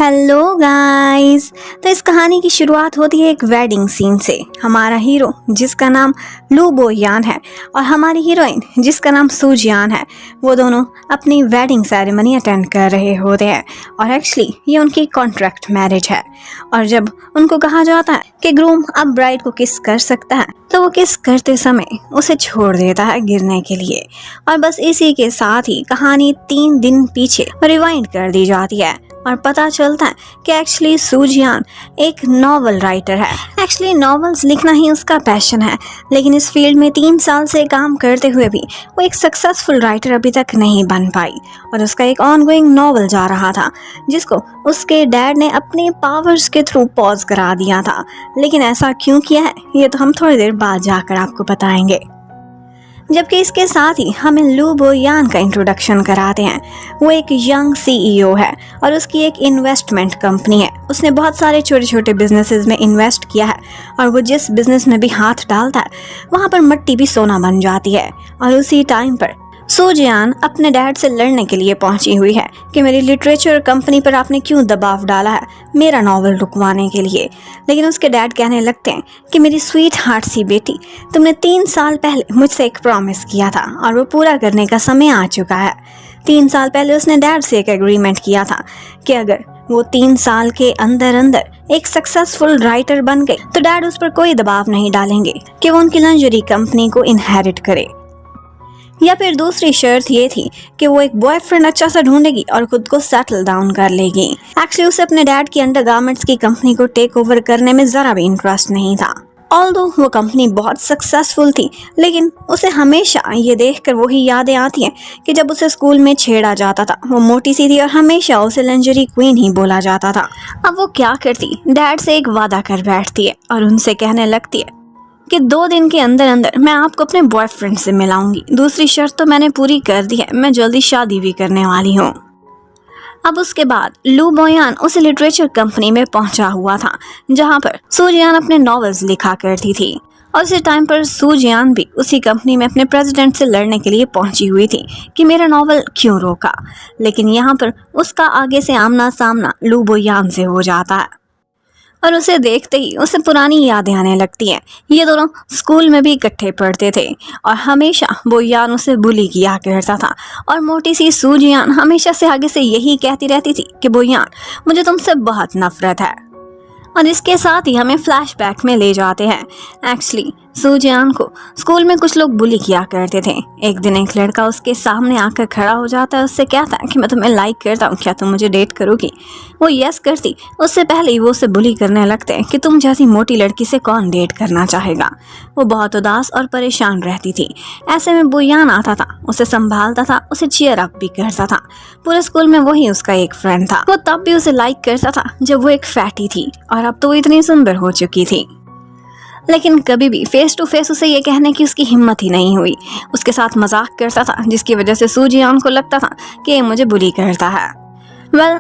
Hello guys. तो इस कहानी की शुरुआत होती है एक वेडिंग सीन से। हमारा हीरो जिसका नाम लू बोयान है और हमारी हीरोइन जिसका नाम सूजियान है, वो दोनों अपनी वेडिंग सेरेमनी अटेंड कर रहे होते हैं और एक्चुअली ये उनकी कॉन्ट्रैक्ट मैरिज है। और जब उनको कहा जाता है कि ग्रूम अब ब्राइड को किस कर सकता है, तो वो किस करते समय उसे छोड़ देता है गिरने के लिए। और बस इसी के साथ ही कहानी 3 दिन पीछे रिवाइंड कर दी जाती है और पता चलता है कि एक्चुअली सूजियान एक नॉवल राइटर है। एक्चुअली नॉवेल्स लिखना ही उसका पैशन है, लेकिन इस फील्ड में 3 साल से काम करते हुए भी वो एक सक्सेसफुल राइटर अभी तक नहीं बन पाई। और उसका एक ऑनगोइंग नॉवल जा रहा था जिसको उसके डैड ने अपने पावर्स के थ्रू पॉज करा दिया था। लेकिन ऐसा क्यों किया है ये तो हम थोड़ी देर बाद जाकर आपको बताएंगे। जबकि इसके साथ ही हमें लू बोयान का इंट्रोडक्शन कराते हैं। वो एक यंग सीईओ है और उसकी एक इन्वेस्टमेंट कंपनी है। उसने बहुत सारे छोटे छोटे बिजनेसेस में इन्वेस्ट किया है और वो जिस बिजनेस में भी हाथ डालता है वहाँ पर मिट्टी भी सोना बन जाती है। और उसी टाइम पर सूजियान अपने डैड से लड़ने के लिए पहुंची हुई है कि मेरी लिटरेचर कंपनी पर आपने क्यों दबाव डाला है मेरा नॉवल रुकवाने के लिए। लेकिन उसके डैड कहने लगते हैं कि मेरी स्वीट हार्ट सी बेटी, तुमने 3 साल पहले मुझसे एक प्रॉमिस किया था और वो पूरा करने का समय आ चुका है। 3 साल पहले उसने डैड से एक एग्रीमेंट किया था कि अगर वो 3 साल के अंदर अंदर एक सक्सेसफुल राइटर बन गई तो डैड उस पर कोई दबाव नहीं डालेंगे कि वो उनकी लंजरी कंपनी को इनहेरिट करे। या फिर दूसरी शर्त ये थी कि वो एक बॉयफ्रेंड अच्छा सा ढूंढेगी और खुद को सेटल डाउन कर लेगी। एक्चुअली उसे अपने डैड की अंडरगारमेंट्स की कंपनी को टेक ओवर करने में जरा भी इंटरेस्ट नहीं था। ऑल्दो वो कंपनी बहुत सक्सेसफुल थी, लेकिन उसे हमेशा ये देखकर वही यादें आती हैं कि जब उसे स्कूल में छेड़ा जाता था। वो मोटी सी थी और हमेशा उसे लंजरी क्वीन ही बोला जाता था। अब वो क्या करती, डैड से एक वादा कर बैठती है और उनसे कहने लगती है कि 2 दिन के अंदर अंदर मैं आपको अपने बॉयफ्रेंड से मिलाऊंगी। दूसरी शर्त तो मैंने पूरी कर दी है, मैं जल्दी शादी भी करने वाली हूँ। अब उसके बाद लू बोयान उस लिटरेचर कंपनी में पहुंचा हुआ था जहां पर सूजियान अपने नॉवेल्स लिखा करती थी। और उसी टाइम पर सूजियान भी उसी कंपनी में अपने प्रेसिडेंट से लड़ने के लिए पहुंची हुई थी कि मेरा नॉवल क्यों रोका। लेकिन यहाँ पर उसका आगे से आमना सामना लू बोयान से हो जाता है और उसे देखते ही उसे पुरानी यादें आने लगती हैं। ये दोनों स्कूल में भी इकट्ठे पढ़ते थे और हमेशा बोयान उसे बुली किया करता था। और मोटी सी सूजियान हमेशा से आगे से यही कहती रहती थी कि बोयान, मुझे तुमसे बहुत नफरत है। और इसके साथ ही हमें फ्लैशबैक में ले जाते हैं। एक्चुअली सूजियान को स्कूल में कुछ लोग बुली किया करते थे। एक दिन एक लड़का उसके सामने आकर खड़ा हो जाता है, उससे कहता है कि मैं तुम्हें लाइक करता हूँ, क्या तुम मुझे डेट करोगी। वो यस करती, उससे पहले ही वो उसे बुली करने लगते हैं कि तुम जैसी मोटी लड़की से कौन डेट करना चाहेगा। वो बहुत उदास और परेशान रहती थी। ऐसे में बोयान आता था, उसे संभालता था, उसे चीयर अप भी करता था। पूरे स्कूल में वही उसका एक फ्रेंड था। वो तब भी उसे लाइक करता था जब वो एक फैटी थी और अब तो वो इतनी सुंदर हो चुकी थी। लेकिन कभी भी फेस टू फेस उसे ये कहने की उसकी हिम्मत ही नहीं हुई। उसके साथ मजाक करता था जिसकी वजह से सूजियान को लगता था कि ये मुझे बुली करता है।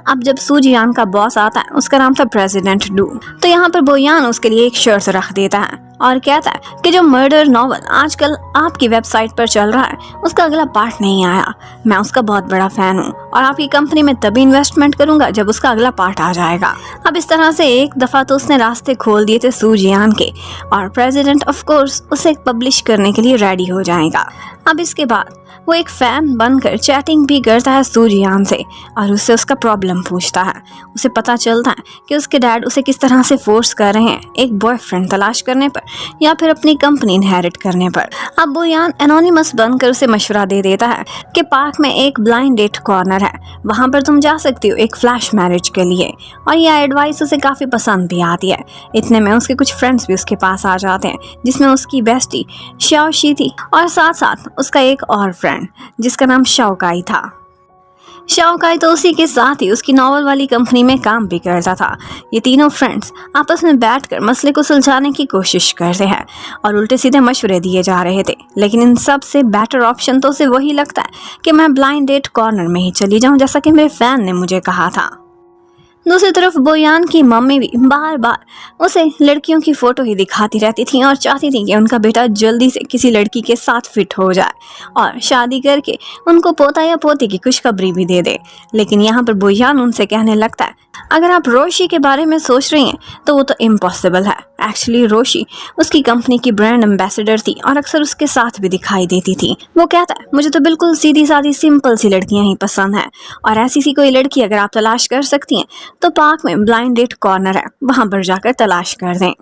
अब जब सूजियान का बॉस आता है, उसका नाम था प्रेसिडेंट डू, तो यहाँ पर बोयान उसके लिए एक शर्त रख देता है और कहता है कि जो मर्डर नॉवल आजकल आपकी वेबसाइट पर चल रहा है उसका अगला पार्ट नहीं आया। मैं उसका बहुत बड़ा फैन हूँ और आपकी कंपनी में तभी इन्वेस्टमेंट करूंगा जब उसका अगला पार्ट आ जाएगा। अब इस तरह से एक दफा तो उसने रास्ते खोल दिए थे सूजियान के और प्रेसिडेंट ऑफ कोर्स उसे पब्लिश करने के लिए रेडी हो जाएगा। अब इसके बाद वो एक फैन बनकर चैटिंग भी करता है सूजियान से और उससे उसका प्रॉब्लम पूछता है। उसे पता चलता है कि उसके डैड उसे किस तरह से फोर्स कर रहे हैं एक बॉयफ्रेंड तलाश करने पर या फिर अपनी कंपनी इनहेरिट करने पर। अब बोयान एनोनिमस बनकर उसे मशवरा दे देता है कि पार्क में एक ब्लाइंड डेट कॉर्नर है, वहां पर तुम जा सकती हो एक फ्लैश मैरिज के लिए। और यह एडवाइस उसे काफ़ी पसंद भी आती है। इतने में उसके कुछ फ्रेंड्स भी उसके पास आ जाते हैं जिसमें उसकी बेस्टी शाओशी थी और साथ साथ उसका एक और फ्रेंड जिसका नाम शाओकाई था। शाओकाई तो उसी के साथ ही उसकी नॉवल वाली कंपनी में काम भी करता था। ये तीनों फ्रेंड्स आपस में बैठकर मसले को सुलझाने की कोशिश करते हैं और उल्टे सीधे मशवरे दिए जा रहे थे। लेकिन इन सब से बेटर ऑप्शन तो उसे वही लगता है कि मैं ब्लाइंड डेट कॉर्नर में ही चली जाऊं, जैसा कि मेरे फैन ने मुझे कहा था। दूसरी तरफ बोयान की मम्मी भी बार बार उसे लड़कियों की फोटो ही दिखाती रहती थी और चाहती थी कि उनका बेटा जल्दी से किसी लड़की के साथ फिट हो जाए और शादी करके उनको पोता या पोती की खुशखबरी भी दे दे। लेकिन यहाँ पर बोयान उनसे कहने लगता है, अगर आप रोशी के बारे में सोच रही हैं तो वो तो इम्पॉसिबल है। एक्चुअली रोशी उसकी कंपनी की ब्रांड एम्बेसडर थी और अक्सर उसके साथ भी दिखाई देती थी। वो कहता है, मुझे तो बिल्कुल सीधी सादी सिंपल सी लड़कियां ही पसंद है और ऐसी सी कोई लड़की अगर आप तलाश कर सकती हैं तो पार्क में ब्लाइंड डेट कॉर्नर है, वहां पर जाकर तलाश कर दें।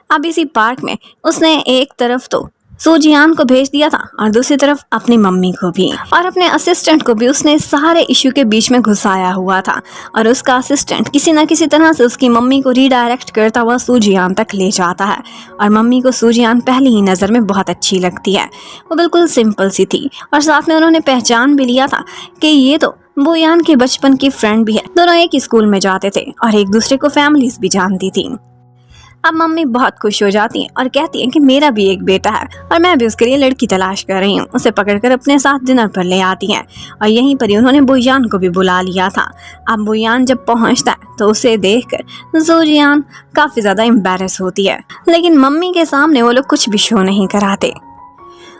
अब इसी पार्क में उसने एक तरफ तो सूजियान को भेज दिया था और दूसरी तरफ अपनी मम्मी को भी, और अपने असिस्टेंट को भी उसने सारे इश्यू के बीच में घुसाया हुआ था और उसका असिस्टेंट किसी न किसी तरह से उसकी मम्मी को रीडायरेक्ट करता हुआ सूजियान तक ले जाता है। और मम्मी को सूजियान पहली ही नज़र में बहुत अच्छी लगती है। वो बिल्कुल सिंपल सी थी और साथ में उन्होंने पहचान भी लिया था कि ये तो बोयान के बचपन की फ्रेंड भी है। दोनों एक ही स्कूल में जाते थे और एक दूसरे को फैमिलीज भी जानती थी। अब मम्मी बहुत खुश हो जाती हैं और कहती हैं कि मेरा भी एक बेटा है और मैं भी उसके लिए लड़की तलाश कर रही हूँ। उसे पकड़कर अपने साथ डिनर पर ले आती हैं और यहीं पर ही उन्होंने बोयान को भी बुला लिया था। अब बोयान जब पहुँचता है तो उसे देखकर सूजियान काफ़ी ज़्यादा एम्बैरेस होती है, लेकिन मम्मी के सामने वो लोग कुछ भी शो नहीं कराते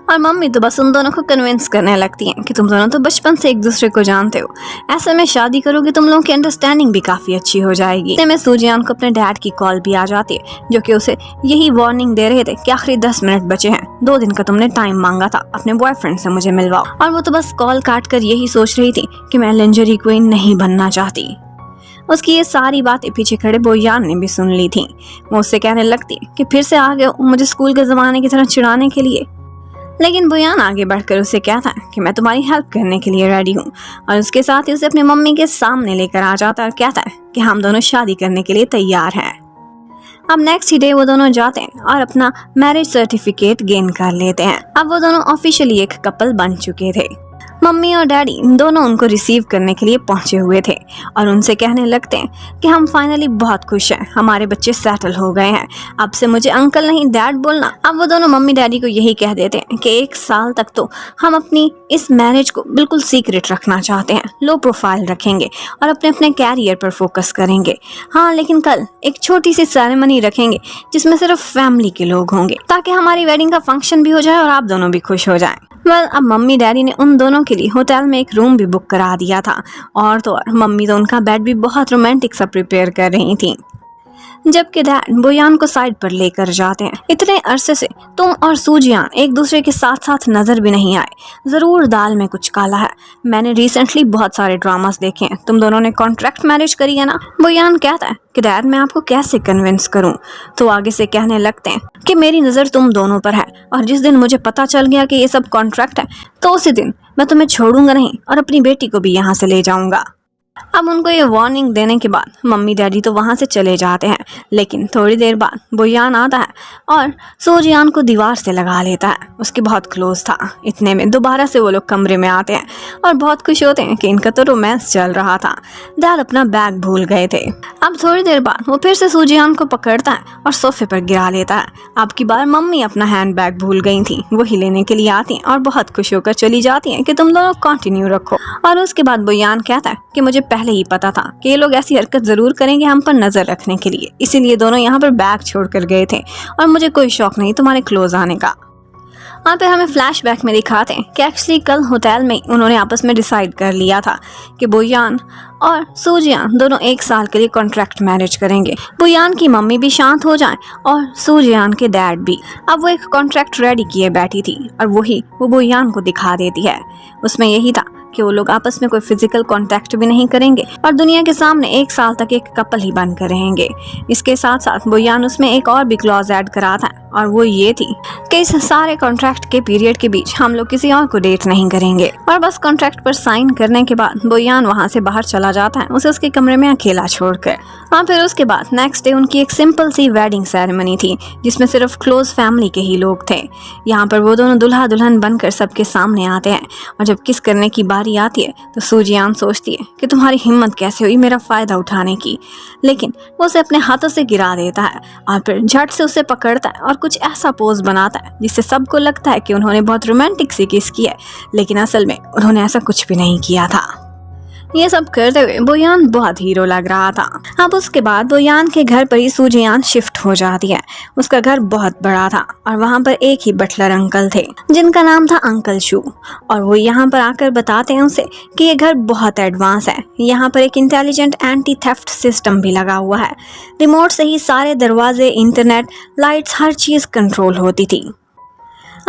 और मम्मी तो बस उन दोनों को कन्विंस करने लगती हैं कि तुम दोनों तो बचपन से एक दूसरे को जानते हो, ऐसे में शादी करोगे तुम लोगों की अंडरस्टैंडिंग भी काफ़ी अच्छी हो जाएगी। इतने में सूजियान को अपने डैड की कॉल भी आ जाती है, जो कि उसे यही वार्निंग दे रहे थे कि आखिरी 10 मिनट बचे हैं, 2 दिन का तुमने टाइम मांगा था, अपने बॉयफ्रेंड से मुझे मिलवाओ। और वो तो बस कॉल काट कर यही सोच रही थी कि मैं लिंजरी क्वीन नहीं बनना चाहती। उसकी ये सारी बातें पीछे खड़े बोयान ने भी सुन ली थी। वो उससे कहने लगती कि फिर से आ गए मुझे स्कूल के ज़माने की तरह चिढ़ाने के लिए। लेकिन बोयान आगे बढ़कर उसे कहता है कि मैं तुम्हारी हेल्प करने के लिए रेडी हूँ और उसके साथ ही उसे अपनी मम्मी के सामने लेकर आ जाता है और कहता है कि हम दोनों शादी करने के लिए तैयार हैं। अब नेक्स्ट डे वो दोनों जाते हैं और अपना मैरिज सर्टिफिकेट गेन कर लेते हैं। अब वो दोनों ऑफिशियली एक कपल बन चुके थे। मम्मी और डैडी दोनों उनको रिसीव करने के लिए पहुंचे हुए थे और उनसे कहने लगते हैं कि हम फाइनली बहुत खुश हैं, हमारे बच्चे सेटल हो गए हैं, अब से मुझे अंकल नहीं डैड बोलना। अब वो दोनों मम्मी डैडी को यही कह देते हैं कि 1 साल तक तो हम अपनी इस मैरिज को बिल्कुल सीक्रेट रखना चाहते हैं, लो प्रोफाइल रखेंगे और अपने अपने कैरियर पर फोकस करेंगे। हाँ, लेकिन कल एक छोटी सी सेरेमनी रखेंगे जिसमें सिर्फ फैमिली के लोग होंगे, ताकि हमारी वेडिंग का फंक्शन भी हो जाए और आप दोनों भी खुश हो जाएं। अब मम्मी डैडी ने उन दोनों के लिए होटल में एक रूम भी बुक करा दिया था और तो और मम्मी तो उनका बेड भी बहुत रोमांटिक सा प्रिपेयर कर रही थी, जबकि डैड बोयान को साइड पर लेकर जाते हैं। इतने अरसे से तुम और सूजियान एक दूसरे के साथ साथ नजर भी नहीं आए, जरूर दाल में कुछ काला है। मैंने रिसेंटली बहुत सारे ड्रामास देखे हैं, तुम दोनों ने कॉन्ट्रैक्ट मैरिज करी है ना। बोयान कहता है कि डैड मैं आपको कैसे कन्विंस करूं, तो आगे से कहने लगते हैं कि मेरी नज़र तुम दोनों पर है और जिस दिन मुझे पता चल गया कि ये सब कॉन्ट्रैक्ट है तो उसी दिन मैं तुम्हें छोड़ूंगा नहीं और अपनी बेटी को भी यहाँ से ले जाऊंगा। अब उनको ये वार्निंग देने के बाद मम्मी डैडी तो वहाँ से चले जाते हैं, लेकिन थोड़ी देर बाद बोयान आता है और सूजियान को दीवार से लगा लेता है, उसके बहुत क्लोज था। इतने में दोबारा से वो लोग कमरे में आते हैं और बहुत खुश होते हैं कि इनका तो रोमांस चल रहा था। डैड अपना बैग भूल गए थे। अब थोड़ी देर बाद वो फिर से सूजियान को पकड़ता है और सोफे पर गिरा लेता है। अब की बार मम्मी अपना हैंड बैग भूल गई थी, वही लेने के लिए आती हैं और बहुत खुश होकर चली जाती हैं कि तुम दोनों कंटिन्यू रखो। और उसके बाद बोयान कहता है कि मुझे पहले ही पता था कि ये लोग ऐसी हरकत जरूर करेंगे हम पर नजर रखने के लिए, इसीलिए दोनों यहाँ पर बैग छोड़कर गए थे और मुझे कोई शौक नहीं तुम्हारे क्लोज आने का। और फिर हमें फ्लैशबैक में दिखाते हैं कि एक्चुअली कल होटल में उन्होंने आपस में डिसाइड कर लिया था कि बोयान और सूजियान दोनों 1 साल के लिए कॉन्ट्रैक्ट मैरिज करेंगे। बोयान की मम्मी भी शांत हो जाए और सूजियान के डैड भी। अब वो एक कॉन्ट्रैक्ट रेडी किए बैठी थी और वो बोयान को दिखा देती है। उसमें यही था कि वो लोग आपस में कोई फिजिकल कांटेक्ट भी नहीं करेंगे और दुनिया के सामने 1 साल तक एक कपल ही बनकर रहेंगे। इसके साथ साथ बोयान उसमें एक और भी क्लॉज ऐड करा था और वो ये थी कि इस सारे कॉन्ट्रैक्ट के पीरियड के बीच हम लोग किसी और को डेट नहीं करेंगे। और बस कॉन्ट्रैक्ट पर साइन करने के बाद बोयान वहाँ से बाहर चला जाता है, उसे उसके कमरे में अकेला छोड़कर। और फिर उसके बाद नेक्स्ट डे उनकी एक सिंपल सी वेडिंग सेरेमनी थी जिसमें सिर्फ क्लोज फैमिली के ही लोग थे। यहाँ पर वो दोनों दुल्हा दुल्हन बनकर सबके सामने आते हैं और जब किस करने की बारी आती है तो सूजियान सोचती है कि तुम्हारी हिम्मत कैसे हुई मेरा फायदा उठाने की, लेकिन वो उसे अपने हाथों से गिरा देता है और फिर झट से उसे पकड़ता है और कुछ ऐसा पोज बनाता है जिससे सबको लगता है कि उन्होंने बहुत रोमांटिक सी किस की है, लेकिन असल में उन्होंने ऐसा कुछ भी नहीं किया था। ये सब करते हुए बोयान बहुत हीरो लग रहा था। अब उसके बाद बोयान के घर पर ही सूजियान शिफ्ट हो जाती है। उसका घर बहुत बड़ा था और वहाँ पर एक ही बटलर अंकल थे जिनका नाम था अंकल शू। और वो यहाँ पर आकर बताते हैं उसे कि ये घर बहुत एडवांस है। यहाँ पर एक इंटेलिजेंट एंटी थेफ्ट सिस्टम भी लगा हुआ है। रिमोट से ही सारे दरवाजे, इंटरनेट, लाइट्स, हर चीज़ कंट्रोल होती थी।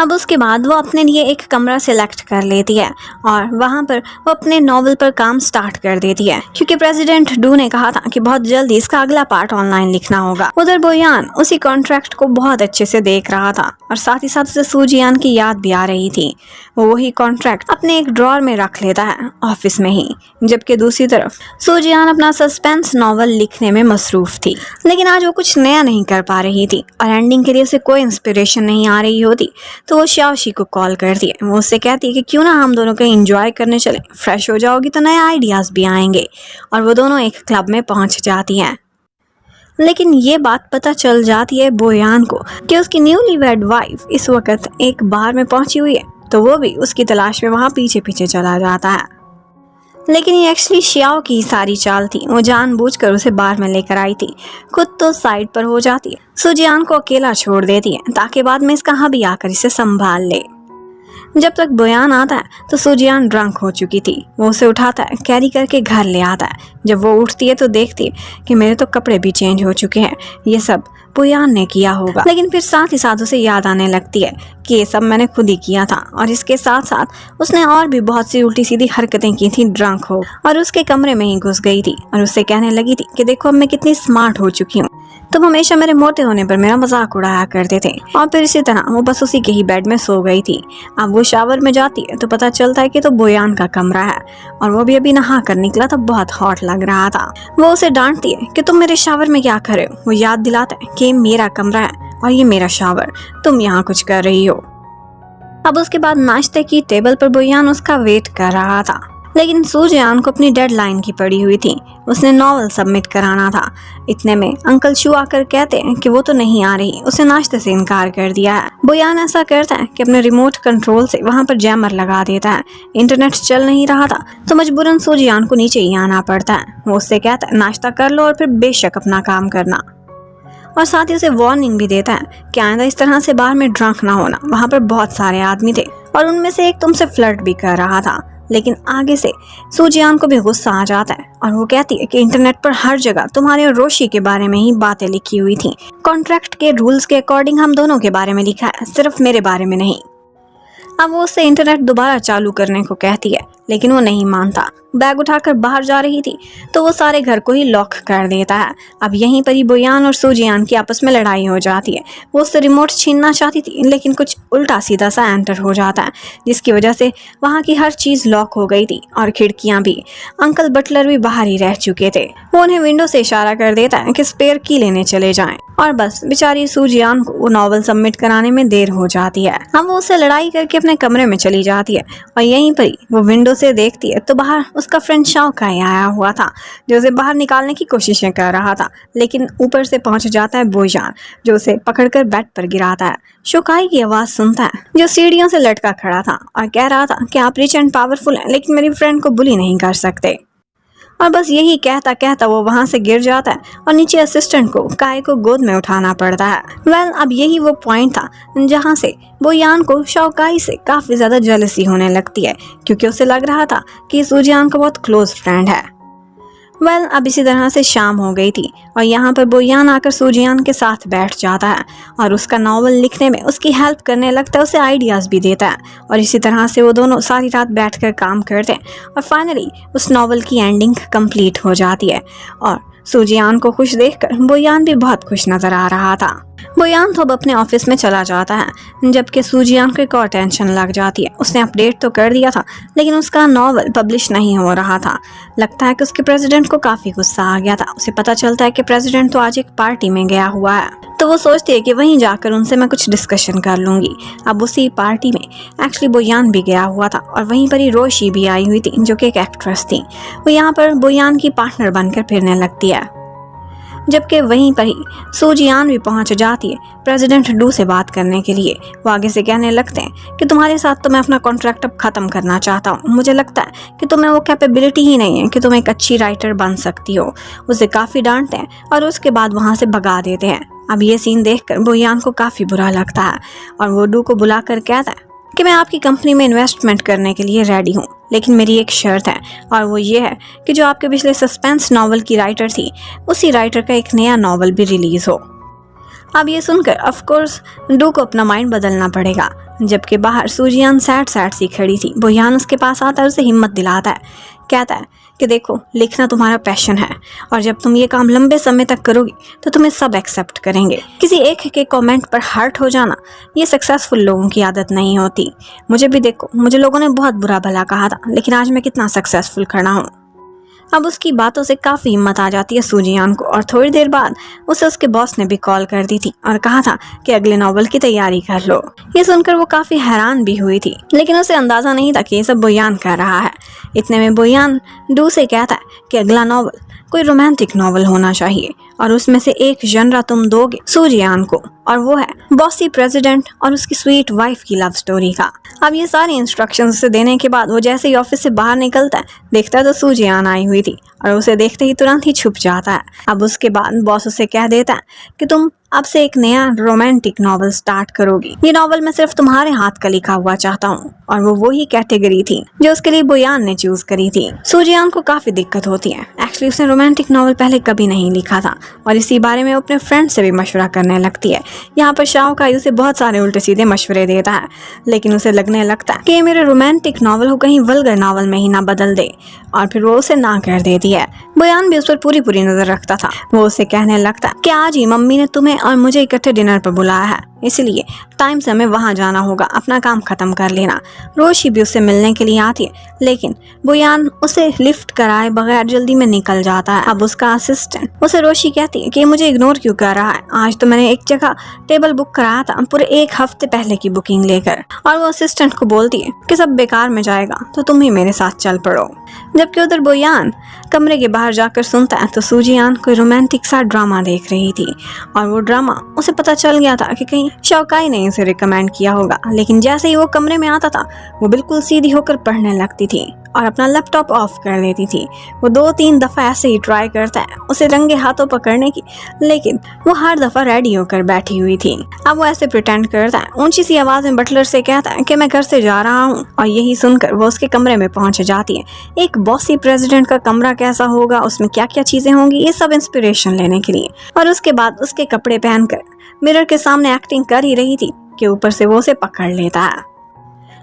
अब उसके बाद वो अपने लिए एक कमरा सिलेक्ट कर लेती है और वहाँ पर वो अपने नॉवल पर काम स्टार्ट कर देती है, क्योंकि प्रेसिडेंट डू ने कहा था कि बहुत जल्दी इसका अगला पार्ट ऑनलाइन लिखना होगा। उधर बोयान उसी कॉन्ट्रैक्ट को बहुत अच्छे से देख रहा था और साथ ही साथ उसे सूजियान की याद भी आ रही थी। वो वही कॉन्ट्रैक्ट अपने एक ड्रॉर में रख लेता है ऑफिस में ही, जबकि दूसरी तरफ सूजियान अपना सस्पेंस नॉवल लिखने में मसरूफ थी। लेकिन आज वो कुछ नया नहीं कर पा रही थी और एंडिंग के लिए उसे कोई इंस्पिरेशन नहीं आ रही होती, तो वो शाओशी को कॉल करती है। वो उससे कहती है कि क्यों ना हम दोनों कहीं एंजॉय करने चले, फ्रेश हो जाओगी तो नए आइडियाज़ भी आएंगे। और वो दोनों एक क्लब में पहुंच जाती हैं। लेकिन ये बात पता चल जाती है बोयान को कि उसकी न्यूली वेड वाइफ इस वक्त एक बार में पहुंची हुई है, तो वो भी उसकी तलाश में वहाँ पीछे पीछे चला जाता है। लेकिन ये एक्चुअली शियाओ की सारी चाल थी। वो जानबूझकर उसे बार में लेकर आई थी, खुद तो साइड पर हो जाती है, सूजियान को अकेला छोड़ देती है ताकि बाद में इसका हबी आकर इसे संभाल ले। जब तक बोयान आता है तो सूजियान ड्रंक हो चुकी थी। वो उसे उठाता है, कैरी करके घर ले आता है। जब वो उठती है तो देखती है कि मेरे तो कपड़े भी चेंज हो चुके हैं, ये सब बोयान ने किया होगा। लेकिन फिर साथ ही साथ उसे याद आने लगती है कि ये सब मैंने खुद ही किया था, और इसके साथ साथ उसने और भी बहुत सी उल्टी सीधी हरकतें की थी ड्रंक हो, और उसके कमरे में ही घुस गई थी और उससे कहने लगी थी कि देखो अब मैं कितनी स्मार्ट हो चुकी हूँ, तुम हमेशा मेरे मोटे होने पर मेरा मजाक उड़ाया करते थे। और फिर इसी तरह वो बस उसी के ही बेड में सो गई थी। अब वो शावर में जाती है तो पता चलता है कि तो बोयान का कमरा है, और वो भी अभी नहा कर निकला था, बहुत हॉट लग रहा था। वो उसे डांटती है कि तुम मेरे शावर में क्या कर रहे हो। वो याद दिलाता है कि मेरा कमरा है और ये मेरा शावर, तुम यहाँ कुछ कर रही हो। अब उसके बाद नाश्ते की टेबल पर बोयान उसका वेट कर रहा था, लेकिन सूजियान को अपनी डेडलाइन की पड़ी हुई थी। उसने नॉवल सबमिट कराना था। इतने में अंकल शू आकर कहते हैं कि वो तो नहीं आ रही, उसे नाश्ते से इनकार कर दिया है। बोयान ऐसा करता है कि अपने रिमोट कंट्रोल से वहां पर जैमर लगा देता है। इंटरनेट चल नहीं रहा था तो मजबूरन सूजियान को नीचे ही आना पड़ता है। वो उससे कहता है नाश्ता कर लो और फिर बेशक अपना काम करना, और साथ ही उसे वार्निंग भी देता है कि आइंदा इस तरह से बाहर में ड्रंक ना होना। वहाँ पर बहुत सारे आदमी थे और उनमें से एक तुमसे फ्लर्ट भी कर रहा था। लेकिन आगे से सूजियान को भी गुस्सा आ जाता है और वो कहती है कि इंटरनेट पर हर जगह तुम्हारे और रोशी के बारे में ही बातें लिखी हुई थी। कॉन्ट्रैक्ट के रूल्स के अकॉर्डिंग हम दोनों के बारे में लिखा है, सिर्फ मेरे बारे में नहीं। अब वो उससे इंटरनेट दोबारा चालू करने को कहती है, लेकिन वो नहीं मानता। बैग उठाकर बाहर जा रही थी तो वो सारे घर को ही लॉक कर देता है। अब यहीं पर ही बोयान और सूजियान की आपस में लड़ाई हो जाती है। वो उससे रिमोट छीनना चाहती थी, लेकिन कुछ उल्टा सीधा सा एंटर हो जाता है, जिसकी वजह से वहाँ की हर चीज़ लॉक हो गई थी और खिड़कियाँ भी। अंकल बटलर भी बाहर ही रह चुके थे। वो उन्हें विंडो से इशारा कर देता है कि स्पेयर की लेने चले जाएं, और बस बेचारी सूजियान को वो नॉवल सबमिट कराने में देर हो जाती है। अब वो उससे लड़ाई करके अपने कमरे में चली जाती है और यहीं पर ही वो विंडो से देखती है तो बाहर उसका फ्रेंड शाओ काई आया हुआ था, जो उसे बाहर निकालने की कोशिशें कर रहा था। लेकिन ऊपर से पहुंच जाता है बोयान, जो उसे पकड़कर बेड पर गिराता है। शोकाई की आवाज़ सुनता है, जो सीढ़ियों से लटका खड़ा था और कह रहा था कि आप रिच एंड पावरफुल हैं, लेकिन मेरी फ्रेंड को बुली नहीं कर सकते। और बस यही कहता कहता वो वहां से गिर जाता है और नीचे असिस्टेंट को काई को गोद में उठाना पड़ता है। अब यही वो पॉइंट था जहां से बोयान को शाओकाई से काफी ज्यादा जेलसी होने लगती है, क्योंकि उसे लग रहा था कि सूजियान का बहुत क्लोज फ्रेंड है। अब इसी तरह से शाम हो गई थी और यहाँ पर बोयान आकर सूजियान के साथ बैठ जाता है और उसका नॉवल लिखने में उसकी हेल्प करने लगता है, उसे आइडियाज़ भी देता है। और इसी तरह से वो दोनों सारी रात बैठकर काम करते हैं और फाइनली उस नॉवल की एंडिंग कंप्लीट हो जाती है। और सूजियान को खुश देखकर बोयान भी बहुत खुश नजर आ रहा था। बोयान तो अब अपने ऑफिस में चला जाता है, जबकि सूजियान को एक और टेंशन लग जाती है। उसने अपडेट तो कर दिया था, लेकिन उसका नॉवल पब्लिश नहीं हो रहा था। लगता है कि उसके प्रेसिडेंट को काफ़ी गुस्सा आ गया था। उसे पता चलता है कि प्रेसिडेंट तो आज एक पार्टी में गया हुआ है, तो वो सोचती है कि वहीं जाकर उनसे मैं कुछ डिस्कशन कर लूँगी। अब उसी पार्टी में एक्चुअली बोयान भी गया हुआ था और वहीं पर ही रोशी भी आई हुई थी, जो कि एक एक्ट्रेस थी। वो यहाँ पर बोयान की पार्टनर बनकर फिरने लगती है। जबकि वहीं पर ही सूजियान भी पहुंच जाती है प्रेसिडेंट डू से बात करने के लिए। वो आगे से कहने लगते हैं कि तुम्हारे साथ तो मैं अपना कॉन्ट्रैक्ट अब ख़त्म करना चाहता हूँ। मुझे लगता है कि तुम्हें वो कैपेबिलिटी ही नहीं है कि तुम एक अच्छी राइटर बन सकती हो। उसे काफ़ी डांटते हैं और उसके बाद वहाँ से भगा देते हैं। अब ये सीन देखकर बोयान को काफ़ी बुरा लगता है और वो डू को बुलाकर कहता है कि मैं आपकी कंपनी में इन्वेस्टमेंट करने के लिए रेडी हूँ, लेकिन मेरी एक शर्त है और वो ये है कि जो आपके पिछले सस्पेंस नॉवल की राइटर थी उसी राइटर का एक नया नॉवल भी रिलीज़ हो। अब ये सुनकर ऑफ कोर्स डू को अपना माइंड बदलना पड़ेगा। जबकि बाहर सूजियान सैड सी खड़ी थी। बोयान उसके पास आता है, उसे हिम्मत दिलाता है, कहता है कि देखो लिखना तुम्हारा पैशन है और जब तुम ये काम लंबे समय तक करोगी तो तुम्हें सब एक्सेप्ट करेंगे। किसी एक के कमेंट पर हर्ट हो जाना ये सक्सेसफुल लोगों की आदत नहीं होती। मुझे भी देखो, मुझे लोगों ने बहुत बुरा भला कहा था, लेकिन आज मैं कितना सक्सेसफुल खड़ा हूँ। अब उसकी बातों से काफ़ी हिम्मत आ जाती है सूजियान को और थोड़ी देर बाद उसे उसके बॉस ने भी कॉल कर दी थी और कहा था कि अगले नॉवल की तैयारी कर लो। ये सुनकर वो काफ़ी हैरान भी हुई थी, लेकिन उसे अंदाज़ा नहीं था कि ये सब बोयान कर रहा है। इतने में बोयान डू से कहता है कि अगला नॉवल कोई रोमांटिक नॉवल होना चाहिए और उसमें से एक जनरा तुम दोगे सूजियान को, और वो है बॉसी प्रेसिडेंट और उसकी स्वीट वाइफ की लव स्टोरी का। अब ये सारी इंस्ट्रक्शंस उसे देने के बाद वो जैसे ही ऑफिस से बाहर निकलता है, देखता है तो सूजियान आई हुई थी और उसे देखते ही तुरंत ही छुप जाता है। अब उसके बाद बॉस उसे कह देता है कि तुम अब से एक नया रोमांटिक नॉवल स्टार्ट करोगी। ये नॉवल मैं सिर्फ तुम्हारे हाथ का लिखा हुआ चाहता हूँ, और वो वही कैटेगरी थी जो उसके लिए बोयान ने चूज करी थी। सूजियान को काफी दिक्कत होती है। एक्चुअली उसने रोमांटिक नॉवल पहले कभी नहीं लिखा था और इसी बारे में वो अपने फ्रेंड से भी मशवरा करने लगती है। यहाँ पर शाओकाई उसे बहुत सारे उल्टे सीधे मशवरे देता है, लेकिन उसे लगने लगता है कि मेरे रोमांटिक नॉवल को कहीं वल्गर नॉवल में ही ना बदल दे, और फिर वो उसे ना कर देती है। बोयान भी उस पर पूरी नजर रखता था। वो उसे कहने लगता है कि आज ही मम्मी ने तुम्हें और मुझे इकट्ठे डिनर पर बुलाया है, इसलिए टाइम से हमें वहाँ जाना होगा, अपना काम खत्म कर लेना। रोशी भी उससे मिलने के लिए आती है, लेकिन बोयान उसे लिफ्ट कराए बगैर जल्दी में निकल जाता है। अब उसका असिस्टेंट उसे रोशी कहती है कि मुझे इग्नोर क्यों कर रहा है, आज तो मैंने एक जगह टेबल बुक कराया था पूरे 1 हफ्ते पहले की बुकिंग लेकर। और वो असिस्टेंट को बोलती है कि सब बेकार में जाएगा तो तुम ही मेरे साथ चल पड़ो। जबकि उधर बोयान कमरे के बाहर जाकर सुनता है तो सूजियान कोई रोमांटिक सा ड्रामा देख रही थी और वो ड्रामा उसे पता चल गया था कि कहीं शाओकाई ने उसे रिकमेंड किया होगा। लेकिन जैसे ही वो कमरे में आता था वो बिल्कुल सीधी होकर पढ़ने लगती थी और अपना लैपटॉप ऑफ कर देती थी। वो 2-3 दफ़ा ऐसे ही ट्राई करता है उसे रंगे हाथों पकड़ने की, लेकिन वो हर दफ़ा रेडी होकर बैठी हुई थी। अब वो ऐसे प्रिटेंड करता है, ऊंची सी आवाज़ में बटलर से कहता है कि मैं घर से जा रहा हूँ, और यही सुनकर वो उसके कमरे में पहुंच जाती है। एक बॉसी प्रेसिडेंट का कमरा कैसा होगा, उसमें क्या क्या चीज़ें होंगी, ये सब इंस्पिरेशन लेने के लिए। और उसके बाद उसके कपड़े पहनकर मिरर के सामने एक्टिंग कर ही रही थी कि ऊपर से वो उसे पकड़ लेता है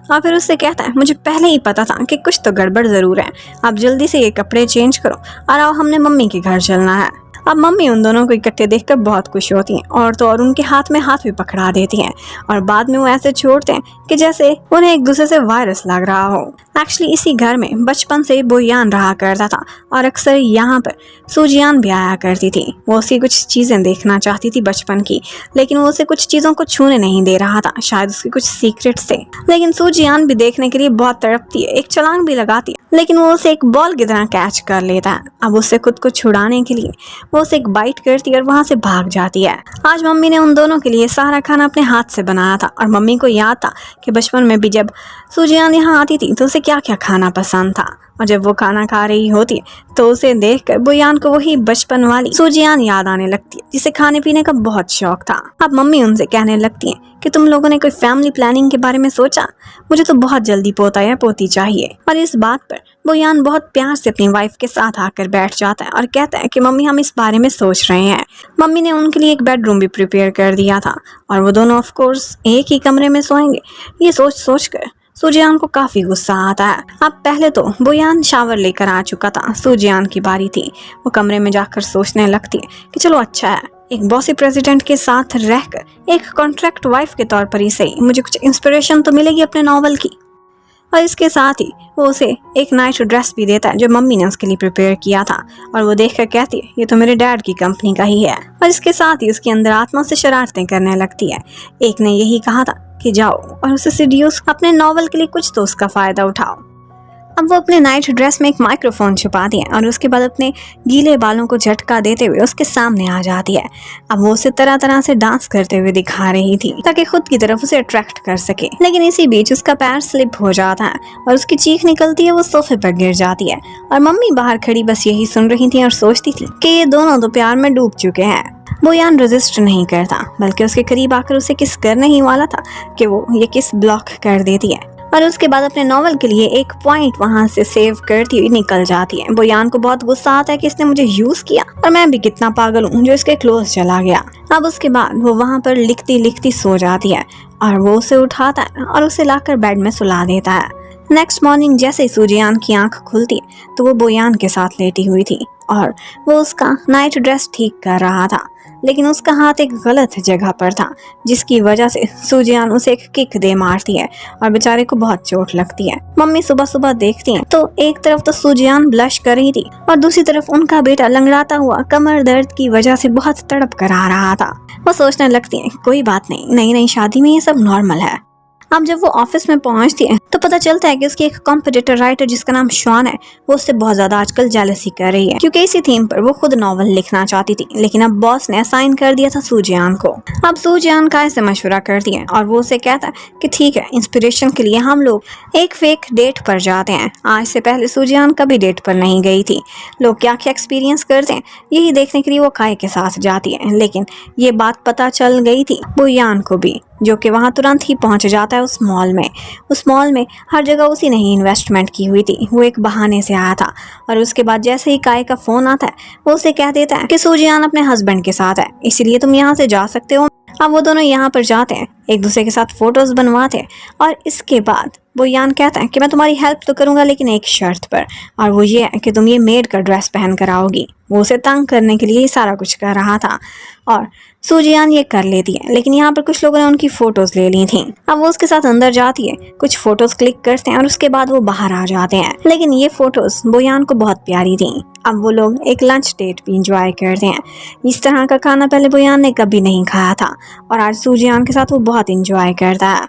और फिर उससे कहता है मुझे पहले ही पता था कि कुछ तो गड़बड़ ज़रूर है, आप जल्दी से ये कपड़े चेंज करो और आओ हमने मम्मी के घर चलना है। अब मम्मी उन दोनों को इकट्ठे देखकर बहुत खुश होती हैं और तो और उनके हाथ में हाथ भी पकड़ा देती हैं और बाद में वो ऐसे छोड़ते हैं कि जैसे उन्हें एक दूसरे से वायरस लग रहा हो। एक्चुअली इसी घर में बचपन से बोयान रहा करता था और अक्सर यहाँ पर सूजियान भी आया करती थी। वो उसकी कुछ चीज़ें देखना चाहती थी बचपन की, लेकिन वो उसे कुछ चीज़ों को छूने नहीं दे रहा था, शायद उसके कुछ सीक्रेट्स थे। लेकिन सूजियान भी देखने के लिए बहुत तड़पती है, एक छलांग भी लगाती है, लेकिन वो उसे एक बॉल की तरह कैच कर लेता है। अब उससे खुद को छुड़ाने के लिए वो उसे एक बाइट करती है और वहाँ से भाग जाती है। आज मम्मी ने उन दोनों के लिए सारा खाना अपने हाथ से बनाया था और मम्मी को याद था कि बचपन में भी जब सूजियान यहाँ आती थी तो उसे क्या क्या खाना पसंद था, और जब वो खाना खा रही होती है तो उसे देखकर बोयान को वही बचपन वाली सूजियान याद आने लगती है जिसे खाने पीने का बहुत शौक था। अब मम्मी उनसे कहने लगती है कि तुम लोगों ने कोई फैमिली प्लानिंग के बारे में सोचा, मुझे तो बहुत जल्दी पोता या पोती चाहिए। और इस बात पर बोयान बहुत प्यार से अपनी वाइफ के साथ आकर बैठ जाता है और कहता है कि मम्मी हम इस बारे में सोच रहे हैं। मम्मी ने उनके लिए एक बेडरूम भी प्रिपेयर कर दिया था और वो दोनों ऑफ कोर्स एक ही कमरे में सोएंगे। ये सोच कर सूजियान को काफी गुस्सा आता है। अब पहले तो बोयान शावर लेकर आ चुका था, सूजियान की बारी थी। वो कमरे में जाकर सोचने लगती है कि चलो अच्छा है, एक बॉसी प्रेसिडेंट के साथ रहकर एक कॉन्ट्रैक्ट वाइफ के तौर पर ही सही मुझे कुछ इंस्पिरेशन तो मिलेगी अपने नॉवल की। और इसके साथ ही वो उसे एक नाइट ड्रेस भी देता है जो मम्मी ने उसके लिए प्रिपेयर किया था, और वो देखकर कहती है ये तो मेरे डैड की कंपनी का ही है। और इसके साथ ही उसके अंदर आत्मा से शरारतें करने लगती है। एक ने यही कहा था कि जाओ और उसे सीड्यूस, अपने नॉवल के लिए कुछ तो उसका फायदा उठाओ। अब वो अपने नाइट ड्रेस में एक माइक्रोफोन छुपा दिए और उसके बाद अपने गीले बालों को झटका देते हुए उसके सामने आ जाती है। अब वो उसे तरह तरह से डांस करते हुए दिखा रही थी ताकि खुद की तरफ उसे अट्रैक्ट कर सके, लेकिन इसी बीच उसका पैर स्लिप हो जाता है और उसकी चीख निकलती है, वो सोफे पर गिर जाती है और मम्मी बाहर खड़ी बस यही सुन रही थी और सोचती थी कि ये दोनों तो प्यार में डूब चुके हैं। बोयान रेजिस्ट नहीं करता बल्कि उसके करीब आकर उसे किस करने ही वाला था कि वो ये किस ब्लॉक कर देती है और उसके बाद अपने नॉवल के लिए एक पॉइंट वहां से सेव करती हुई निकल जाती है। बोयान को बहुत गुस्सा आता है कि इसने मुझे यूज किया और मैं भी कितना पागल हूँ जो इसके क्लोज चला गया। अब उसके बाद वो वहां पर लिखती लिखती सो जाती है और वो उसे उठाता है और उसे लाकर बेड में सुला देता है। नेक्स्ट मॉर्निंग जैसे ही सूजियान की आंख खुलती है तो वो बोयान के साथ लेटी हुई थी और वो उसका नाइट ड्रेस ठीक कर रहा था, लेकिन उसका हाथ एक गलत जगह पर था जिसकी वजह से सूजियान उसे एक किक दे मारती है और बेचारे को बहुत चोट लगती है। मम्मी सुबह सुबह देखती हैं तो एक तरफ तो सूजियान ब्लश कर रही थी और दूसरी तरफ उनका बेटा लंगड़ाता हुआ कमर दर्द की वजह से बहुत तड़प कर आ रहा था। वो सोचने लगती है कोई बात नहीं, नई नई शादी में ये सब नॉर्मल है। अब जब वो ऑफिस में पहुंचती है तो पता चलता है कि उसकी एक कॉम्पिटिटर राइटर जिसका नाम शॉन है वो उससे बहुत ज्यादा आजकल जेलसी कर रही है क्योंकि इसी थीम पर वो खुद नॉवल लिखना चाहती थी, लेकिन अब बॉस ने असाइन कर दिया था सूजियान को। अब सूजियान काय से मशवरा करती है और वो उसे कहता है कि ठीक है, इंस्पिरेशन के लिए हम लोग एक फेक डेट पर जाते हैं। आज से पहले सूजियान कभी डेट पर नहीं गई थी। लोग क्या क्या एक्सपीरियंस करते हैं यही देखने के लिए वो काय के साथ जाती है, लेकिन ये बात पता चल गई थी बोयान को भी, जो कि वहाँ तुरंत ही पहुँच जाता है उस मॉल में। उस मॉल में हर जगह उसी ने ही इन्वेस्टमेंट की हुई थी, वो एक बहाने से आया था। और उसके बाद जैसे ही काय का फोन आता है वो उसे कह देता है कि सूजियान अपने हस्बैंड के साथ है, इसीलिए तुम यहाँ से जा सकते हो। अब वो दोनों यहाँ पर जाते हैं, एक दूसरे के साथ फोटोज बनवाते हैं और इसके बाद बोयान कहता है कि मैं तुम्हारी हेल्प तो करूंगा लेकिन एक शर्त पर, और वो ये है कि तुम ये मेड का ड्रेस पहन कर आओगी। वो उसे तंग करने के लिए ही सारा कुछ कर रहा था और सूजियान ये कर लेती है, लेकिन यहाँ पर कुछ लोगों ने उनकी फोटोज ले ली थी। अब वो उसके साथ अंदर जाती है, कुछ फोटोज क्लिक करते हैं और उसके बाद वो बाहर आ जाते हैं, लेकिन ये फोटोज बोयान को बहुत प्यारी थी। अब वो लोग एक लंच डेट भी इंजॉय करते हैं। इस तरह का खाना पहले बोयान ने कभी नहीं खाया था और आज सूजियान के साथ वो बहुत इंजॉय करता है।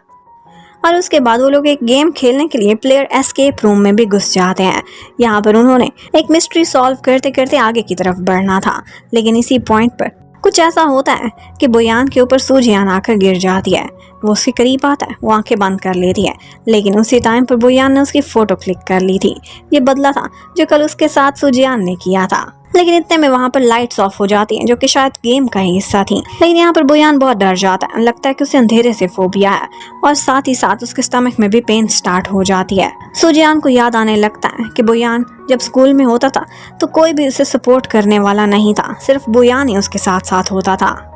और उसके बाद वो लोग एक गेम खेलने के लिए प्लेयर एस्केप रूम में भी घुस जाते हैं। यहाँ पर उन्होंने एक मिस्ट्री सॉल्व करते करते आगे की तरफ बढ़ना था, लेकिन इसी पॉइंट पर कुछ ऐसा होता है कि बोयान के ऊपर सूजियान आकर गिर जाती है। वो उसके करीब आता है, वो आंखें बंद कर लेती है, लेकिन उसी टाइम पर बोयान ने उसकी फोटो क्लिक कर ली थी। ये बदला था जो कल उसके साथ सूजियान ने किया था, लेकिन इतने में वहाँ पर लाइट्स ऑफ हो जाती हैं जो कि शायद गेम का ही हिस्सा थी। लेकिन यहाँ पर बोयान बहुत डर जाता है, लगता है कि उसे अंधेरे से फोबिया है और साथ ही साथ उसके स्टमक में भी पेन स्टार्ट हो जाती है। सूजियान को याद आने लगता है कि बोयान जब स्कूल में होता था तो कोई भी उसे सपोर्ट करने वाला नहीं था, सिर्फ बोयान ही उसके साथ साथ होता था।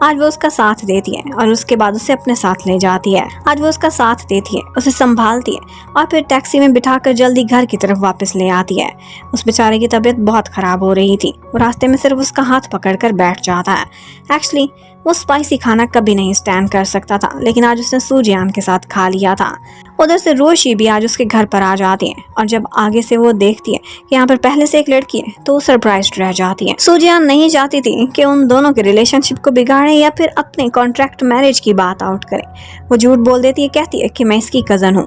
आज वो उसका साथ देती है और उसके बाद उसे अपने साथ ले जाती है। आज वो उसका साथ देती है, उसे संभालती है और फिर टैक्सी में बिठाकर जल्दी घर की तरफ वापस ले आती है। उस बेचारे की तबीयत बहुत खराब हो रही थी, वो रास्ते में सिर्फ उसका हाथ पकड़कर बैठ जाता है। एक्चुअली वो स्पाइसी खाना कभी नहीं स्टैंड कर सकता था, लेकिन आज उसने सूजियान के साथ खा लिया था। उधर से रोशी भी आज उसके घर पर आ जाती है और जब आगे से वो देखती है कि यहाँ पर पहले से एक लड़की है तो वो सरप्राइज्ड रह जाती है। सूजियान नहीं चाहती थी कि उन दोनों के रिलेशनशिप को बिगाड़े या फिर अपने कॉन्ट्रैक्ट मैरिज की बात आउट करे। वो झूठ बोल देती है, कहती है कि मैं इसकी कजन हूँ।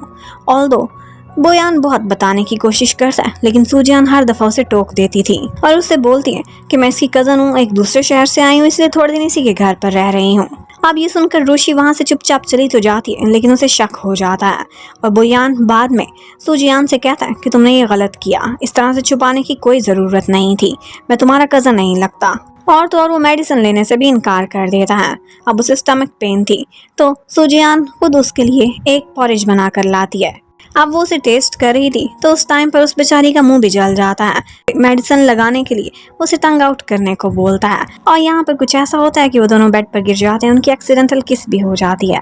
ऑल्दो बोयान बहुत बताने की कोशिश करता है, लेकिन सूजियान हर दफा उसे टोक देती थी और उससे बोलती है कि मैं इसकी कजन हूँ, एक दूसरे शहर से आई हूँ, इसलिए थोड़े दिन इसी के घर पर रह रही हूँ। अब ये सुनकर रोशी वहाँ से चुपचाप चली तो जाती है, लेकिन उसे शक हो जाता है और बोयान बाद में सूजियान से कहता है कि तुमने ये गलत किया, इस तरह से छुपाने की कोई ज़रूरत नहीं थी, मैं तुम्हारा कज़न नहीं लगता। और तो और वो मेडिसिन लेने से भी इनकार कर देता है। अब उसे स्टमक पेन थी तो सूजियान खुद उसके लिए एक पॉरेज बनाकर लाती है। अब वो उसे टेस्ट कर रही थी तो उस टाइम पर उस बेचारी का मुंह भी जल जाता है। मेडिसिन लगाने के लिए उसे टंग आउट करने को बोलता है और यहाँ पर कुछ ऐसा होता है कि वो दोनों बेड पर गिर जाते हैं, उनकी एक्सीडेंटल किस भी हो जाती है।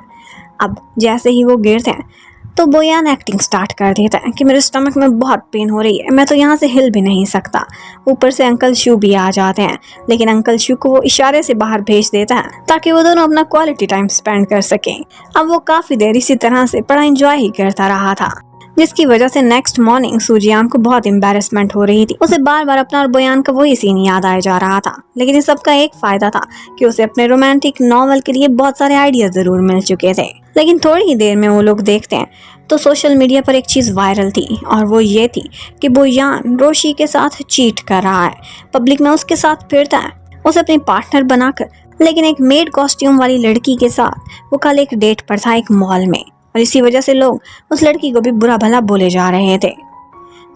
अब जैसे ही वो गिरते हैं तो बोयान एक्टिंग स्टार्ट कर देता है कि मेरे स्टमक में बहुत पेन हो रही है, मैं तो यहाँ से हिल भी नहीं सकता। ऊपर से अंकल शू भी आ जाते हैं, लेकिन अंकल शू को वो इशारे से बाहर भेज देता है ताकि वो दोनों अपना क्वालिटी टाइम स्पेंड कर सकें। अब वो काफ़ी देर इसी तरह से बड़ा एंजॉय ही करता रहा था, जिसकी वजह से नेक्स्ट मॉर्निंग सूजियान को बहुत एम्बैरेसमेंट हो रही थी। उसे बार बार अपना और बोयान का वही सीन याद आया जा रहा था, लेकिन इस सब का एक फायदा था कि उसे अपने रोमांटिक नॉवल के लिए बहुत सारे आइडिया जरूर मिल चुके थे। लेकिन थोड़ी ही देर में वो लोग देखते हैं तो सोशल मीडिया पर एक चीज़ वायरल थी और वो ये थी कि बोयान रोशी के साथ चीट कर रहा है, पब्लिक में उसके साथ फिरता है, उसे अपनी पार्टनर बनाकर, लेकिन एक मेड कॉस्ट्यूम वाली लड़की के साथ वो कल एक डेट पर था एक मॉल में, और इसी वजह से लोग उस लड़की को भी बुरा भला बोले जा रहे थे।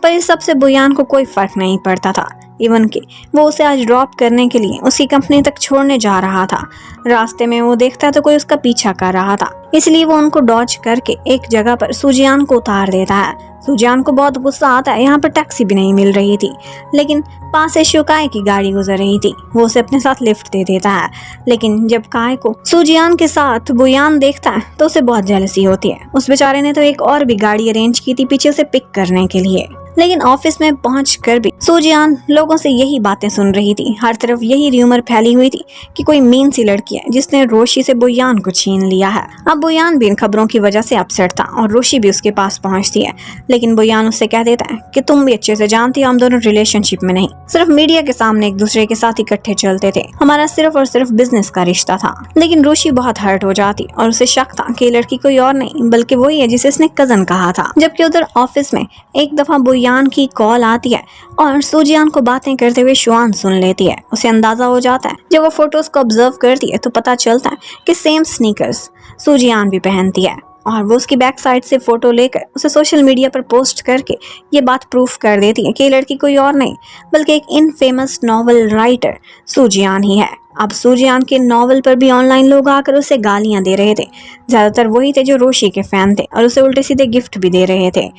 पर इस सब से बोयान को कोई फर्क नहीं पड़ता था, इवन कि वो उसे आज ड्रॉप करने के लिए उसकी कंपनी तक छोड़ने जा रहा था। रास्ते में वो देखता तो कोई उसका पीछा कर रहा था, इसलिए वो उनको डॉज करके एक जगह पर सुजियान को उतार देता है। सुजियान को बहुत गुस्सा आता है, यहाँ पर टैक्सी भी नहीं मिल रही थी, लेकिन पास से शिवकाय की गाड़ी गुजर रही थी, वो उसे अपने साथ लिफ्ट दे देता है। लेकिन जब काय को सुजियान के साथ बोयान देखता है तो उसे बहुत जेलसी होती है। उस बेचारे ने तो एक और भी गाड़ी अरेंज की थी पीछे उसे पिक करने के लिए, लेकिन ऑफिस में पहुंचकर भी सुजियान लोगों से यही बातें सुन रही थी। हर तरफ यही र्यूमर फैली हुई थी कि कोई मीन सी लड़की है जिसने रोशी से बोयान को छीन लिया है। अब बोयान भी इन खबरों की वजह से अपसेट था और रोशी भी उसके पास पहुंचती है, लेकिन बोयान उससे कह देता है कि तुम भी अच्छे से जानती हो हम दोनों रिलेशनशिप में नहीं, सिर्फ मीडिया के सामने एक दूसरे के साथ इकट्ठे चलते थे, हमारा सिर्फ और सिर्फ बिजनेस का रिश्ता था। लेकिन रोशी बहुत हर्ट हो जाती और उसे शक था कि लड़की कोई और नहीं बल्कि वही है जिसे इसने कजन कहा था। जबकि उधर ऑफिस में एक दफा बोयान की कॉल आती है और सुजियान को बातें करते हुए शुआन सुन लेती है। उसे अंदाजा हो जाता है, जब वो फोटोज को ऑब्जर्व करती है तो पता चलता है कि सेम स्नीकर्स सुजियान भी पहनती है, और वो उसकी बैक साइड से फोटो लेकर उसे सोशल मीडिया पर पोस्ट करके ये बात प्रूफ कर देती है कि ये लड़की कोई और नहीं बल्कि एक इनफेमस नॉवल राइटर सुजियान ही है। अब सुजियान के नॉवल पर भी ऑनलाइन लोग आकर उसे गालियां दे रहे थे, ज़्यादातर वही थे जो रोशी के फैन थे और उसे उल्टे सीधे गिफ्ट भी दे रहे थे।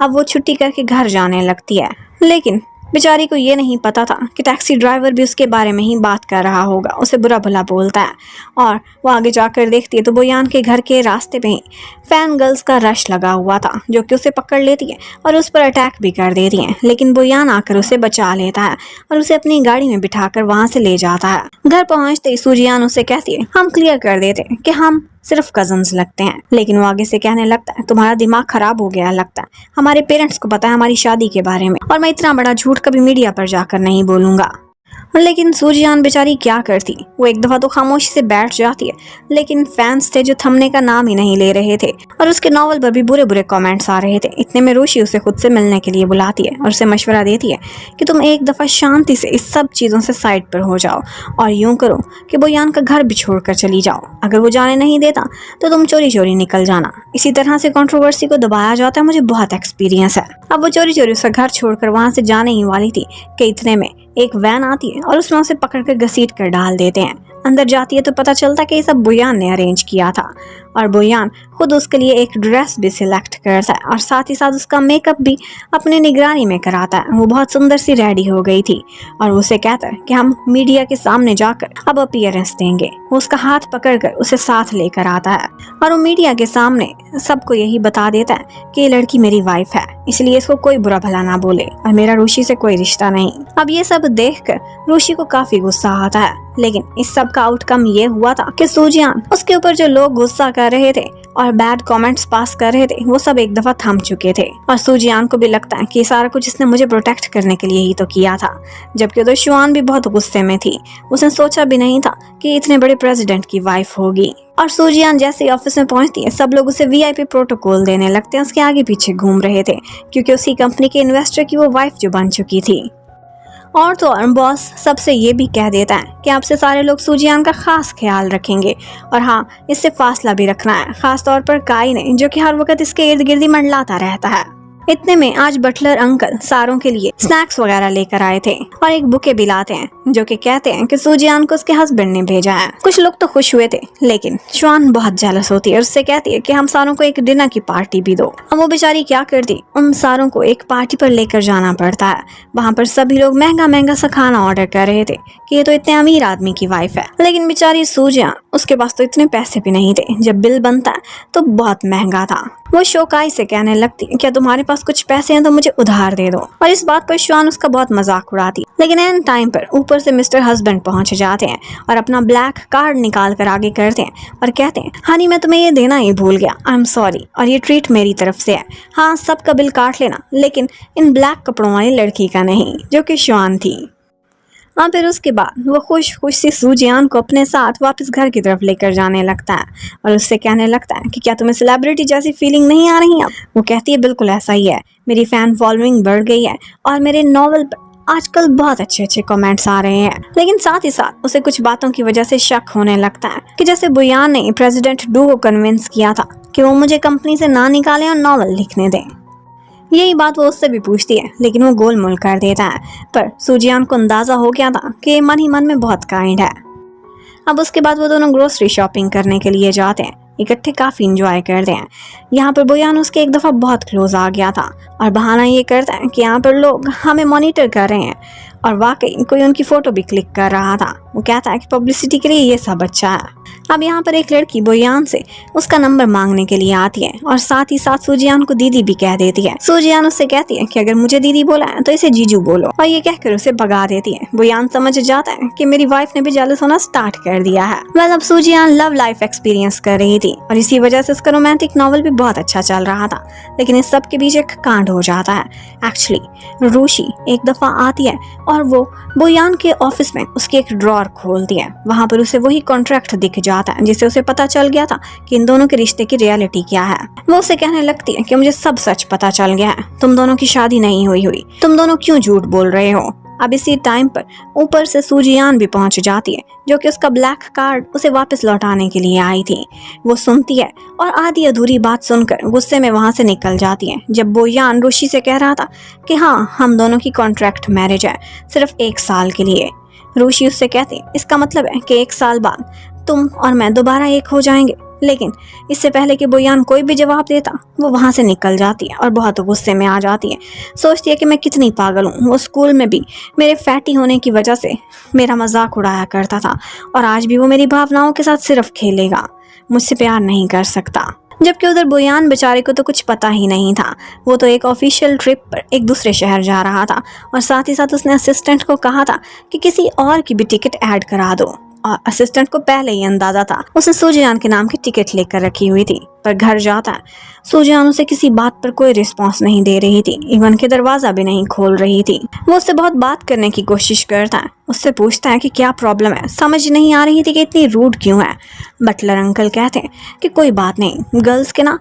अब वो छुट्टी करके घर जाने लगती है, लेकिन बेचारी को ये नहीं पता था कि टैक्सी ड्राइवर भी उसके बारे में ही बात कर रहा होगा, उसे बुरा भला बोलता है। और वो आगे जाकर देखती है तो बोयान के घर के रास्ते पे ही फैन गर्ल्स का रश लगा हुआ था, जो कि उसे पकड़ लेती है और उस पर अटैक भी कर देती हैं। लेकिन बोयान आकर उसे बचा लेता है और उसे अपनी गाड़ी में बिठाकर वहां से ले जाता है। घर पहुंचते ही सुजियान उसे कहती है हम क्लियर कर देते हैं कि हम सिर्फ कजन्स लगते हैं, लेकिन वो आगे से कहने लगता है तुम्हारा दिमाग खराब हो गया लगता है, हमारे पेरेंट्स को पता है हमारी शादी के बारे में और मैं इतना बड़ा झूठ कभी मीडिया पर जाकर नहीं बोलूंगा। लेकिन सुजियान बेचारी क्या करती, वो एक दफा तो खामोशी से बैठ जाती है, लेकिन फैंस थे जो थमने का नाम ही नहीं ले रहे थे और उसके नॉवल पर भी बुरे बुरे कमेंट्स आ रहे थे। इतने में रोशी उसे खुद से मिलने के लिए बुलाती है और उसे मशवरा देती है कि तुम एक दफा शांति से इस सब चीज़ों से साइड पर हो जाओ और यूं करो कि बोयान का घर भी छोड़कर चली जाओ, अगर वो जाने नहीं देता तो तुम चोरी चोरी निकल जाना। इसी तरह से कंट्रोवर्सी को दबाया जाता है, मुझे बहुत एक्सपीरियंस है। अब वो चोरी चोरी उसका घर छोड़कर वहां से जाने ही वाली थी कि इतने में एक वैन आती है और उसमें उसे पकड़कर घसीट कर डाल देते हैं। अंदर जाती है तो पता चलता कि ये सब बोयान ने अरेंज किया था और बोयान खुद उसके लिए एक ड्रेस भी सिलेक्ट करता है और साथ ही साथ उसका मेकअप भी अपने निगरानी में कराता है। वो बहुत सुंदर सी रेडी हो गई थी और उसे कहता है कि हम मीडिया के सामने जाकर अब अपीयरेंस देंगे। वो उसका हाथ पकड़कर उसे साथ लेकर आता है और वो मीडिया के सामने सबको यही बता देता है कि ये लड़की मेरी वाइफ है, इसलिए इसको कोई बुरा भला ना बोले और मेरा रोशी से कोई रिश्ता नहीं। अब ये सब देखकर रोशी को काफी गुस्सा आता है, लेकिन इस सब का आउटकम ये हुआ था कि सुजियान उसके ऊपर जो लोग गुस्सा कर रहे थे और बैड कमेंट्स पास कर रहे थे वो सब एक दफा थम चुके थे और सुजियान को भी लगता है कि सारा कुछ इसने मुझे प्रोटेक्ट करने के लिए ही तो किया था। जबकि उधर शुआन भी बहुत गुस्से में थी, उसने सोचा भी नहीं था कि इतने बड़े प्रेसिडेंट की वाइफ होगी। और सुजियान जैसे ही ऑफिस में पहुंचती है सब लोग उसे वीआईपी प्रोटोकॉल देने लगते हैं, उसके आगे पीछे घूम रहे थे क्योंकि उसकी कंपनी के इन्वेस्टर की वो वाइफ जो बन चुकी थी। और तो और बॉस सबसे ये भी कह देता है कि आपसे सारे लोग सुजियान का खास ख्याल रखेंगे और हाँ इससे फासला भी रखना है, खास तौर पर काई ने जो कि हर वक्त इसके इर्द गिर्द मंडलाता रहता है। इतने में आज बटलर अंकल सारों के लिए स्नैक्स वगैरह लेकर आए थे और एक बुके भी लाते हैं जो कि कहते हैं कि सुजियान को उसके हस्बैंड ने भेजा है। कुछ लोग तो खुश हुए थे, लेकिन शुआन बहुत जेलस होती है और उससे कहती है कि हम सारों को एक डिनर की पार्टी भी दो। अब वो बेचारी क्या करती, उन सारों को एक पार्टी पर लेकर जाना पड़ता है। वहाँ पर सभी लोग महंगा महंगा सा खाना ऑर्डर कर रहे थे कि ये तो इतने अमीर आदमी की वाइफ है, लेकिन बेचारी सुजियान उसके पास तो इतने पैसे भी नहीं थे। जब बिल बनता है तो बहुत महंगा था। वो शोकाई से कहने लगती क्या तुम्हारे पास कुछ पैसे हैं तो मुझे उधार दे दो, और इस बात पर शुआन उसका बहुत मजाक उड़ाती। लेकिन एन टाइम पर ऊपर से मिस्टर हस्बैंड पहुंच जाते हैं और अपना ब्लैक कार्ड निकाल कर आगे करते हैं और कहते हैं हनी मैं तुम्हें ये देना ही भूल गया, आई एम सॉरी, और ये ट्रीट मेरी तरफ से है। हाँ सबका बिल काट लेना, लेकिन इन ब्लैक कपड़ों वाली लड़की का नहीं, जो कि शुआन थी। और फिर उसके बाद वो खुश खुश सी सूजियान को अपने साथ वापस घर की तरफ लेकर जाने लगता है और उससे कहने लगता है कि क्या तुम्हें सेलिब्रिटी जैसी फीलिंग नहीं आ रही है? वो कहती है बिल्कुल ऐसा ही है, मेरी फैन फॉलोइंग बढ़ गई है और मेरे नॉवल पर आजकल बहुत अच्छे अच्छे कमेंट्स आ रहे हैं। लेकिन साथ ही साथ उसे कुछ बातों की वजह से शक होने लगता है कि जैसे बुयान ने प्रेसिडेंट डू को कन्विंस किया था कि वो मुझे कंपनी से ना निकालें और नॉवल लिखने दें। यही बात वो उससे भी पूछती है, लेकिन वो गोलमोल कर देता है। पर सूजियान को अंदाजा हो गया था कि ये मन ही मन में बहुत काइंड है। अब उसके बाद वो दोनों ग्रोसरी शॉपिंग करने के लिए जाते हैं, इकट्ठे काफी इंजॉय करते हैं। यहाँ पर बुयान उसके एक दफा बहुत क्लोज आ गया था और बहाना ये करता है कि यहाँ पर लोग हमें मॉनिटर कर रहे हैं और वाकई कोई उनकी फोटो भी क्लिक कर रहा था। वो कहता है कि पब्लिसिटी के लिए ये सब अच्छा है। अब यहाँ पर एक लड़की बुयान से उसका नंबर मांगने के लिए आती है और साथ ही साथ सूजियान को दीदी भी कह देती है। सूजियान उससे कहती है कि अगर मुझे दीदी बोला है तो इसे जीजू बोलो, और ये कहकर उसे भगा देती है। बुयान समझ जाता है कि मेरी वाइफ ने भी जेलस होना स्टार्ट कर दिया है। वेल, अब सूजियान लव लाइफ एक्सपीरियंस कर रही थी और इसी वजह से उसका रोमांटिक नॉवल भी बहुत अच्छा चल रहा था। लेकिन इस सब के बीच एक कांड हो जाता है। एक्चुअली रूशी एक दफा आती है और वो बुयान के ऑफिस में उसकी एक ड्रॉर खोलती है। वहां पर उसे वही कॉन्ट्रैक्ट दिख जाता है जिससे उसे पता चल गया था कि इन दोनों के रिश्ते की रियलिटी क्या है। वो उसे कहने लगती है कि मुझे सब सच पता चल गया है, तुम दोनों की शादी नहीं हुई, तुम दोनों क्यों झूठ बोल रहे हो। अब इसी टाइम पर ऊपर से सूजियान भी पहुंच जाती है, जो कि उसका ब्लैक कार्ड उसे वापस लौटाने के लिए आई थी। वो सुनती है और आधी अधूरी बात सुनकर गुस्से में वहां से निकल जाती है। जब बुयान ऋषि से कह रहा था कि हाँ, हम दोनों की कॉन्ट्रैक्ट मैरिज है, सिर्फ 1 साल के लिए। ऋषि उससे कहती है इसका मतलब है कि 1 साल बाद तुम और मैं दोबारा एक हो जाएंगे। लेकिन इससे पहले कि बुयान कोई भी जवाब देता, वो वहां से निकल जाती है और बहुत गुस्से में आ जाती है। सोचती है कि मैं कितनी पागल हूँ। वो स्कूल में भी मेरे फैटी होने की वजह से मेरा मजाक उड़ाया करता था और आज भी वो मेरी भावनाओं के साथ सिर्फ खेलेगा, मुझसे प्यार नहीं कर सकता। जबकि उधर बुयान बेचारे को तो कुछ पता ही नहीं था। वो तो एक ऑफिशियल ट्रिप पर एक दूसरे शहर जा रहा था और साथ ही साथ उसने असिस्टेंट को कहा था कि किसी और की भी टिकट ऐड करा दो, और असिस्टेंट को पहले ही अंदाजा था। उसने सूजियान के नाम की टिकट लेकर रखी हुई थी। पर घर जाता है, सूजियान उसे किसी बात पर कोई रिस्पॉन्स नहीं दे रही थी, इवन के दरवाजा भी नहीं खोल रही थी। वो उससे बहुत बात करने की कोशिश करता है, उससे पूछता है कि क्या प्रॉब्लम है, समझ नहीं आ रही थी कि इतनी रूड क्यों है। बटलर अंकल कहते हैं कि कोई बात नहीं, गर्ल्स के ना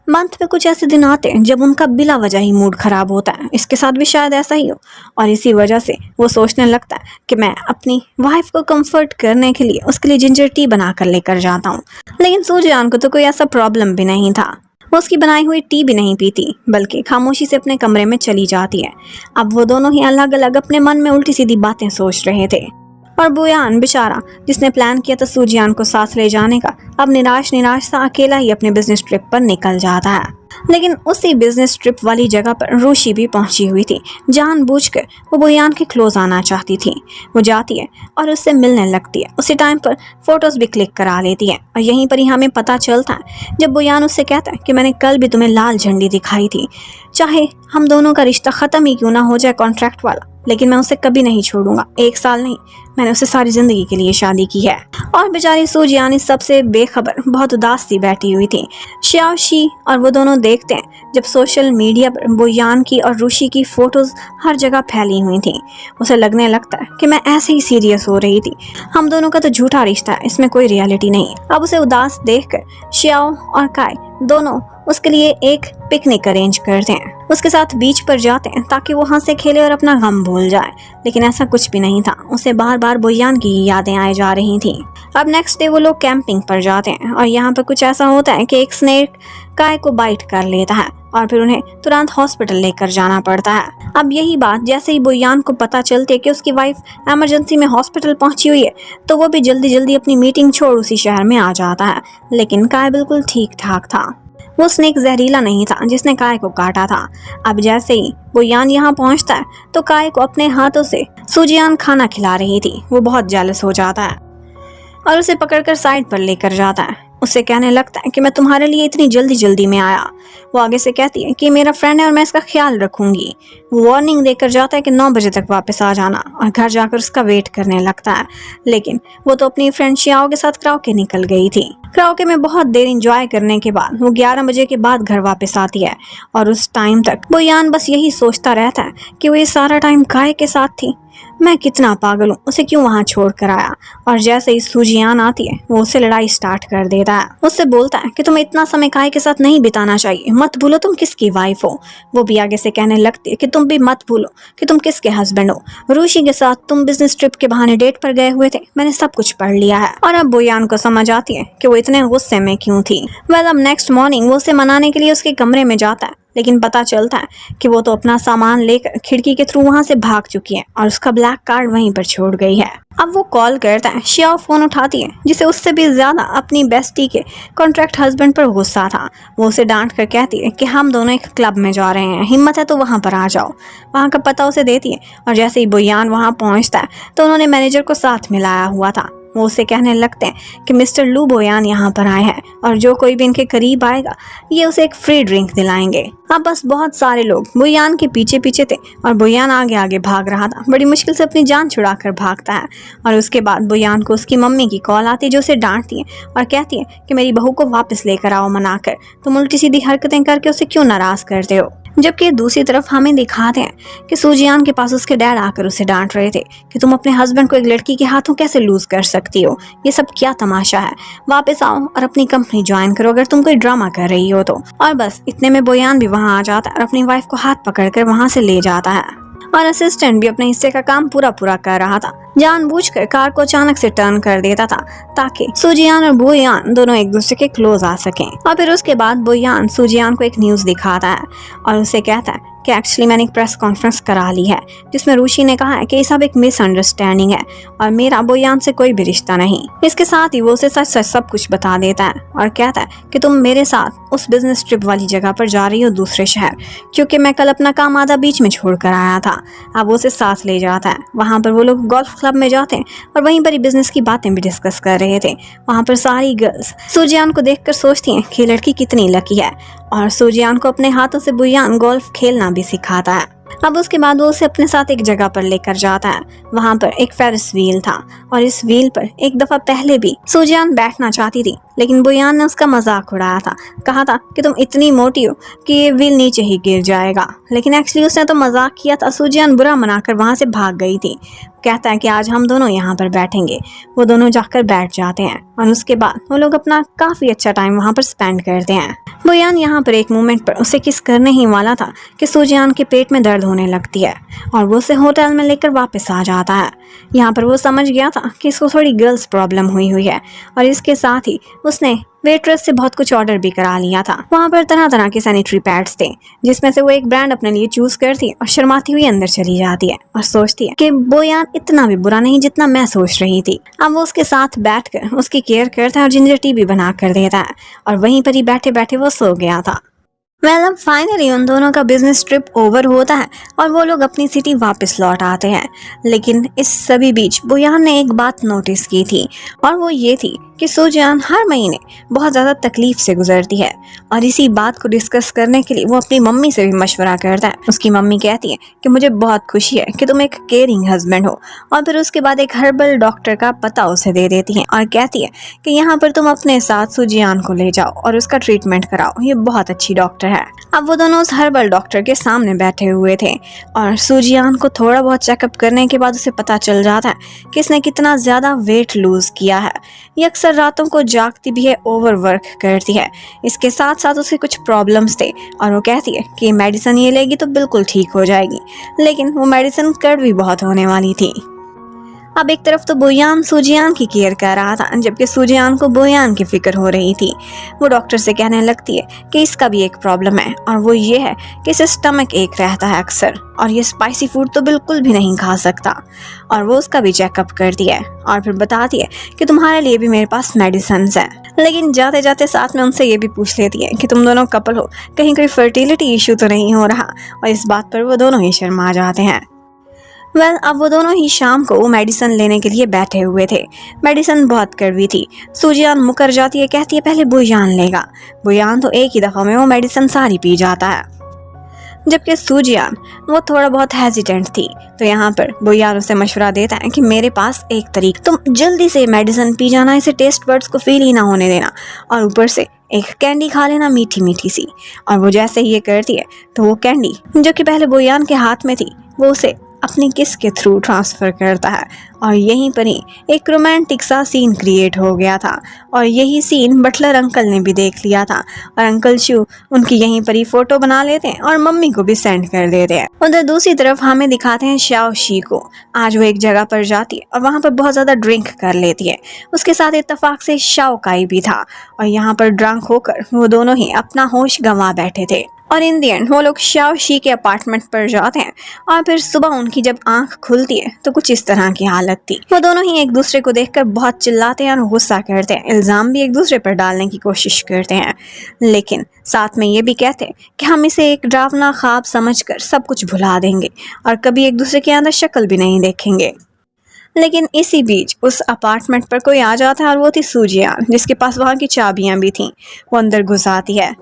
मंथ में कुछ ऐसे दिन आते हैं जब उनका बिला वजह ही मूड खराब होता है, इसके साथ भी शायद ऐसा ही हो। और इसी वजह से वो सोचने लगता है कि मैं अपनी वाइफ को कंफर्ट करने के लिए उसके लिए जिंजर टी बना कर लेकर जाता हूँ। लेकिन सूजियान को तो कोई ऐसा प्रॉब्लम भी नहीं था। वो उसकी बनाई हुई टी भी नहीं पीती, बल्कि खामोशी से अपने कमरे में चली जाती है। अब वो दोनों ही अलग अलग अपने मन में उल्टी सीधी बातें सोच रहे थे और बुयान बेचारा, जिसने प्लान किया था सूजियान को साथ ले जाने का, अब निराश निराश सा अकेला ही अपने बिजनेस ट्रिप पर निकल जाता है। लेकिन उसी बिजनेस ट्रिप वाली जगह पर रूशी भी पहुंची हुई थी। जानबूझकर वो बुयान के क्लोज आना चाहती थी। वो जाती है और उससे मिलने लगती है। उसी टाइम पर फोटोज भी क्लिक करा लेती है और यहीं पर ही हमें पता चलता है जब बुयान उससे कहता है कि मैंने कल भी तुम्हें लाल झंडी दिखाई थी, चाहे हम दोनों का रिश्ता खत्म ही क्यों ना हो जाए कॉन्ट्रैक्ट वाला, लेकिन मैं उसे कभी नहीं छोड़ूंगा। 1 साल नहीं, मैंने उसे सारी जिंदगी के लिए शादी की है। और बेचारी सूजियान इस सबसे बेखबर बहुत उदास सी बैठी हुई थी। श्याओशी और वो दोनों देखते हैं जब सोशल मीडिया पर बुयान की और ऋषि की फोटोज हर जगह फैली हुई थी। उसे लगने लगता है कि मैं ऐसे ही सीरियस हो रही थी, हम दोनों का तो झूठा रिश्ता है, इसमें कोई रियलिटी नहीं। अब उसे उदास देखकर श्याओ और काय दोनों उसके लिए एक पिकनिक अरेंज करते हैं। उसके साथ बीच पर जाते हैं ताकि वो हंसे खेले और अपना गम भूल जाए, लेकिन ऐसा कुछ भी नहीं था। उसे बार बार बुयान की यादें आए जा रही थी। अब नेक्स्ट डे वो लोग कैंपिंग पर जाते हैं और यहाँ पर कुछ ऐसा होता है कि एक स्नेक काय को बाइट कर लेता है और फिर उन्हें तुरंत हॉस्पिटल लेकर जाना पड़ता है। अब यही बात जैसे ही बुयान को पता चलती है कि उसकी वाइफ इमरजेंसी में हॉस्पिटल पहुंची हुई है, तो वो भी जल्दी जल्दी अपनी मीटिंग छोड़ उसी शहर में आ जाता है। लेकिन काय बिल्कुल ठीक ठाक था। वो स्नेक जहरीला नहीं था जिसने काय को काटा था। अब जैसे ही बुयान यहाँ पहुँचता है तो काय को अपने हाथों से सूजियान खाना खिला रही थी। वो बहुत जेलस हो जाता है और उसे पकड़कर साइड पर लेकर जाता है। उससे कहने लगता है कि मैं तुम्हारे लिए इतनी जल्दी जल्दी में आया। वो आगे से कहती है कि मेरा फ्रेंड है और मैं इसका ख्याल रखूंगी। वो वार्निंग देकर जाता है कि 9 बजे तक वापस आ जाना और घर जाकर उसका वेट करने लगता है। लेकिन वो तो अपनी फ्रेंड शियाओ के साथ कराओके निकल गई थी। कराओके में बहुत देर एंजॉय करने के बाद वो 11 बजे के बाद घर वापस आती है और उस टाइम तक बुयान बस यही सोचता रहता है कि वो ये सारा टाइम काय के साथ थी। मैं कितना पागल हूँ, उसे क्यों वहाँ छोड़ कर आया। और जैसे ही सूजियान आती है वो उससे लड़ाई स्टार्ट कर देता है। उससे बोलता है कि तुम्हें इतना समय काय के साथ नहीं बिताना चाहिए, मत भूलो तुम किसकी वाइफ हो। वो भी आगे से कहने लगती है कि तुम भी मत भूलो कि तुम किसके हस्बैंड हो। ऋषि के साथ तुम बिजनेस ट्रिप के बहाने डेट पर गए हुए थे, मैंने सब कुछ पढ़ लिया है। और अब बोयान को समझ आती है कि वो इतने गुस्से में क्यों थी। वह अब नेक्स्ट मॉर्निंग वो उसे मनाने के लिए उसके कमरे में जाता है, लेकिन पता चलता है कि वो तो अपना सामान लेकर खिड़की के थ्रू वहां से भाग चुकी है और उसका ब्लैक कार्ड वहीं पर छोड़ गई है। अब वो कॉल करता है, शिया फोन उठाती है, जिसे उससे भी ज्यादा अपनी बेस्टी के कॉन्ट्रैक्ट हस्बैंड पर गुस्सा था। वो उसे डांट कर कहती है कि हम दोनों एक क्लब में जा रहे हैं, हिम्मत है तो वहां पर आ जाओ। वहां का पता उसे देती है और जैसे ही बोयान वहां पहुंचता है तो उन्होंने मैनेजर को साथ मिलाया हुआ था। वो उसे कहने लगते हैं कि मिस्टर लू बोयान यहाँ पर आए हैं और जो कोई भी इनके करीब आएगा ये उसे एक फ्री ड्रिंक दिलाएंगे। अब बस बहुत सारे लोग बोयान के पीछे पीछे थे और बोयान आगे आगे भाग रहा था। बड़ी मुश्किल से अपनी जान छुड़ाकर भागता है और उसके बाद बोयान को उसकी मम्मी की कॉल आती है, जो उसे डांटती है और कहती है कि मेरी बहू को वापस लेकर आओ मनाकर, तुम उल्टी सीधी हरकतें करके उसे क्यों नाराज करते हो। जबकि दूसरी तरफ हमें दिखाते हैं कि सूजियान के पास उसके डैड आकर उसे डांट रहे थे कि तुम अपने हस्बैंड को एक लड़की के हाथों कैसे लूज कर सकती हो, ये सब क्या तमाशा है, वापस आओ और अपनी कंपनी ज्वाइन करो अगर तुम कोई ड्रामा कर रही हो तो। और बस इतने में बोयान भी वहां आ जाता है और अपनी वाइफ को हाथ पकड़कर वहां से ले जाता है और असिस्टेंट भी अपने हिस्से का काम पूरा कर रहा था। जानबूझकर कार को अचानक से टर्न कर देता था ताकि सूजियान और बोयान दोनों एक दूसरे के क्लोज आ सकें। और फिर उसके बाद बोयान सूजियान को एक न्यूज दिखाता है और उसे कहता है कि एक्चुअली मैंने एक प्रेस कॉन्फ्रेंस करा ली है जिसमें ऋषि ने कहा है कि ये सब एक मिसअंडरस्टैंडिंग है और मेरा बोयान से कोई भी रिश्ता नहीं। इसके साथ ही वो उसे सच सच सब कुछ बता देता है और कहता है कि तुम मेरे साथ उस बिजनेस ट्रिप वाली जगह पर जा रही हो दूसरे शहर, क्योंकि मैं कल अपना काम आधा बीच में छोड़ कर आया था। अब वो उसे साथ ले जाता है। वहाँ पर वो लोग गोल्फ क्लब में जाते हैं और वहीं पर ही बिजनेस की बातें भी डिस्कस कर रहे थे। वहाँ पर सारी गर्ल्स सूजियान को देखकर सोचती हैं कि लड़की कितनी लकी है और सूजियान को अपने हाथों से बोयान गोल्फ खेलना भी सिखाता है। अब उसके बाद वो उसे अपने साथ एक जगह पर लेकर जाता है। वहाँ पर एक फेरिस व्हील था और इस व्हील पर एक दफा पहले भी सूजियान बैठना चाहती थी, लेकिन बोयान ने उसका मजाक उड़ाया था, कहा था कि तुम इतनी मोटी हो कि ये व्हील नीचे ही गिर जाएगा। लेकिन एक्चुअली उसने तो मजाक किया था। सूजियान बुरा मनाकर वहाँ से भाग गई थी। कहता है कि आज हम दोनों यहाँ पर बैठेंगे। वो दोनों जाकर बैठ जाते हैं और उसके बाद वो लोग अपना काफी अच्छा टाइम वहाँ पर स्पेंड करते हैं। बोयान यहाँ पर एक मोमेंट पर उसे किस करने ही वाला था कि सूजियान के पेट में दर्द होने लगती है और वो उसे होटल में लेकर वापस आ जाता है। यहाँ पर वो समझ गया था कि इसको थोड़ी गर्ल्स प्रॉब्लम हुई है और इसके साथ ही उसने वेट्रेस से बहुत कुछ ऑर्डर भी करा लिया था। वहाँ पर तरह तरह के सैनिटरी पैड्स थे, जिसमें से वो एक ब्रांड अपने लिए चूज करती है और शर्माती हुई अंदर चली जाती है और सोचती है कि बोयान इतना भी बुरा नहीं जितना मैं सोच रही थी। अब वो उसके साथ बैठकर उसकी केयर करता है और जिंजर टी भी बना कर देता है और वहीं पर ही बैठे बैठे वो सो गया था। अब फाइनली उन दोनों का बिजनेस ट्रिप ओवर होता है और वो लोग अपनी सिटी वापस लौट आते हैं। लेकिन इस सभी बीच बोयान ने एक बात नोटिस की थी और वो ये थी कि सूजियान हर महीने बहुत ज़्यादा तकलीफ से गुजरती है और इसी बात को डिस्कस करने के लिए वो अपनी मम्मी से भी मशवरा करता है। उसकी मम्मी कहती है कि मुझे बहुत खुशी है कि तुम एक केयरिंग हस्बैंड हो और फिर उसके बाद एक हर्बल डॉक्टर का पता उसे दे देती है और कहती है कि यहाँ पर तुम अपने साथ सूजियान को ले जाओ और उसका ट्रीटमेंट कराओ, ये बहुत अच्छी डॉक्टर है। अब वो दोनों उस हर्बल डॉक्टर के सामने बैठे हुए थे और सूजियान को थोड़ा बहुत चेकअप करने के बाद उसे पता चल जाता है कि इसने कितना ज़्यादा वेट लूज किया है। ये अक्सर रातों को जागती भी है, ओवरवर्क करती है। इसके साथ साथ उसे कुछ प्रॉब्लम्स थे और वो कहती है कि मेडिसिन ये लेगी तो बिल्कुल ठीक हो जाएगी, लेकिन वो मेडिसिन कड़वी बहुत होने वाली थी। अब एक तरफ तो बोयान सूजियान की केयर कर रहा था, जबकि सूजियान को बोयान की फिक्र हो रही थी। वो डॉक्टर से कहने लगती है कि इसका भी एक प्रॉब्लम है और वो ये है कि इसे स्टमक एक रहता है अक्सर और ये स्पाइसी फूड तो बिल्कुल भी नहीं खा सकता। और वो उसका भी चेकअप करती है और फिर बताती है कि तुम्हारे लिए भी मेरे पास मेडिसिन है। लेकिन जाते जाते साथ में उनसे ये भी पूछ लेती है कि तुम दोनों कपल हो, कहीं कोई फर्टिलिटी इशू तो नहीं हो रहा। और इस बात पर वो दोनों ही शर्मा जाते हैं। अब वो दोनों ही शाम को वो मेडिसिन लेने के लिए बैठे हुए थे। मेडिसिन बहुत कड़वी थी। सूजियान मुकर जाती है, कहती है पहले बोयान लेगा। बोयान तो एक ही दफ़ा में वो मेडिसिन सारी पी जाता है, जबकि सूजियान वो थोड़ा बहुत हेजिटेंट थी। तो यहाँ पर बोयान उसे मशवरा देता है कि मेरे पास एक तरीका, तुम जल्दी से मेडिसिन पी जाना, इसे टेस्ट बर्ड्स को फील ही ना होने देना और ऊपर से एक कैंडी खा लेना मीठी मीठी सी। और वो जैसे ही ये करती है तो वो कैंडी जो कि पहले बोयान के हाथ में थी वो उसे अपनी किस के थ्रू ट्रांसफ़र करता है और यहीं पर ही एक रोमांटिक सा सीन क्रिएट हो गया था और यही सीन बटलर अंकल ने भी देख लिया था और अंकल शू उनकी यहीं पर ही फ़ोटो बना लेते हैं और मम्मी को भी सेंड कर देते हैं। उधर दूसरी तरफ हमें दिखाते हैं शाओ शी को। आज वो एक जगह पर जाती है और वहाँ पर बहुत ज़्यादा ड्रिंक कर लेती है। उसके साथ इत्तेफाक से शाओ काई भी था और यहाँ पर ड्रंक होकर वो दोनों ही अपना होश गंवा बैठे थे और इन दी एंड वो लोग शाओ शी के अपार्टमेंट पर जाते हैं और फिर सुबह उनकी जब आंख खुलती है तो कुछ इस तरह की हालत थी। वो दोनों ही एक दूसरे को देखकर बहुत चिल्लाते हैं और गुस्सा करते हैं, इल्ज़ाम भी एक दूसरे पर डालने की कोशिश करते हैं, लेकिन साथ में ये भी कहते हैं कि हम इसे एक डरावना ख्वाब समझकर सब कुछ भुला देंगे और कभी एक दूसरे के अंदर शक्ल भी नहीं देखेंगे। लेकिन इसी बीच उस अपार्टमेंट पर कोई आ जाता है और वो थी सूजियान, जिसके पास वहाँ की चाबियाँ भी थीं। वो अंदर घुस आती है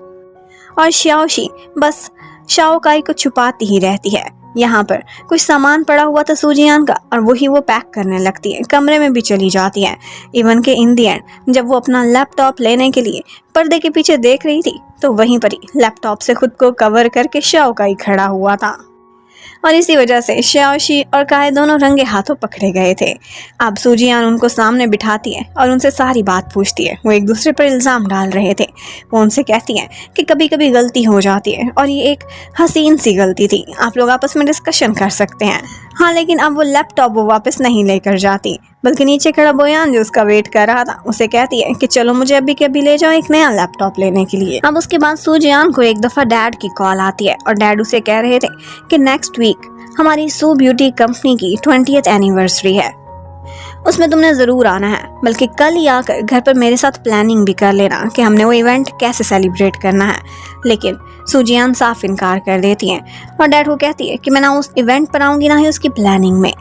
और शाओशी बस शाओ काई को छुपाती ही रहती है। यहाँ पर कुछ सामान पड़ा हुआ था सूजियान का और वही वो पैक करने लगती है, कमरे में भी चली जाती है। इवन के इन दी एंड जब वो अपना लैपटॉप लेने के लिए पर्दे के पीछे देख रही थी तो वहीं पर ही लैपटॉप से खुद को कवर करके शाओ काई खड़ा हुआ था और इसी वजह से शाओशी और काई दोनों रंगे हाथों पकड़े गए थे। अब सूजियान उनको सामने बिठाती है और उनसे सारी बात पूछती है। वो एक दूसरे पर इल्ज़ाम डाल रहे थे। वो उनसे कहती है कि कभी कभी गलती हो जाती है और ये एक हसीन सी गलती थी, आप लोग आपस में डिस्कशन कर सकते हैं। हाँ, लेकिन अब वो लैपटॉप वो वापस नहीं लेकर जाती, बल्कि नीचे खड़ा बोयान जो उसका वेट कर रहा था उसे कहती है कि चलो मुझे अभी के अभी ले जाओ एक नया लैपटॉप लेने के लिए। अब उसके बाद सूजियान को एक दफ़ा डैड की कॉल आती है और डैड उसे कह रहे थे कि नेक्स्ट वीक हमारी सू ब्यूटी कंपनी की 20th एनिवर्सरी है, उसमें तुमने ज़रूर आना है, बल्कि कल ही आकर घर पर मेरे साथ प्लानिंग भी कर लेना कि हमने वो इवेंट कैसे सेलिब्रेट करना है। लेकिन सूजियान साफ इनकार कर देती है और डैड को कहती है कि मैं ना उस इवेंट पर आऊँगी ना ही उसकी प्लानिंग में।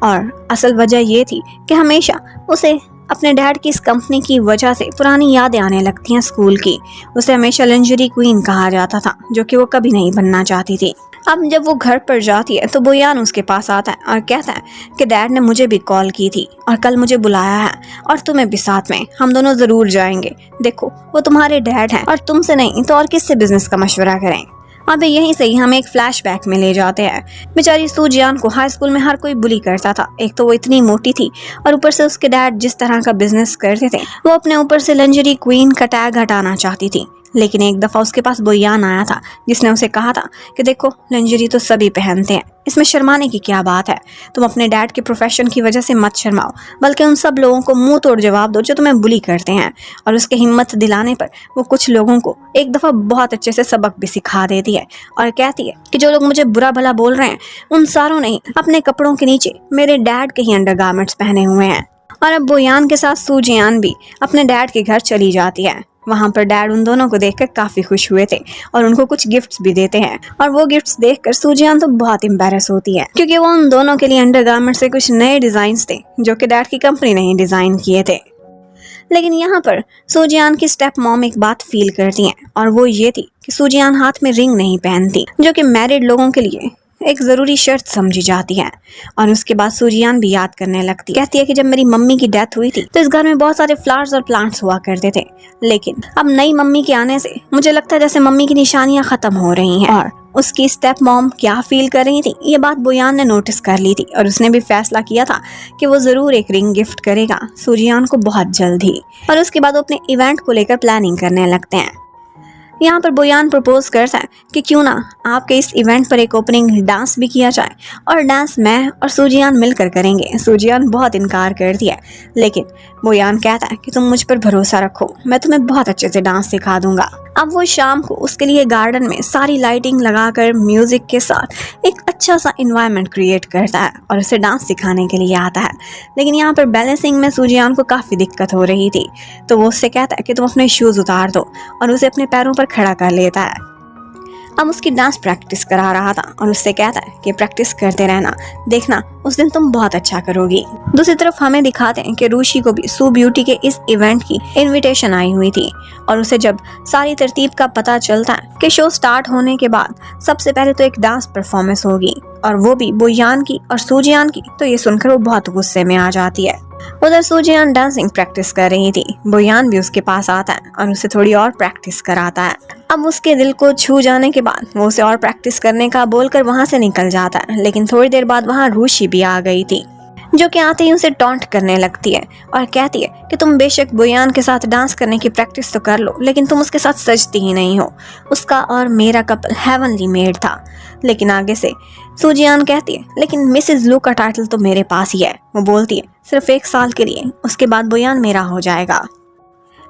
और असल वजह ये थी कि हमेशा उसे अपने डैड की इस कंपनी की वजह से पुरानी यादें आने लगती हैं स्कूल की। उसे हमेशा लिंजरी क्वीन कहा जाता था, जो कि वो कभी नहीं बनना चाहती थी। अब जब वो घर पर जाती है तो बोयान उसके पास आता है और कहता है कि डैड ने मुझे भी कॉल की थी और कल मुझे बुलाया है और तुम्हें भी साथ में, हम दोनों ज़रूर जाएंगे। देखो वो तुम्हारे डैड हैं और तुमसे नहीं तो और किससे बिजनेस का मशवरा करें। अब यहीं से ही हम एक फ्लैशबैक में ले जाते हैं। बेचारी सूजियान को हाई स्कूल में हर कोई बुली करता था। एक तो वो इतनी मोटी थी और ऊपर से उसके डैड जिस तरह का बिजनेस करते थे वो अपने ऊपर से लिंजरी क्वीन का टैग हटाना चाहती थी। लेकिन एक दफ़ा उसके पास बोयान आया था जिसने उसे कहा था कि देखो लिंजरी तो सभी पहनते हैं, इसमें शर्माने की क्या बात है, तुम अपने डैड के प्रोफेशन की वजह से मत शर्माओ, बल्कि उन सब लोगों को मुंह तोड़ जवाब दो जो तुम्हें बुली करते हैं। और उसके हिम्मत दिलाने पर वो कुछ लोगों को एक दफ़ा बहुत अच्छे से सबक भी सिखा देती है और कहती है कि जो लोग मुझे बुरा भला बोल रहे हैं उन सारों ने ही अपने कपड़ों के नीचे मेरे डैड के ही अंडरगारमेंट्स पहने हुए हैं। और अब बोयान के साथ सूजियान भी अपने डैड के घर चली जाती है। वहाँ पर डैड उन दोनों को देखकर काफ़ी खुश हुए थे और उनको कुछ गिफ्ट्स भी देते हैं। और वो गिफ्ट्स देखकर सूजियान तो बहुत एम्बैरस होती है क्योंकि वो उन दोनों के लिए अंडरगारमेंट से कुछ नए डिज़ाइंस थे जो कि डैड की कंपनी ने ही डिज़ाइन किए थे। लेकिन यहाँ पर सूजियान की स्टेप मॉम एक बात फील करती हैं और वो ये थी कि सूजियान हाथ में रिंग नहीं पहनती, जो कि मैरिड लोगों के लिए एक ज़रूरी शर्त समझी जाती है। और उसके बाद सूजियान भी याद करने लगती, कहती है कि जब मेरी मम्मी की डेथ हुई थी तो इस घर में बहुत सारे फ्लावर्स और प्लांट्स हुआ करते थे, लेकिन अब नई मम्मी के आने से मुझे लगता है जैसे मम्मी की निशानियां ख़त्म हो रही हैं। और उसकी स्टेप मॉम क्या फील कर रही थी ये बात बोयान ने नोटिस कर ली थी और उसने भी फैसला किया था कि वो ज़रूर एक रिंग गिफ्ट करेगा सूजियान को बहुत जल्द ही। और उसके बाद वो अपने इवेंट को लेकर प्लानिंग करने लगते हैं। यहाँ पर बोयान प्रपोज करता है कि क्यों ना आपके इस इवेंट पर एक ओपनिंग डांस भी किया जाए और डांस मैं और सूजियान मिलकर करेंगे। सूजियान बहुत इनकार करती है, लेकिन बोयान कहता है कि तुम मुझ पर भरोसा रखो, मैं तुम्हें बहुत अच्छे से डांस सिखा दूंगा। अब वो शाम को उसके लिए गार्डन में सारी लाइटिंग लगाकर म्यूजिक के साथ एक अच्छा सा इन्वायरमेंट क्रिएट करता है और उसे डांस सिखाने के लिए आता है। लेकिन यहाँ पर बैलेंसिंग में सूजियान को काफ़ी दिक्कत हो रही थी, तो वो उससे कहता है कि तुम अपने शूज़ उतार दो और उसे अपने पैरों पर खड़ा कर लेता है। अब उसकी डांस प्रैक्टिस करा रहा था और उससे कहता है कि प्रैक्टिस करते रहना, देखना उस दिन तुम बहुत अच्छा करोगी। दूसरी तरफ हमें दिखाते हैं कि रूशी को भी सू ब्यूटी के इस इवेंट की इनविटेशन आई हुई थी और उसे जब सारी तरतीब का पता चलता है कि शो स्टार्ट होने के बाद सबसे पहले तो एक डांस परफॉर्मेंस होगी और वो भी बोयान की और सूजियान की, तो ये सुनकर वो बहुत गुस्से में आ जाती है। उधर सूजियान डांसिंग प्रैक्टिस कर रही थी। बोयान भी उसके पास आता है और उसे थोड़ी और प्रैक्टिस कराता है। अब उसके दिल को छू जाने के बाद वो उसे और प्रैक्टिस करने का बोलकर वहां से निकल जाता है। लेकिन थोड़ी देर बाद वहां रूशी भी आ गई थी, जो कि आते ही उसे टॉन्ट करने लगती है और कहती है कि तुम बेशक बोयान के साथ डांस करने की प्रैक्टिस तो कर लो, लेकिन तुम उसके साथ सजती ही नहीं हो। उसका और मेरा कपल हेवनली मेड था। लेकिन आगे से सूजियान कहती है, लेकिन मिसेज लू का टाइटल तो मेरे पास ही है। वो बोलती है, सिर्फ 1 साल के लिए, उसके बाद बोयान मेरा हो जाएगा।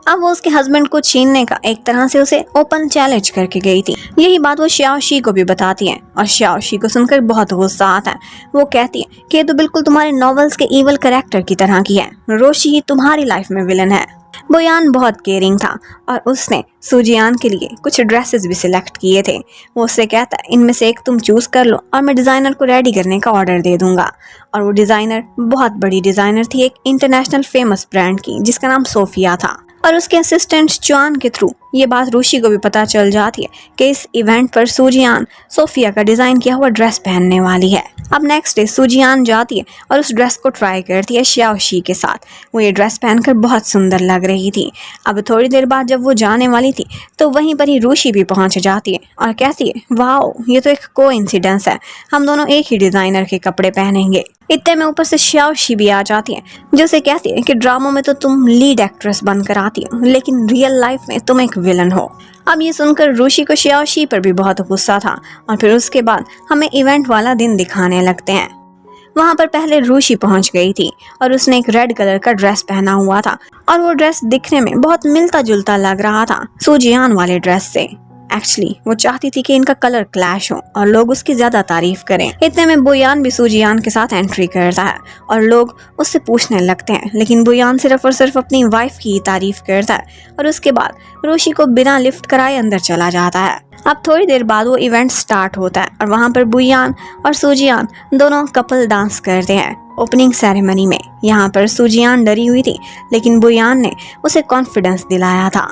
अब वो उसके हस्बैंड को छीनने का एक तरह से उसे ओपन चैलेंज करके गई थी। यही बात वो श्याओशी को भी बताती है और श्याओशी को सुनकर बहुत गुस्सा आता है। वो कहती है कि ये तो बिल्कुल तुम्हारे नॉवेल्स के इवल कैरेक्टर की तरह की है। रोशी ही तुम्हारी लाइफ में विलन है। बोयान बहुत केयरिंग था और उसने सूजियान के लिए कुछ ड्रेसेस भी सिलेक्ट किए थे। वो उससे कहता है, इनमें से एक तुम चूज कर लो और मैं डिज़ाइनर को रेडी करने का ऑर्डर दे दूंगा। और वो डिज़ाइनर बहुत बड़ी डिज़ाइनर थी, एक इंटरनेशनल फेमस ब्रांड की, जिसका नाम सोफिया था। और उसके असिस्टेंट चुआन के थ्रू ये बात रूशी को भी पता चल जाती है कि इस इवेंट पर सूजियान सोफिया का डिज़ाइन किया हुआ ड्रेस पहनने वाली है। अब नेक्स्ट डे सूजियान जाती है और उस ड्रेस को ट्राई करती है श्याओशी के साथ। वो ये ड्रेस पहनकर बहुत सुंदर लग रही थी। अब थोड़ी देर बाद जब वो जाने वाली थी तो वहीं पर ही रूशी भी पहुंच जाती है और कहती है, वाओ, ये तो एक कोइंसिडेंस है, हम दोनों एक ही डिज़ाइनर के कपड़े पहनेंगे। इतने में ऊपर से श्याओशी भी आ जाती है, जो उसे कहती है कि ड्रामों में तो तुम लीड एक्ट्रेस बनकर आती हो, लेकिन रियल लाइफ में तुम एक विलन हो। अब ये सुनकर रूशी को श्याओशी पर भी बहुत गुस्सा था और फिर उसके बाद हमें इवेंट वाला दिन दिखाने लगते हैं। वहां पर पहले रूशी पहुंच गई थी और उसने एक रेड कलर का ड्रेस पहना हुआ था और वो ड्रेस दिखने में बहुत मिलता जुलता लग रहा था सूजियान वाले ड्रेस से। एक्चुअली वो चाहती थी कि इनका कलर क्लैश हो और लोग उसकी ज्यादा तारीफ करें। इतने में बोयान भी सूजियान के साथ एंट्री करता है और लोग उससे पूछने लगते हैं, लेकिन बोयान सिर्फ और सिर्फ अपनी वाइफ की ही तारीफ करता है और उसके बाद रूशी को बिना लिफ्ट कराए अंदर चला जाता है। अब थोड़ी देर बाद वो इवेंट स्टार्ट होता है और वहाँ पर बोयान और सूजियान दोनों कपल डांस करते हैं ओपनिंग सेरेमनी में। यहाँ पर सूजियान डरी हुई थी, लेकिन बोयान ने उसे कॉन्फिडेंस दिलाया था,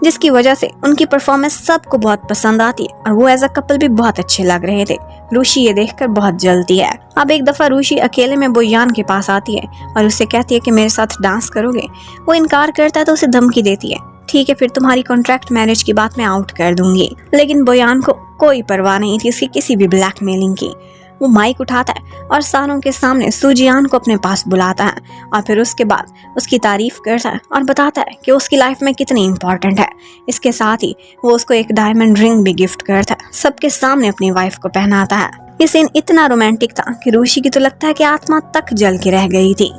जिसकी वजह से उनकी परफॉर्मेंस सबको बहुत पसंद आती है और वो एज अ कपल भी बहुत अच्छे लग रहे थे। रूशी ये देखकर बहुत जलती है। अब एक दफा रूशी अकेले में बोयान के पास आती है और उससे कहती है कि मेरे साथ डांस करोगे। वो इनकार करता है तो उसे धमकी देती है, ठीक है, फिर तुम्हारी कॉन्ट्रैक्ट मैरिज की बात मैं आउट कर दूंगी। लेकिन बोयान को कोई परवाह नहीं थी उसकी किसी भी ब्लैकमेलिंग की। वो माइक उठाता है और सारों के सामने सूजियान को अपने पास बुलाता है और फिर उसके बाद उसकी तारीफ करता है और बताता है कि उसकी लाइफ में कितनी इम्पोर्टेंट है। इसके साथ ही वो उसको एक डायमंड रिंग भी गिफ्ट करता है, सबके सामने अपनी वाइफ को पहनाता है। ये सीन इतना रोमांटिक था कि रूशी की तो लगता है कि आत्मा तक जल के रह गई थी।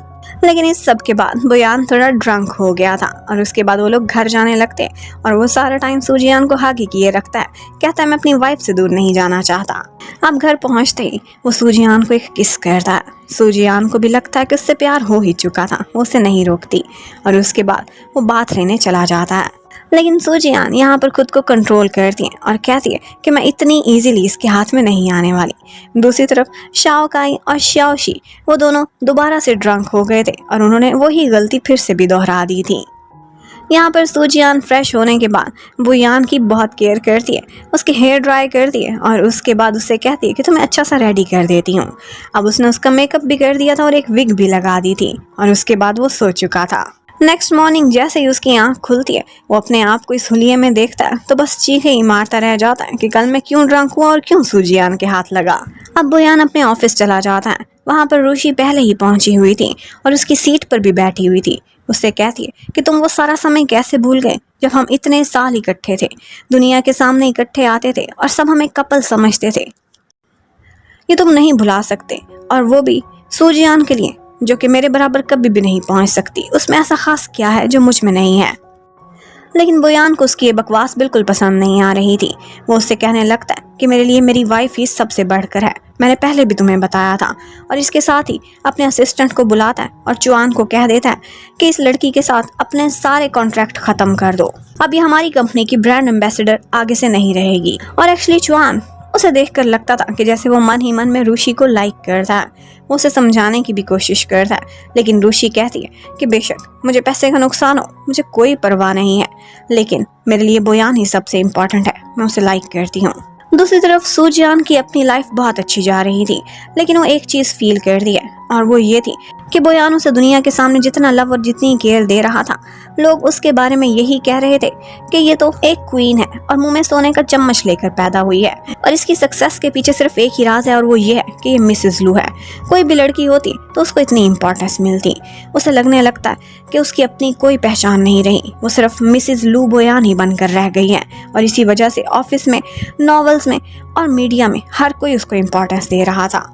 लेकिन इस सब के बाद बोयान थोड़ा ड्रंक हो गया था और उसके बाद वो लोग घर जाने लगते और वो सारा टाइम सूजियान को हागी किए रखता है, कहता है मैं अपनी वाइफ से दूर नहीं जाना चाहता। अब घर पहुंचते ही वो सूजियान को एक किस करता है। सूजियान को भी लगता है कि उससे प्यार हो ही चुका था, वो उसे नहीं रोकती और उसके बाद वो बात लेने चला जाता है। लेकिन सूजियान यहाँ पर खुद को कंट्रोल करती है और कहती है कि मैं इतनी इजीली इसके हाथ में नहीं आने वाली। दूसरी तरफ शाओ काई और श्याओशी वो दोनों दोबारा से ड्रंक हो गए थे और उन्होंने वही गलती फिर से भी दोहरा दी थी। यहाँ पर सूजियान फ्रेश होने के बाद बोयान की बहुत केयर करती है, उसके हेयर ड्राई करती है और उसके बाद उससे कहती है कि तुम्हें अच्छा सा रेडी कर देती हूँ। अब उसने उसका मेकअप भी कर दिया था और एक विग भी लगा दी थी और उसके बाद वो सो चुका था। नेक्स्ट मॉर्निंग जैसे ही उसकी आंख खुलती है वो अपने आप को इस हुलिये में देखता है तो बस चीखें ही मारता रह जाता है कि कल मैं क्यों ड्रंक हुआ और क्यों सूजियान के हाथ लगा। अब बोयान अपने ऑफिस चला जाता है। वहाँ पर रूशी पहले ही पहुंची हुई थी और उसकी सीट पर भी बैठी हुई थी। उससे कहती है कि तुम वो सारा समय कैसे भूल गए जब हम इतने साल इकट्ठे थे, दुनिया के सामने इकट्ठे आते थे और सब हमें कपल समझते थे। ये तुम नहीं भुला सकते, और वो भी सूजियान के लिए जो कि मेरे बराबर कभी भी नहीं पहुंच सकती। उसमें ऐसा खास क्या है जो मुझ में नहीं है। लेकिन बोयान को उसकी ये बकवास बिल्कुल पसंद नहीं आ रही थी। वो उससे कहने लगता है कि मेरे लिए मेरी वाइफ ही सबसे बढ़कर है, मैंने पहले भी तुम्हें बताया था। और इसके साथ ही अपने असिस्टेंट को बुलाता है और चुआन को कह देता है कि इस लड़की के साथ अपने सारे कॉन्ट्रैक्ट खत्म कर दो, अब ये हमारी कंपनी की ब्रांड एम्बेसडर आगे से नहीं रहेगी। और एक्चुअली चुआन उसे देखकर लगता था कि जैसे वो मन ही मन में रूशी को लाइक करता है। वो उसे समझाने की भी कोशिश करता है, लेकिन रूशी कहती है कि बेशक मुझे पैसे का नुकसान हो, मुझे कोई परवाह नहीं है, लेकिन मेरे लिए बोयान ही सबसे इम्पोर्टेंट है, मैं उसे लाइक करती हूँ। दूसरी तरफ सूजियान की अपनी लाइफ बहुत अच्छी जा रही थी, लेकिन वो एक चीज़ फील करती है, और वो ये थी कि बोयान उसे दुनिया के सामने जितना लव और जितनी केयर दे रहा था, लोग उसके बारे में यही कह रहे थे कि ये तो एक क्वीन है और मुंह में सोने का चम्मच लेकर पैदा हुई है और इसकी सक्सेस के पीछे सिर्फ एक ही राज है और वो ये है कि ये मिसेस लू है। कोई भी लड़की होती तो उसको इतनी इंपॉर्टेंस मिलती। उसे लगने लगता है कि उसकी अपनी कोई पहचान नहीं रही, वो सिर्फ मिसेस लू बोयान ही बनकर रह गई है और इसी वजह से ऑफिस में, नॉवेल्स में और मीडिया में हर कोई उसको इम्पोर्टेंस दे रहा था।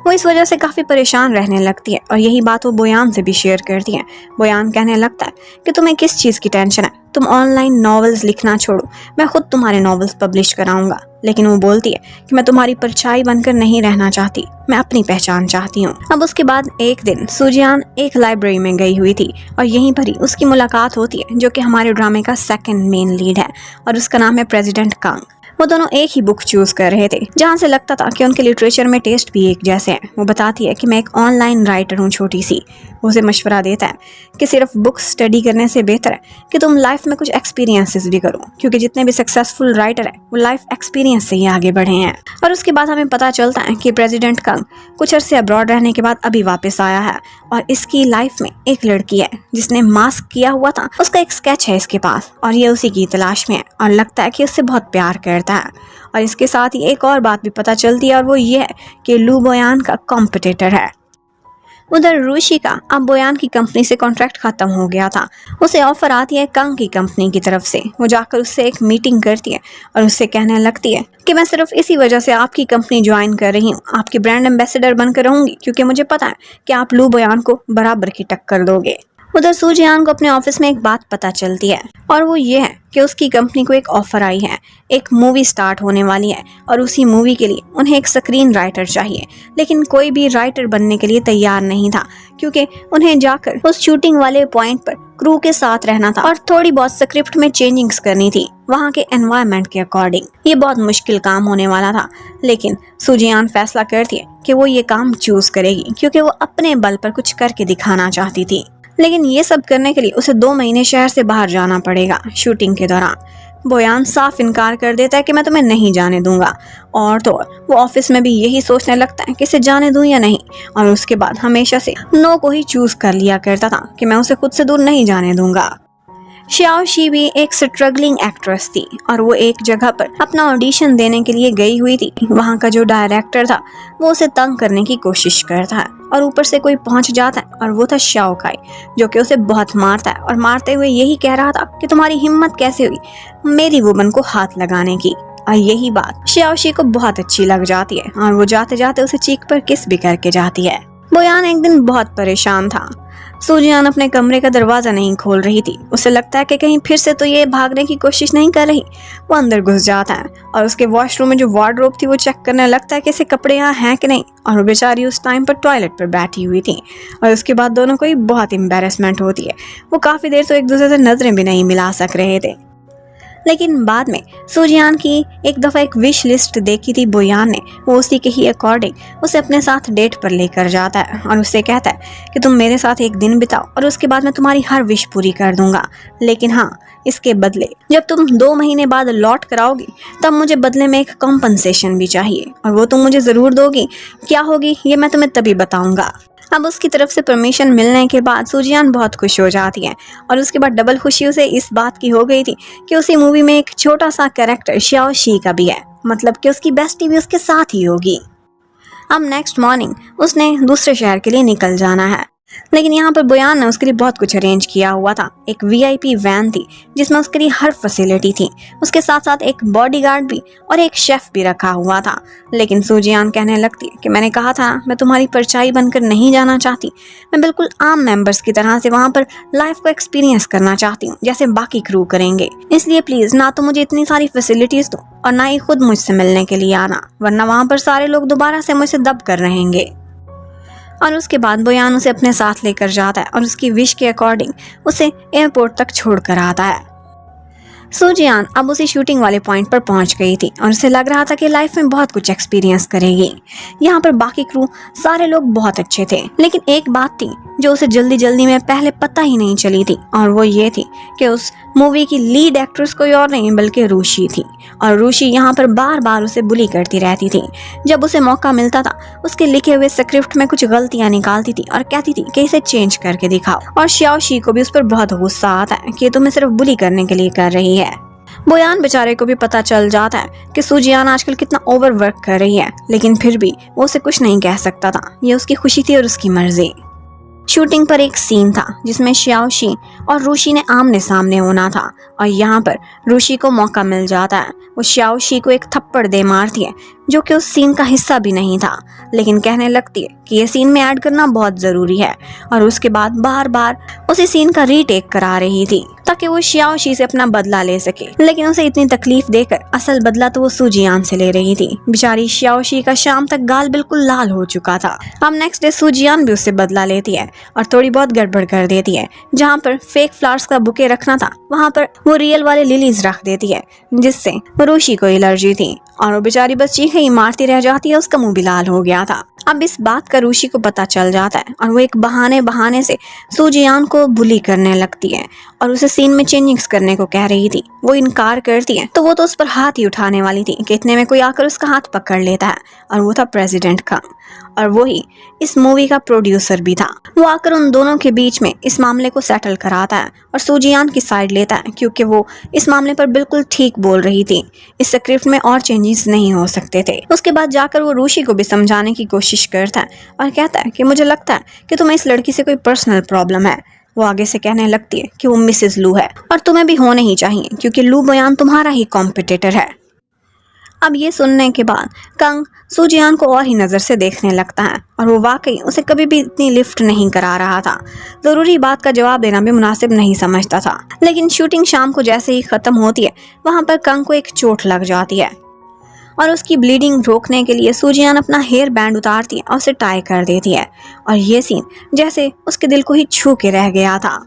वो इस वजह से काफ़ी परेशान रहने लगती है और यही बात वो बोयान से भी शेयर करती है। बोयान कहने लगता है कि तुम्हें किस चीज़ की टेंशन है, तुम ऑनलाइन नॉवेल्स लिखना छोड़ो, मैं खुद तुम्हारे नॉवेल्स पब्लिश कराऊंगा। लेकिन वो बोलती है कि मैं तुम्हारी परछाई बनकर नहीं रहना चाहती, मैं अपनी पहचान चाहती हूँ। अब उसके बाद एक दिन सूजियान एक लाइब्रेरी में गई हुई थी और यहीं पर ही उसकी मुलाकात होती है जो कि हमारे ड्रामे का सेकंड मेन लीड है और उसका नाम है प्रेसिडेंट कांग। वो दोनों एक ही बुक चूज कर रहे थे जहाँ से लगता था कि उनके लिटरेचर में टेस्ट भी एक जैसे हैं। वो बताती है कि मैं एक ऑनलाइन राइटर हूँ छोटी सी। वो उसे मशवरा देता है कि सिर्फ बुक स्टडी करने से बेहतर है कि तुम लाइफ में कुछ एक्सपीरियंसेस भी करो, क्योंकि जितने भी सक्सेसफुल राइटर हैं वो लाइफ एक्सपीरियंस से ही आगे बढ़े हैं। और उसके बाद हमें पता चलता है कि प्रेसिडेंट कंग कुछ अरसे अब्रॉड रहने के बाद अभी वापस आया है और इसकी लाइफ में एक लड़की है जिसने मास्क किया हुआ था, उसका एक स्केच है इसके पास और ये उसी की तलाश में है और लगता है कि उससे बहुत प्यार करता है। और इसके साथ ही एक और बात भी पता चलती है और वो ये है कि लू बोयान का कॉम्पिटिटर है। उधर रूशी का अब बोयान की कंपनी से कॉन्ट्रैक्ट खत्म हो गया था। उसे ऑफर आती है कंग की कंपनी की तरफ से। वो जाकर उससे एक मीटिंग करती है और उससे कहने लगती है कि मैं सिर्फ इसी वजह से आपकी कंपनी ज्वाइन कर रही हूँ, आपकी ब्रांड एम्बेसडर बनकर रहूंगी, क्योंकि मुझे पता है कि आप लू बोयान को बराबर की टक्कर दोगे। उधर सूजियान को अपने ऑफिस में एक बात पता चलती है और वो ये है कि उसकी कंपनी को एक ऑफर आई है, एक मूवी स्टार्ट होने वाली है और उसी मूवी के लिए उन्हें एक स्क्रीन राइटर चाहिए। लेकिन कोई भी राइटर बनने के लिए तैयार नहीं था, क्योंकि उन्हें जाकर उस शूटिंग वाले पॉइंट पर क्रू के साथ रहना था और थोड़ी बहुत स्क्रिप्ट में चेंजिंग्स करनी थी वहाँ के एनवायरनमेंट के अकॉर्डिंग। ये बहुत मुश्किल काम होने वाला था, लेकिन सूजियान फैसला करती है कि वो ये काम चूज करेगी क्योंकि वो अपने बल पर कुछ करके दिखाना चाहती थी। लेकिन ये सब करने के लिए उसे 2 महीने शहर से बाहर जाना पड़ेगा शूटिंग के दौरान। बोयान साफ इनकार कर देता है कि मैं तुम्हें नहीं जाने दूंगा और तो वो ऑफिस में भी यही सोचने लगता है कि इसे जाने दूं या नहीं। और उसके बाद हमेशा से नो को ही चूज कर लिया करता था कि मैं उसे खुद से दूर नहीं जाने दूंगा। श्याओ शी भी एक स्ट्रगलिंग एक्ट्रेस थी और वो एक जगह पर अपना ऑडिशन देने के लिए गई हुई थी। वहाँ का जो डायरेक्टर था वो उसे तंग करने की कोशिश करता है और ऊपर से कोई पहुंच जाता है और वो था श्याओ काई, जो कि उसे बहुत मारता है और मारते हुए यही कह रहा था कि तुम्हारी हिम्मत कैसे हुई मेरी वुमन को हाथ लगाने की। और यही बात श्याओ शी को बहुत अच्छी लग जाती है और वो जाते जाते उसे चीख पर किस भी करके जाती है। बोयान एक दिन बहुत परेशान था। सूजियान अपने कमरे का दरवाजा नहीं खोल रही थी। उसे लगता है कि कहीं फिर से तो ये भागने की कोशिश नहीं कर रही। वो अंदर घुस जाता है और उसके वॉशरूम में जो वार्डरोब थी वो चेक करने लगता है कि ऐसे कपड़े यहाँ हैं कि नहीं। और वो बेचारी उस टाइम पर टॉयलेट पर बैठी हुई थी और उसके बाद दोनों को ही बहुत एम्बेरसमेंट होती है। वो काफ़ी देर तो एक दूसरे से नजरें भी नहीं मिला सक रहे थे। लेकिन बाद में सूजियान की एक दफ़ा एक विश लिस्ट देखी थी बोयान ने। वो उसी के ही अकॉर्डिंग उसे अपने साथ डेट पर लेकर जाता है और उससे कहता है कि तुम मेरे साथ एक दिन बिताओ और उसके बाद मैं तुम्हारी हर विश पूरी कर दूंगा। लेकिन हाँ, इसके बदले जब तुम 2 महीने बाद लौट कर आओगी तब मुझे बदले में एक कॉम्पनसेशन भी चाहिए और वो तुम मुझे ज़रूर दोगी। क्या होगी ये मैं तुम्हें तभी बताऊँगा। अब उसकी तरफ से परमिशन मिलने के बाद सूजियान बहुत खुश हो जाती है और उसके बाद डबल खुशी उसे इस बात की हो गई थी कि उसी मूवी में एक छोटा सा कैरेक्टर श्याओ शी का भी है, मतलब कि उसकी बेस्टी भी उसके साथ ही होगी। अब नेक्स्ट मॉर्निंग उसने दूसरे शहर के लिए निकल जाना है, लेकिन यहाँ पर बोयान ने उसके लिए बहुत कुछ अरेंज किया हुआ था। एक वीआईपी वैन थी जिसमें उसके लिए हर फैसिलिटी थी, उसके साथ साथ एक बॉडीगार्ड भी और एक शेफ भी रखा हुआ था। लेकिन सूजियान कहने लगती है कि मैंने कहा था मैं तुम्हारी परछाई बनकर नहीं जाना चाहती, मैं बिल्कुल आम मेंबर्स की तरह से वहाँ पर लाइफ को एक्सपीरियंस करना चाहती हूँ जैसे बाकी क्रू करेंगे। इसलिए प्लीज ना तो मुझे इतनी सारी फैसिलिटीज दो और ना ही खुद मुझसे मिलने के लिए आना, वरना वहाँ पर सारे लोग दोबारा से मुझसे दब कर रहेंगे। और उसके बाद बोयान उसे अपने साथ लेकर जाता है और उसकी विश के अकॉर्डिंग उसे एयरपोर्ट तक छोड़ कर आता है। सूजियान अब उसी शूटिंग वाले पॉइंट पर पहुंच गई थी और उसे लग रहा था कि लाइफ में बहुत कुछ एक्सपीरियंस करेगी। यहाँ पर बाकी क्रू सारे लोग बहुत अच्छे थे, लेकिन एक बात थी जो उसे जल्दी जल्दी में पहले पता ही नहीं चली थी, और वो ये थी कि उस मूवी की लीड एक्ट्रेस कोई और नहीं बल्कि रूशी थी। और रूशी यहाँ पर बार बार उसे बुली करती रहती थी। जब उसे मौका मिलता था उसके लिखे हुए स्क्रिप्ट में कुछ गलतियां निकालती थी और कहती थी कि इसे चेंज करके दिखाओ। और शाओशी को भी उस पर बहुत गुस्सा आता है कि तुम्हें सिर्फ बुली करने के लिए कर रही है। बोयान बेचारे को भी पता चल जाता है कि सूजियान आजकल कितना ओवरवर्क कर रही है, लेकिन फिर भी वो उसे कुछ नहीं कह सकता था। ये उसकी खुशी थी और उसकी मर्जी। शूटिंग पर एक सीन था जिसमें शाओशी और रूशी ने आमने सामने होना था, और यहाँ पर रूशी को मौका मिल जाता है। वो शाओशी को एक थप्पड़ दे मारती है जो कि उस सीन का हिस्सा भी नहीं था, लेकिन कहने लगती है कि ये सीन में ऐड करना बहुत ज़रूरी है। और उसके बाद बार बार उसी सीन का रीटेक करा रही थी ताकि वो शाओशी से अपना बदला ले सके, लेकिन उसे इतनी तकलीफ देकर असल बदला तो वो सूजियान से ले रही थी। बेचारी शाओशी का शाम तक गाल बिल्कुल लाल हो चुका था। अब नेक्स्ट डे सूजियान भी उससे बदला लेती है और थोड़ी बहुत गड़बड़ कर देती है। जहाँ पर फेक फ्लावर्स का बुके रखना था वहाँ पर वो रियल वाले लिलीज रख देती है, जिससे रूशी को एलर्जी थी और वो बेचारी बस चीखें ही मारती रह जाती है। उसका मुंह भी लाल हो गया था। अब इस बात का रूशी को पता चल जाता है और वो एक बहाने से सूजियान को बुली करने लगती है और उसे सीन में चेंजिंग्स करने को कह रही थी। वो इनकार करती है तो वो तो उस पर हाथ ही उठाने वाली थी कि इतने में कोई आकर उसका हाथ पकड़ लेता है, और वो था प्रेसिडेंट कंग, और वो ही इस मूवी का प्रोड्यूसर भी था। वो आकर उन दोनों के बीच में इस मामले को सेटल कराता है और सूजियान की साइड लेता है, क्योंकि वो इस मामले पर बिल्कुल ठीक बोल रही थी। इस स्क्रिप्ट में और चेंजेस नहीं हो सकते थे। उसके बाद जाकर वो रूशी को भी समझाने की कोशिश करता है और कहता है कि मुझे लगता है कि तुम्हें इस लड़की से कोई पर्सनल प्रॉब्लम है। वो आगे से कहने लगती है कि वो मिसेस लू है और तुम्हें भी होने ही चाहिए, क्योंकि लू बोयान तुम्हारा ही कॉम्पिटिटर है। अब ये सुनने के बाद कंग सूजियान को और ही नज़र से देखने लगता है और वो वाकई उसे कभी भी इतनी लिफ्ट नहीं करा रहा था। ज़रूरी बात का जवाब देना भी मुनासिब नहीं समझता था। लेकिन शूटिंग शाम को जैसे ही ख़त्म होती है वहाँ पर कंग को एक चोट लग जाती है और उसकी ब्लीडिंग रोकने के लिए सूजियान अपना हेयर बैंड उतारती है और उसे टाई कर देती है। और ये सीन जैसे उसके दिल को ही छू के रह गया था।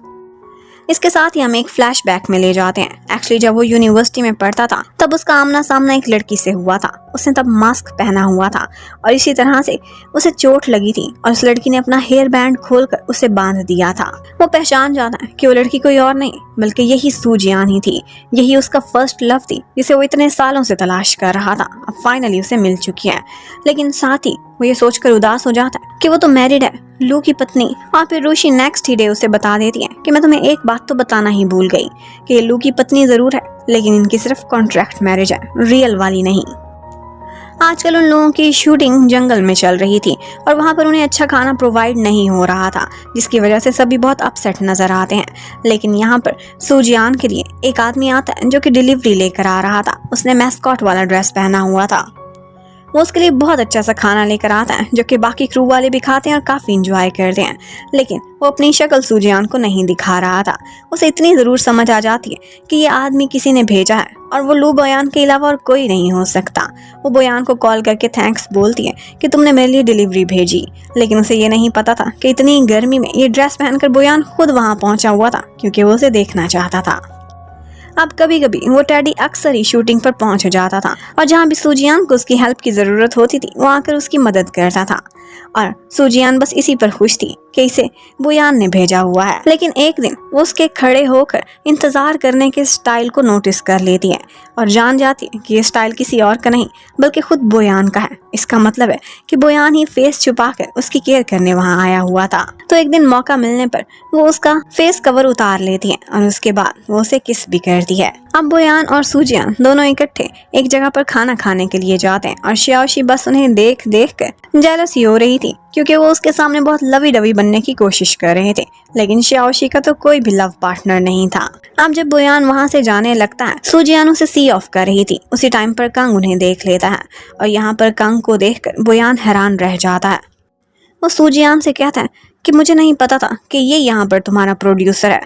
इसके साथ ही हम एक फ्लैशबैक में ले जाते हैं। एक्चुअली जब वो यूनिवर्सिटी में पढ़ता था तब उसका आमना सामना एक लड़की से हुआ था। उसने तब मास्क पहना हुआ था और इसी तरह से उसे चोट लगी थी और उस लड़की ने अपना हेयर बैंड खोलकर उसे बांध दिया था। वो पहचान जाता है कि वो लड़की कोई और नहीं बल्कि यही सूजियान ही थी। यही उसका फर्स्ट लव थी जिसे वो इतने सालों से तलाश कर रहा था। अब फाइनली उसे मिल चुकी है। लेकिन साथ ही वो ये सोचकर उदास हो जाता है कि वो तो मैरिड है, लू की पत्नी। और फिर रूशी नेक्स्ट ही डे उसे बता देती है कि मैं तुम्हें एक बात तो बताना ही भूल गई कि ये लू की पत्नी जरूर है, लेकिन इनकी सिर्फ कॉन्ट्रैक्ट मैरिज है, रियल वाली नहीं। आजकल उन लोगों की शूटिंग जंगल में चल रही थी और वहाँ पर उन्हें अच्छा खाना प्रोवाइड नहीं हो रहा था, जिसकी वजह से सभी बहुत अपसेट नजर आते हैं। लेकिन यहाँ पर सूजियान के लिए एक आदमी आता है जो कि डिलीवरी लेकर आ रहा था। उसने मैस्कॉट वाला ड्रेस पहना हुआ था। वो उसके लिए बहुत अच्छा सा खाना लेकर आता है जो कि बाकी क्रू वाले भी खाते हैं और काफ़ी इंजॉय करते हैं। लेकिन वो अपनी शक्ल सूजियान को नहीं दिखा रहा था। उसे इतनी ज़रूर समझ आ जाती है कि ये आदमी किसी ने भेजा है और वो लू बोयान के अलावा और कोई नहीं हो सकता। वो बोयान को कॉल करके थैंक्स बोलती है कि तुमने मेरे लिए डिलीवरी भेजी। लेकिन उसे ये नहीं पता था कि इतनी गर्मी में ये ड्रेस पहनकर बोयान खुद वहाँ पहुँचा हुआ था, क्योंकि वो उसे देखना चाहता था। अब कभी कभी वो टेडी अक्सर ही शूटिंग पर पहुंच जाता था और जहाँ भी सूजियान को उसकी हेल्प की ज़रूरत होती थी वो आकर उसकी मदद करता था। और सूजियान बस इसी पर खुश थी कि इसे बोयान ने भेजा हुआ है। लेकिन एक दिन वो उसके खड़े होकर इंतज़ार करने के स्टाइल को नोटिस कर लेती है और जान जाती है कि ये स्टाइल किसी और का नहीं बल्कि खुद बोयान का है। इसका मतलब है कि बोयान ही फेस छुपाकर उसकी केयर करने वहाँ आया हुआ था। तो एक दिन मौका मिलने पर वो उसका फेस कवर उतार लेती है और उसके बाद वो उसे किस भी करती है। अब बोयान और सूजियान दोनों इकट्ठे एक जगह पर खाना खाने के लिए जाते हैं और शाओशी बस उन्हें देख देख कर जेलस हो रही थी, क्योंकि वो उसके सामने बहुत लवी डवी बनने की कोशिश कर रहे थे। लेकिन शाओशी का तो कोई भी लव पार्टनर नहीं था। अब जब बोयान वहाँ से जाने लगता है सूजियान उसे सी ऑफ कर रही थी। उसी टाइम पर कंग उन्हें देख लेता है और यहाँ पर कंग को देखकर बोयान हैरान रह जाता है। वो सूजियान से कहता है कि मुझे नहीं पता था कि ये यहाँ पर तुम्हारा प्रोड्यूसर है,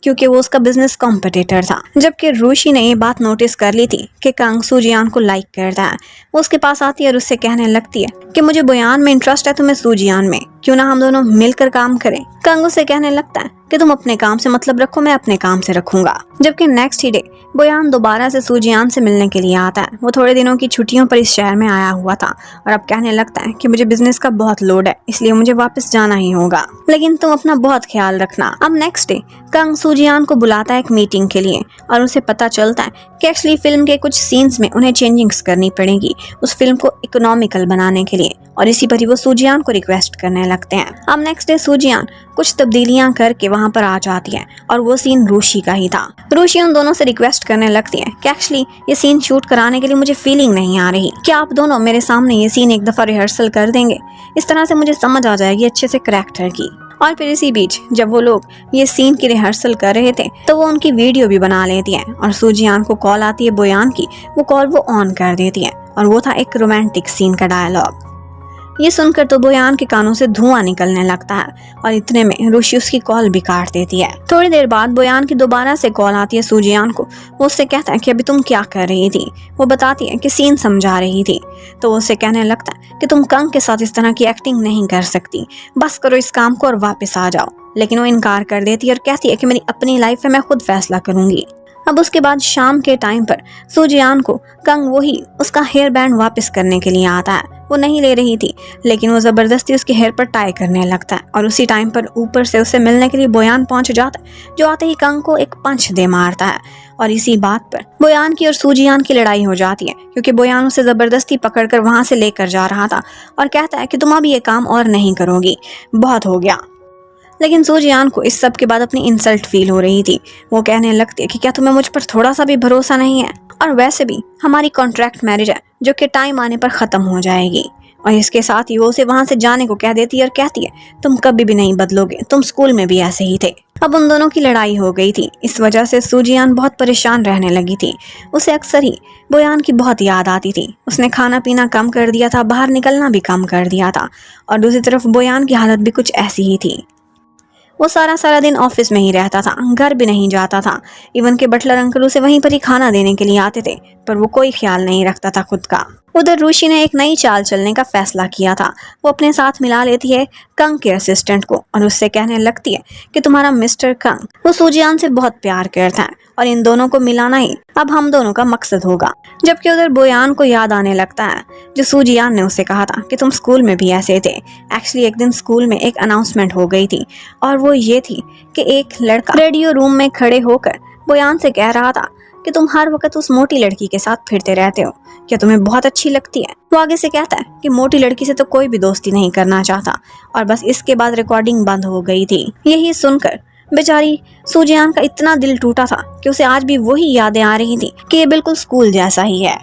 क्योंकि वो उसका बिजनेस कॉम्पिटिटर था। जबकि रूशी ने ये बात नोटिस कर ली थी कि कंग सूजियान को लाइक करता है। वो उसके पास आती है और उससे कहने लगती है कि मुझे बोयान में इंटरेस्ट है, तुम्हें सूजियान में। क्यों ना हम दोनों मिलकर काम करें। कंग उसे कहने लगता है कि तुम अपने काम से मतलब रखो, मैं अपने काम से रखूंगा। जबकि नेक्स्ट ही डे बोयान दोबारा से सूजियान से मिलने के लिए आता है। वो थोड़े दिनों की छुट्टियों पर इस शहर में आया हुआ था और अब कहने लगता है कि मुझे बिजनेस का बहुत लोड है, इसलिए मुझे वापस जाना ही होगा, लेकिन तुम अपना बहुत ख्याल रखना। अब नेक्स्ट डे कंग सूजियान को बुलाता है एक मीटिंग के लिए और उसे पता चलता है कि एक्चुअली फिल्म के कुछ सीन्स में उन्हें चेंजिंग्स करनी पड़ेगी उस फिल्म को इकोनॉमिकल बनाने के लिए, और इसी पर ही वो सूजियान को रिक्वेस्ट करने लगते हैं। अब नेक्स्ट डे सूजियान कुछ तब्दीलियां करके वहां पर आ जाती है और वो सीन रूशी का ही था। रूशी उन दोनों से रिक्वेस्ट करने लगती है कि एक्चुअली ये सीन शूट कराने के लिए मुझे फीलिंग नहीं आ रही, क्या आप दोनों मेरे सामने ये सीन एक दफा रिहर्सल कर देंगे, इस तरह से मुझे समझ आ जाएगी अच्छे से करैक्टर की। और फिर इसी बीच जब वो लोग ये सीन की रिहर्सल कर रहे थे तो वो उनकी वीडियो भी बना लेती है और सूजियान को कॉल आती है बोयान की, वो कॉल वो ऑन कर देती है और वो था एक रोमांटिक सीन का डायलॉग। ये सुनकर तो बोयान के कानों से धुआं निकलने लगता है और इतने में रूशी उसकी कॉल भी काट देती है। थोड़ी देर बाद बोयान की दोबारा से कॉल आती है सूजियान को। वो उससे कहता है कि अभी तुम क्या कर रही थी। वो बताती है कि सीन समझा रही थी। तो वो उससे कहने लगता है कि तुम कंग के साथ इस तरह की एक्टिंग नहीं कर सकती, बस करो इस काम को और वापस आ जाओ। लेकिन वो इनकार कर देती है और कहती है कि मेरी अपनी लाइफ है, मैं खुद फैसला करूंगी। अब उसके बाद शाम के टाइम पर सूजियान को कंग वही उसका हेयर बैंड वापस करने के लिए आता है। वो नहीं ले रही थी, लेकिन वो जबरदस्ती उसके हेयर पर टाई करने लगता है और उसी टाइम पर ऊपर से उसे मिलने के लिए बोयान पहुंच जाता है, जो आते ही कंग को एक पंच दे मारता है। और इसी बात पर बोयान की और सूजियान की लड़ाई हो जाती है, क्योंकि बोयान उसे जबरदस्ती पकड़कर वहां से लेकर जा रहा था और कहता है कि तुम अब ये काम और नहीं करोगी, बहुत हो गया। लेकिन सूजियान को इस सब के बाद अपनी इंसल्ट फील हो रही थी। वो कहने लगती है कि क्या तुम्हें मुझ पर थोड़ा सा भी भरोसा नहीं है, और वैसे भी हमारी कॉन्ट्रैक्ट मैरिज है जो कि टाइम आने पर खत्म हो जाएगी। और इसके साथ ही वो उसे वहां से जाने को कह देती है और कहती है तुम कभी भी नहीं बदलोगे, तुम स्कूल में भी ऐसे ही थे। अब उन दोनों की लड़ाई हो गई थी। इस वजह से सूजियान बहुत परेशान रहने लगी थी। उसे अक्सर ही बोयान की बहुत याद आती थी। उसने खाना पीना कम कर दिया था, बाहर निकलना भी कम कर दिया था, और दूसरी तरफ बोयान की हालत भी कुछ ऐसी ही थी। वो सारा दिन ऑफिस में ही रहता था, घर भी नहीं जाता था। इवन के बटलर अंकल उसे वहीं पर ही खाना देने के लिए आते थे, पर वो कोई ख्याल नहीं रखता था खुद का। उधर रूशी ने एक नई चाल चलने का फैसला किया था। वो अपने साथ मिला लेती है कंग के असिस्टेंट को और उससे कहने लगती है कि तुम्हारा मिस्टर कंग वो सूजियान से बहुत प्यार करता है और इन दोनों को मिलाना ही अब हम दोनों का मकसद होगा। जबकि उधर बोयान को याद आने लगता है जो सूजियान ने उसे कहा था कि तुम स्कूल में भी ऐसे थे। एक्चुअली एक दिन स्कूल में एक अनाउंसमेंट हो गई थी और वो ये थी कि एक लड़का रेडियो रूम में खड़े होकर बोयान से कह रहा था कि तुम हर वक्त उस मोटी लड़की के साथ फिरते रहते हो, क्या तुम्हें बहुत अच्छी लगती है। वो आगे से कहता है कि मोटी लड़की से तो कोई भी दोस्ती नहीं करना चाहता, और बस इसके बाद रिकॉर्डिंग बंद हो गई थी। यही सुनकर बेचारी सूजियान का इतना दिल टूटा था कि उसे आज भी वही यादें आ रही थी कि ये बिल्कुल स्कूल जैसा ही है।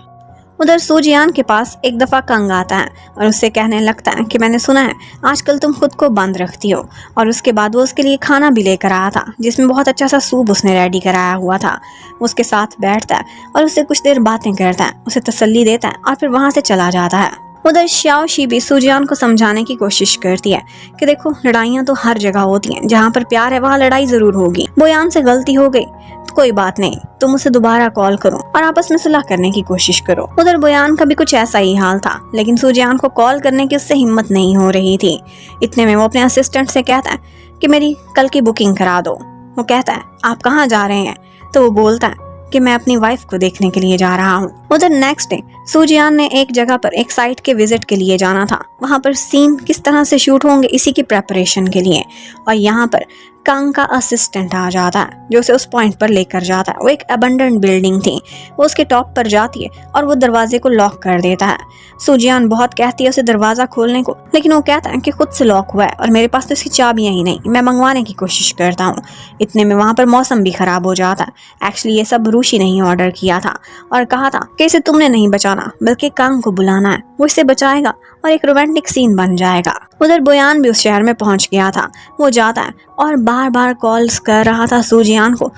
उधर सूजियान के पास एक दफा कंग आता है और उससे कहने लगता है कि मैंने सुना है आजकल तुम खुद को बंद रखती हो। और उसके बाद वो उसके लिए खाना भी लेकर आया था, जिसमें बहुत अच्छा सा सूप उसने रेडी कराया हुआ था। उसके साथ बैठता है और उससे कुछ देर बातें करता है, उसे तसल्ली देता है और फिर वहां से चला जाता है। उधर शाओशी भी सूजियान को समझाने की कोशिश करती है कि देखो लड़ाइयाँ तो हर जगह होती हैं, जहाँ पर प्यार है वहाँ लड़ाई जरूर होगी। बोयान से गलती हो गई तो कोई बात नहीं, तुम उसे दोबारा कॉल करो और आपस में सुलह करने की कोशिश करो। उधर बोयान का भी कुछ ऐसा ही हाल था, लेकिन सूजियान को कॉल करने की उससे हिम्मत नहीं हो रही थी। इतने में वो अपने असिस्टेंट से कहता है कि मेरी कल की बुकिंग करा दो। वो कहता है आप कहाँ जा रहे हैं, तो वो बोलता है कि मैं अपनी वाइफ को देखने के लिए जा रहा हूँ। उधर नेक्स्ट डे सूजियान ने एक जगह पर एक साइट के विजिट के लिए जाना था। वहाँ पर सीन किस तरह से शूट होंगे इसी की प्रेपरेशन के लिए, और यहाँ पर कंग का असिस्टेंट आ जाता है जो उसे उस पॉइंट पर लेकर जाता है। वो एक अबंडेंट बिल्डिंग थी। वो उसके टॉप पर जाती है और वो दरवाजे को लॉक कर देता है। सूजियान बहुत कहती है उसे दरवाजा खोलने को, लेकिन वो कहता है कि खुद से लॉक हुआ है और मेरे पास तो इसकी चाबियां ही नहीं, मैं मंगवाने की कोशिश करता हूँ। इतने में वहाँ पर मौसम भी खराब हो जाता है। एक्चुअली ये सब रूशी ने ही ऑर्डर किया था और कहा था कि इसे तुमने नहीं बचाना बल्कि कंग को बुलाना है, वो इसे बचाएगा और एक रोमांटिक सीन बन जाएगा। उधर बोयान भी उस शहर में पहुंच गया था। वो जाता है और बार बार कॉल्स कर रहा था सूजियान को,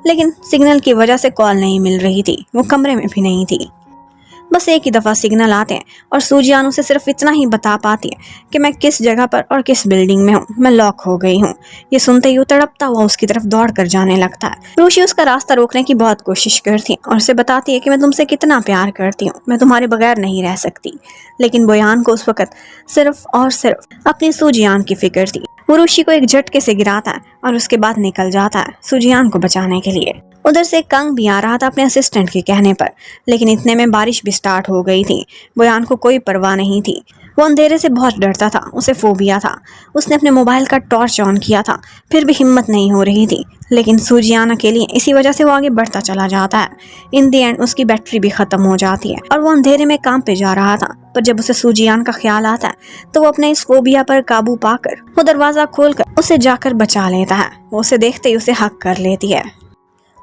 लेकिन सिग्नल की वजह से कॉल नहीं मिल रही थी। वो कमरे में भी नहीं थी। बस एक ही दफ़ा सिग्नल आते हैं और सूजियान उसे सिर्फ इतना ही बता पाती है कि मैं किस जगह पर और किस बिल्डिंग में हूँ, मैं लॉक हो गई हूँ। ये सुनते ही वो तड़पता हुआ उसकी तरफ दौड़ कर जाने लगता है। रूशी उसका रास्ता रोकने की बहुत कोशिश करती है और उसे बताती है कि मैं तुमसे कितना प्यार करती हूँ, मैं तुम्हारे बगैर नहीं रह सकती। लेकिन बोयान को उस वक्त सिर्फ और सिर्फ अपनी सूजियान की फिक्र थी। वो रूशी को एक झटके से गिराता है और उसके बाद निकल जाता है सूजियान को बचाने के लिए। उधर से कंग भी आ रहा था अपने असिस्टेंट के कहने पर, लेकिन इतने में बारिश भी स्टार्ट हो गई थी। बोयान को कोई परवाह नहीं थी, वो अंधेरे से बहुत डरता था, उसे फोबिया था। उसने अपने मोबाइल का टॉर्च ऑन किया था, फिर भी हिम्मत नहीं हो रही थी। लेकिन सूजियान अकेली है, इसी वजह से वो आगे बढ़ता चला जाता है। इन दी एंड उसकी बैटरी भी खत्म हो जाती है और वो अंधेरे में काम पे जा रहा था। पर जब उसे सूजियान का ख्याल आता है तो वो अपने इस फोबिया पर काबू पाकर वो दरवाजा खोलकर उसे जाकर बचा लेता है। वो उसे देखते ही उसे हक कर लेती है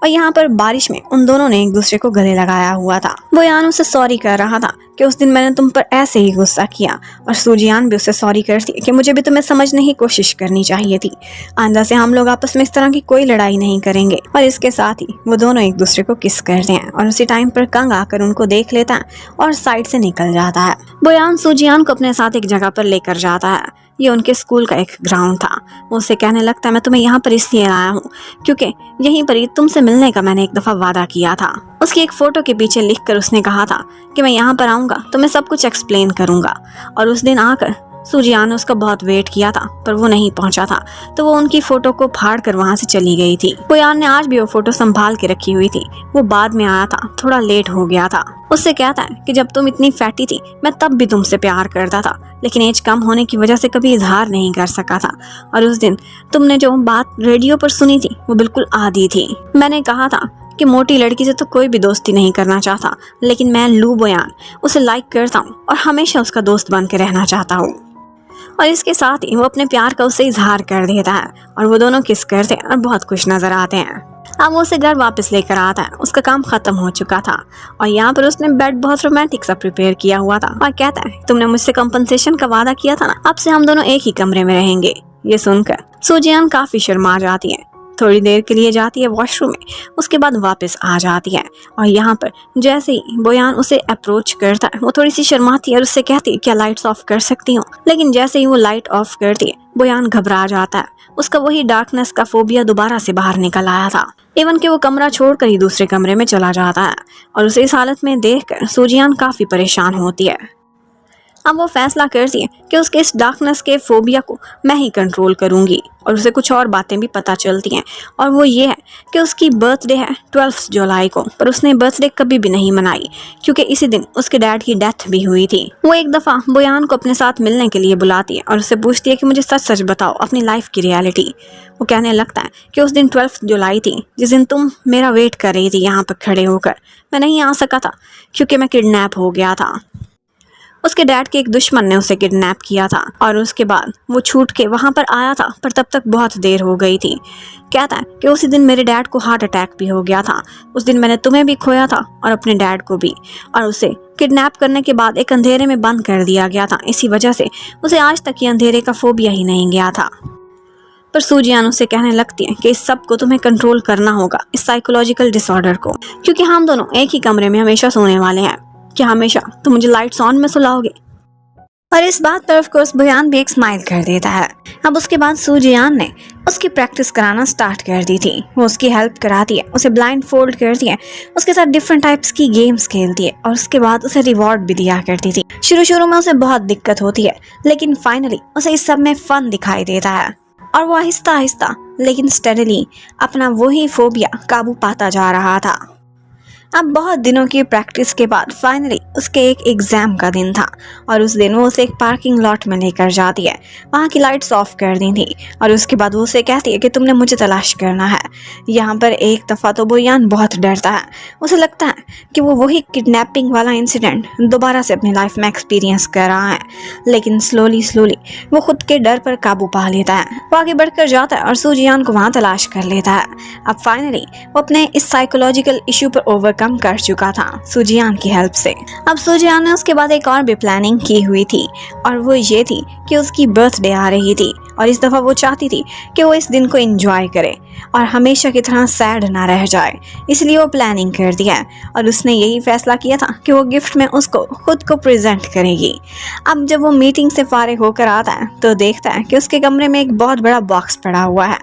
और यहाँ पर बारिश में उन दोनों ने एक दूसरे को गले लगाया हुआ था। बोयान उसे सॉरी कर रहा था कि उस दिन मैंने तुम पर ऐसे ही गुस्सा किया, और सूजियान भी उसे सॉरी करती है कि मुझे भी तुम्हें समझने की कोशिश करनी चाहिए थी। आइंदा से हम लोग आपस में इस तरह की कोई लड़ाई नहीं करेंगे। और इसके साथ ही वो दोनों एक दूसरे को किस करते हैं और उसी टाइम पर कंग आकर उनको देख लेता है और साइड से निकल जाता है। बोयान सूजियान को अपने साथ एक जगह पर लेकर जाता है। ये उनके स्कूल का एक ग्राउंड था। वो उसे कहने लगता है मैं तुम्हें यहाँ पर इसलिए लाया हूँ क्योंकि यहीं पर ही तुमसे मिलने का मैंने एक दफ़ा वादा किया था। उसकी एक फ़ोटो के पीछे लिखकर उसने कहा था कि मैं यहाँ पर आऊँगा तो मैं सब कुछ एक्सप्लेन करूँगा। और उस दिन आकर सूजियान ने उसका बहुत वेट किया था पर वो नहीं पहुंचा था, तो वो उनकी फोटो को फाड़ कर वहां से चली गई थी। बोयान ने आज भी वो फोटो संभाल के रखी हुई थी। वो बाद में आया था, थोड़ा लेट हो गया था। उससे कहता है कि जब तुम इतनी फैटी थी मैं तब भी तुमसे प्यार करता था, लेकिन एज कम होने की वजह से कभी इजहार नहीं कर सका था। और उस दिन तुमने जो बात रेडियो पर सुनी थी वो बिल्कुल आधी थी। मैंने कहा था कि मोटी लड़की से तो कोई भी दोस्ती नहीं करना चाहता, लेकिन मैं लू बोयान उसे लाइक करता हूँ और हमेशा उसका दोस्त बन के रहना चाहता हूँ। और इसके साथ ही वो अपने प्यार का उससे इजहार कर देता है और वो दोनों किस करते हैं और बहुत खुश नजर आते हैं। अब वो उसे घर वापस लेकर आता है। उसका काम खत्म हो चुका था और यहाँ पर उसने बेड बहुत रोमांटिक सा प्रिपेयर किया हुआ था और कहता है तुमने मुझसे कंपनसेशन का वादा किया था ना, अब से हम दोनों एक ही कमरे में रहेंगे। ये सुनकर सूजियान काफी शर्मा जाती है, थोड़ी देर के लिए जाती है वॉशरूम में, उसके बाद वापस आ जाती है। और यहाँ पर जैसे ही बोयान उसे अप्रोच करता है वो थोड़ी सी शर्माती है और उससे कहती है क्या लाइट्स ऑफ कर सकती हूँ। लेकिन जैसे ही वो लाइट ऑफ करती है बोयान घबरा जाता है। उसका वही डार्कनेस का फोबिया दोबारा से बाहर निकल आया था। इवन कि वो कमरा छोड़कर ही दूसरे कमरे में चला जाता है और उसे इस हालत में देखकर सूजियान काफी परेशान होती है। अब वो फैसला करती है कि उसके इस डार्कनेस के फोबिया को मैं ही कंट्रोल करूंगी। और उसे कुछ और बातें भी पता चलती हैं और वो ये है कि उसकी बर्थडे है 12 जुलाई को, पर उसने बर्थडे कभी भी नहीं मनाई क्योंकि इसी दिन उसके डैड की डेथ भी हुई थी। वो एक दफ़ा बोयान को अपने साथ मिलने के लिए बुलाती है और उससे पूछती है कि मुझे सच सच बताओ अपनी लाइफ की रियलिटी। वो कहने लगता है कि उस दिन 12 जुलाई थी जिस दिन तुम मेरा वेट कर रही थी यहाँ पर खड़े होकर। मैं नहीं आ सका था क्योंकि मैं किडनैप हो गया था। उसके डैड के एक दुश्मन ने उसे किडनैप किया था और उसके बाद वो छूट के वहाँ पर आया था, पर तब तक बहुत देर हो गई थी। कहता है कि उसी दिन मेरे डैड को हार्ट अटैक भी हो गया था। उस दिन मैंने तुम्हें भी खोया था और अपने डैड को भी, और उसे किडनैप करने के बाद एक अंधेरे में बंद कर दिया गया था। इसी वजह से उसे आज तक ये अंधेरे का फोबिया ही नहीं गया था। पर सूजियान उसे कहने लगती है कि इस सब को तुम्हें कंट्रोल करना होगा, इस साइकोलॉजिकल डिसऑर्डर को, क्योंकि हम दोनों एक ही कमरे में हमेशा सोने वाले हैं। कि हमेशा तुम मुझे लाइट्स ऑन में सुलाओगे। और इस बात पर ऑफ कोर्स बोयान भी एक स्माइल कर देता है। अब उसके बाद सूजियान ने उसकी प्रैक्टिस कराना स्टार्ट कर दी थी। वो उसकी हेल्प कराती है, उसे ब्लाइंड फोल्ड करती है, उसके साथ डिफरेंट टाइप्स की गेम्स खेलती है और उसके बाद उसे रिवॉर्ड भी दिया करती थी। शुरू में उसे बहुत दिक्कत होती है, लेकिन फाइनली उसे इस सब में फन दिखाई देता है और वो आहिस्ता आहिस्ता लेकिन स्टेडली अपना वही फोबिया काबू पाता जा रहा था। अब बहुत दिनों की प्रैक्टिस के बाद फाइनली उसके एक एग्जाम का दिन था और उस दिन वो उसे एक पार्किंग लॉट में लेकर जाती है। वहाँ की लाइट्स ऑफ कर दी थी और उसके बाद वो उसे कहती है कि तुमने मुझे तलाश करना है। यहाँ पर एक दफ़ा तो बोयान बहुत डरता है। उसे लगता है कि वो वही किडनैपिंग वाला इंसिडेंट दोबारा से अपनी लाइफ में एक्सपीरियंस कर रहा है, लेकिन स्लोली वो खुद के डर पर काबू पा लेता है। वो आगे बढ़कर जाता है और सूजियान को वहाँ तलाश कर लेता है। अब फाइनली वो अपने इस साइकोलॉजिकल इशू पर ओवरकम कर चुका था सूजियान की हेल्प से। अब सूजियान ने उसके बाद एक और भी प्लानिंग की हुई थी और वो ये थी कि उसकी बर्थडे आ रही थी और इस दफ़ा वो चाहती थी कि वो इस दिन को एंजॉय करे और हमेशा की तरह सैड ना रह जाए। इसलिए वो प्लानिंग कर दिया और उसने यही फैसला किया था कि वो गिफ्ट में उसको खुद को प्रेजेंट करेगी। अब जब वो मीटिंग से फारिग होकर आता है तो देखता है कि उसके कमरे में एक बहुत बड़ा बॉक्स पड़ा हुआ है।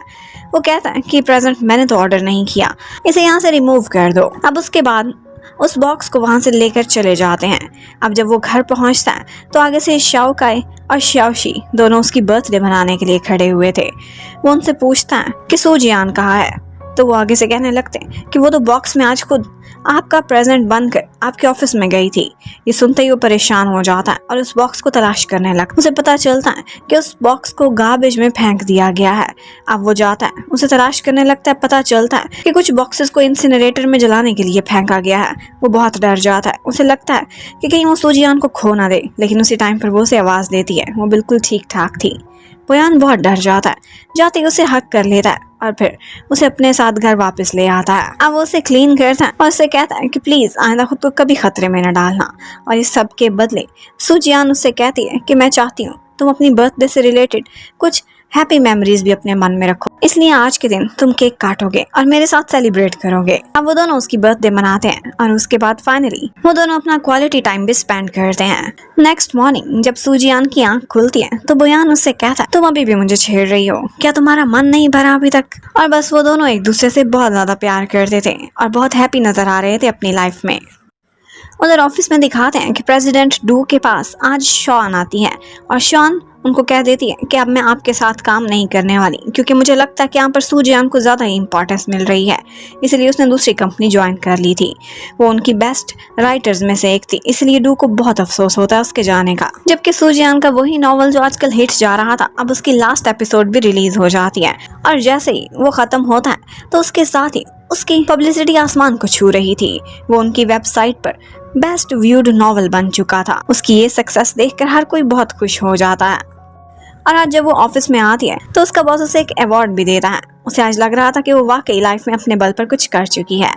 वो कहता है कि प्रेजेंट मैंने तो ऑर्डर नहीं किया, इसे यहाँ से रिमूव कर दो। अब उसके बाद उस बॉक्स को वहाँ से लेकर चले जाते हैं। अब जब वो घर पहुँचता है तो आगे से शाओ काई और शाओशी दोनों उसकी बर्थडे मनाने के लिए खड़े हुए थे। वो उनसे पूछता है कि सूजियान कहाँ है, तो वो आगे से कहने लगते हैं कि वो तो बॉक्स में आज खुद आपका प्रेजेंट बनकर आपके ऑफिस में गई थी। ये सुनते ही वो परेशान हो जाता है और उस बॉक्स को तलाश करने लगता है। उसे पता चलता है कि उस बॉक्स को गार्बेज में फेंक दिया गया है। अब वो जाता है, उसे तलाश करने लगता है। पता चलता है कि कुछ बॉक्सेस को इंसिनरेटर में जलाने के लिए फेंका गया है। वो बहुत डर जाता है। उसे लगता है कि कहीं वो सूजियान को खो ना दे, लेकिन उसी टाइम पर वो उसे आवाज़ देती है। वो बिल्कुल ठीक ठाक थी। बोयान बहुत डर जाता है, जाते ही उसे हक कर लेता है और फिर उसे अपने साथ घर वापस ले आता है। अब वो उसे क्लीन करता है और उसे कहता है कि प्लीज़ आइंदा खुद को कभी खतरे में न डालना। और इस सब के बदले सूजियान उससे कहती है कि मैं चाहती हूँ तुम अपनी बर्थडे से रिलेटेड कुछ हैप्पी मेमोरीज भी अपने मन में रखो, इसलिए आज के दिन तुम केक काटोगे और मेरे साथ सेलिब्रेट करोगे। अब वो दोनों उसकी बर्थडे मनाते हैं और उसके बाद फाइनली वो दोनों अपना क्वालिटी टाइम भी स्पेंड करते हैं। नेक्स्ट मॉर्निंग जब सूजियान की आंख खुलती है तो बोयान उससे कहता है तुम अभी भी मुझे छेड़ रही हो, क्या तुम्हारा मन नहीं भरा अभी तक? और बस वो दोनों एक दूसरे से बहुत ज्यादा प्यार करते थे और बहुत हैप्पी नजर आ रहे थे अपनी लाइफ में। उधर ऑफिस में दिखाते हैं कि प्रेसिडेंट डू के पास आज शॉन आती है और शॉन उनको कह देती है कि अब मैं आपके साथ काम नहीं करने वाली, क्योंकि मुझे लगता है कि यहाँ पर सूजियान को ज़्यादा ही इंपॉर्टेंस मिल रही है, इसलिए उसने दूसरी कंपनी ज्वाइन कर ली थी। वो उनकी बेस्ट राइटर्स में से एक थी, इसलिए डू को बहुत अफसोस होता है उसके जाने का। जबकि सूजियान का वही नॉवल जो आजकल हिट जा रहा था, अब उसकी लास्ट एपिसोड भी रिलीज हो जाती है और जैसे ही वो ख़त्म होता है तो उसके साथ ही उसकी पब्लिसिटी आसमान को छू रही थी। वो उनकी वेबसाइट पर बेस्ट व्यूड नॉवल बन चुका था। उसकी ये सक्सेस देखकर हर कोई बहुत खुश हो जाता है। और आज जब वो ऑफिस में आती है तो उसका बॉस उसे एक अवार्ड भी देता है। उसे आज लग रहा था कि वो वाकई लाइफ में अपने बल पर कुछ कर चुकी है।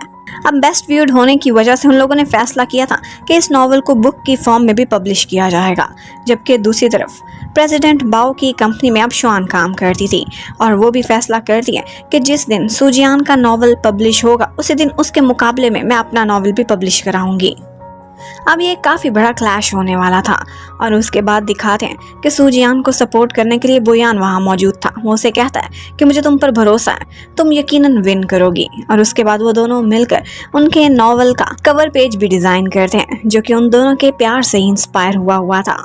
अब बेस्ट व्यूड होने की वजह से उन लोगों ने फैसला किया था कि इस नॉवल को बुक की फॉर्म में भी पब्लिश किया जाएगा। जबकि दूसरी तरफ प्रेसिडेंट बाओ की कंपनी में अब शॉन काम करती थी और वो भी फैसला करती है कि जिस दिन सूजियान का नॉवल पब्लिश होगा उसी दिन उसके मुकाबले में मैं अपना नॉवल भी पब्लिश कराऊंगी। अब ये काफ़ी बड़ा क्लैश होने वाला था और उसके बाद दिखाते हैं कि सूजियान को सपोर्ट करने के लिए बोयान वहाँ मौजूद था। वो उसे कहता है कि मुझे तुम पर भरोसा है, तुम यकीनन विन करोगी। और उसके बाद वो दोनों मिलकर उनके नॉवल का कवर पेज भी डिज़ाइन करते हैं, जो कि उन दोनों के प्यार से ही इंस्पायर हुआ था।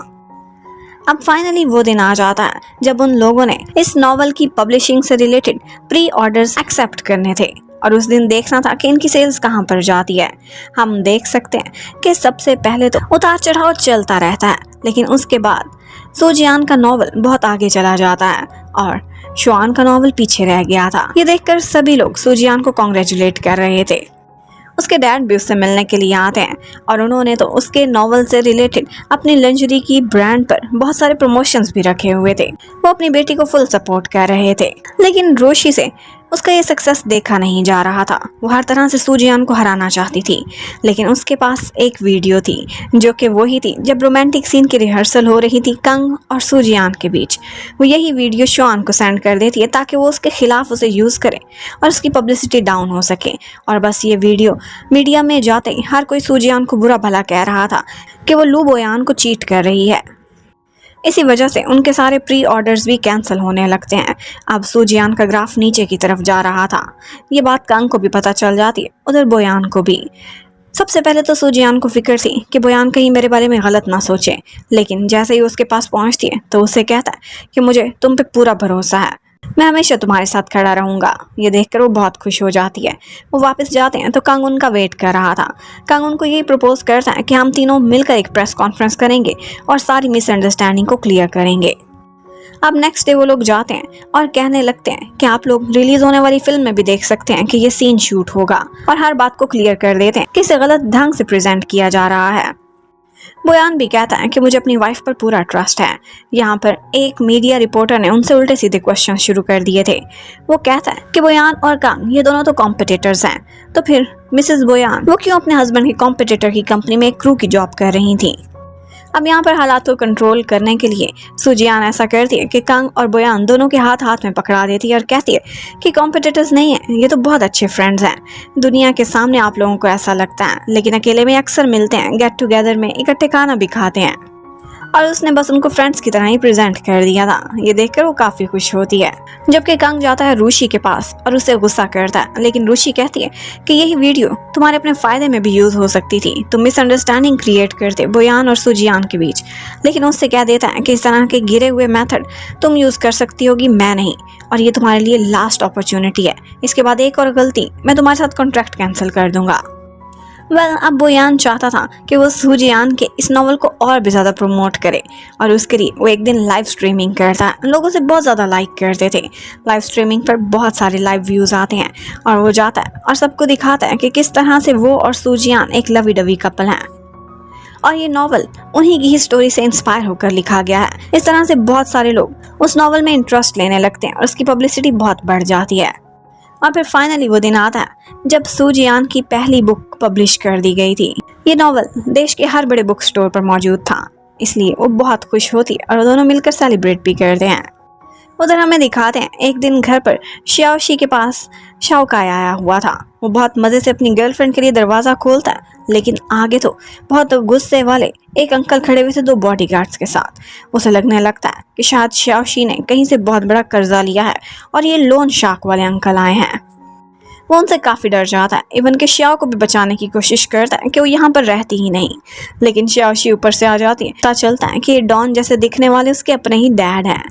अब फाइनली वो दिन आ जाता है जब उन लोगों ने इस नॉवल की पब्लिशिंग से रिलेटेड प्री ऑर्डर्स एक्सेप्ट करने थे और उस दिन देखना था कि इनकी सेल्स कहाँ पर जाती है। हम देख सकते हैं कि सबसे पहले तो उतार चढ़ाव चलता रहता है, लेकिन उसके बाद सूजियान का नॉवल बहुत आगे चला जाता है और शॉन का नॉवल पीछे रह गया था। ये देखकर सभी लोग सूजियान को कॉन्ग्रेचुलेट कर रहे थे। उसके डैड भी उससे मिलने के लिए आते हैं और उन्होंने तो उसके नॉवल से रिलेटेड अपनी लिंजरी की ब्रांड पर बहुत सारे प्रमोशंस भी रखे हुए थे। वो अपनी बेटी को फुल सपोर्ट कर रहे थे, लेकिन रोशी से उसका ये सक्सेस देखा नहीं जा रहा था। वो हर तरह से सूजियान को हराना चाहती थी, लेकिन उसके पास एक वीडियो थी जो कि वही थी जब रोमांटिक सीन की रिहर्सल हो रही थी कंग और सूजियान के बीच। वो यही वीडियो शॉन को सेंड कर देती है ताकि वो उसके खिलाफ उसे यूज़ करे और उसकी पब्लिसिटी डाउन हो सके। और बस ये वीडियो मीडिया में जाते ही हर कोई सूजियान को बुरा भला कह रहा था कि वो लू बोयान को चीट कर रही है। इसी वजह से उनके सारे प्री ऑर्डर्स भी कैंसिल होने लगते हैं। अब सूजियान का ग्राफ नीचे की तरफ जा रहा था। ये बात कंग को भी पता चल जाती है, उधर बोयान को भी। सबसे पहले तो सूजियान को फिक्र थी कि बोयान कहीं मेरे बारे में गलत ना सोचे, लेकिन जैसे ही उसके पास पहुंचती है तो उसे कहता है कि मुझे तुम पे पूरा भरोसा है, मैं हमेशा तुम्हारे साथ खड़ा रहूंगा। ये देखकर वो बहुत खुश हो जाती है। वो वापस जाते हैं तो कंग उनका वेट कर रहा था। कंग उनको यही प्रपोज करता है कि हम तीनों मिलकर एक प्रेस कॉन्फ्रेंस करेंगे और सारी मिसअंडरस्टैंडिंग को क्लियर करेंगे। अब नेक्स्ट डे वो लोग जाते हैं और कहने लगते हैं कि आप लोग रिलीज होने वाली फिल्म में भी देख सकते हैं कि ये सीन शूट होगा, और हर बात को क्लियर कर देते हैं कि इसे गलत ढंग से प्रेजेंट किया जा रहा है। बोयान भी कहता है कि मुझे अपनी वाइफ पर पूरा ट्रस्ट है। यहाँ पर एक मीडिया रिपोर्टर ने उनसे उल्टे सीधे क्वेश्चन शुरू कर दिए थे। वो कहता है कि बोयान और कंग ये दोनों तो कॉम्पिटिटर्स हैं, तो फिर मिसेस बोयान वो क्यों अपने हस्बैंड के कॉम्पिटिटर की कंपनी में एक क्रू की जॉब कर रही थी? अब यहाँ पर हालात को कंट्रोल करने के लिए सूजियान ऐसा करती है कि कंग और बोयान दोनों के हाथ हाथ में पकड़ा देती है और कहती है कि कॉम्पिटिटर्स नहीं है, ये तो बहुत अच्छे फ्रेंड्स हैं। दुनिया के सामने आप लोगों को ऐसा लगता है, लेकिन अकेले में अक्सर मिलते हैं, गेट टुगेदर में इकट्ठे खाना भी खाते हैं। और उसने बस उनको फ्रेंड्स की तरह ही प्रेजेंट कर दिया था। ये देखकर वो काफी खुश होती है। जबकि कंग जाता है रूशी के पास और उससे गुस्सा करता है, लेकिन रूशी कहती है कि यही वीडियो तुम्हारे अपने फायदे में भी यूज हो सकती थी, तुम मिसअंडरस्टैंडिंग क्रिएट करते बोयान और सूजियान के बीच। लेकिन उससे कह देता है कि इस तरह के गिरे हुए मेथड तुम यूज कर सकती होगी, मैं नहीं, और ये तुम्हारे लिए लास्ट अपॉर्चुनिटी है। इसके बाद एक और गलती, मैं तुम्हारे साथ कॉन्ट्रैक्ट कैंसिल कर दूंगा। अब बोयान चाहता था कि वो सूजियान के इस नॉवल को और भी ज़्यादा प्रमोट करे, और उसके लिए वो एक दिन लाइव स्ट्रीमिंग करता है। लोग उसे बहुत ज़्यादा लाइक करते थे। लाइव स्ट्रीमिंग पर बहुत सारे लाइव व्यूज़ आते हैं और वो जाता है और सबको दिखाता है कि किस तरह से वो और सूजियान एक लवी डवी कपल हैं। और ये नॉवल उन्हीं की ही स्टोरी से इंस्पायर होकर लिखा गया है। इस तरह से बहुत सारे लोग उस नॉवल में इंटरेस्ट लेने लगते हैं और उसकी पब्लिसिटी बहुत बढ़ जाती है। और फिर फाइनली वो दिन आता है जब सूजियान की पहली बुक पब्लिश कर दी गई थी। ये नॉवल देश के हर बड़े बुक स्टोर पर मौजूद था, इसलिए वो बहुत खुश होती है और दोनों मिलकर सेलिब्रेट भी करते हैं। उधर हमें दिखाते हैं एक दिन घर पर श्याओशी के पास शाओकाई आया हुआ था। वो बहुत मज़े से अपनी गर्लफ्रेंड के लिए दरवाज़ा खोलता है, लेकिन आगे तो बहुत गुस्से वाले एक अंकल खड़े हुए थे 2 बॉडीगार्ड्स के साथ। उसे लगने लगता है कि शायद श्याओशी ने कहीं से बहुत बड़ा कर्जा लिया है और ये लोन शार्क वाले अंकल आए हैं। वो उनसे काफ़ी डर जाता है, इवन के श्याओ को भी बचाने की कोशिश करता है कि वो यहाँ पर रहती ही नहीं। लेकिन श्याओशी ऊपर से आ जाती है। पता चलता है कि ये डॉन जैसे दिखने वाले उसके अपने ही डैड हैं।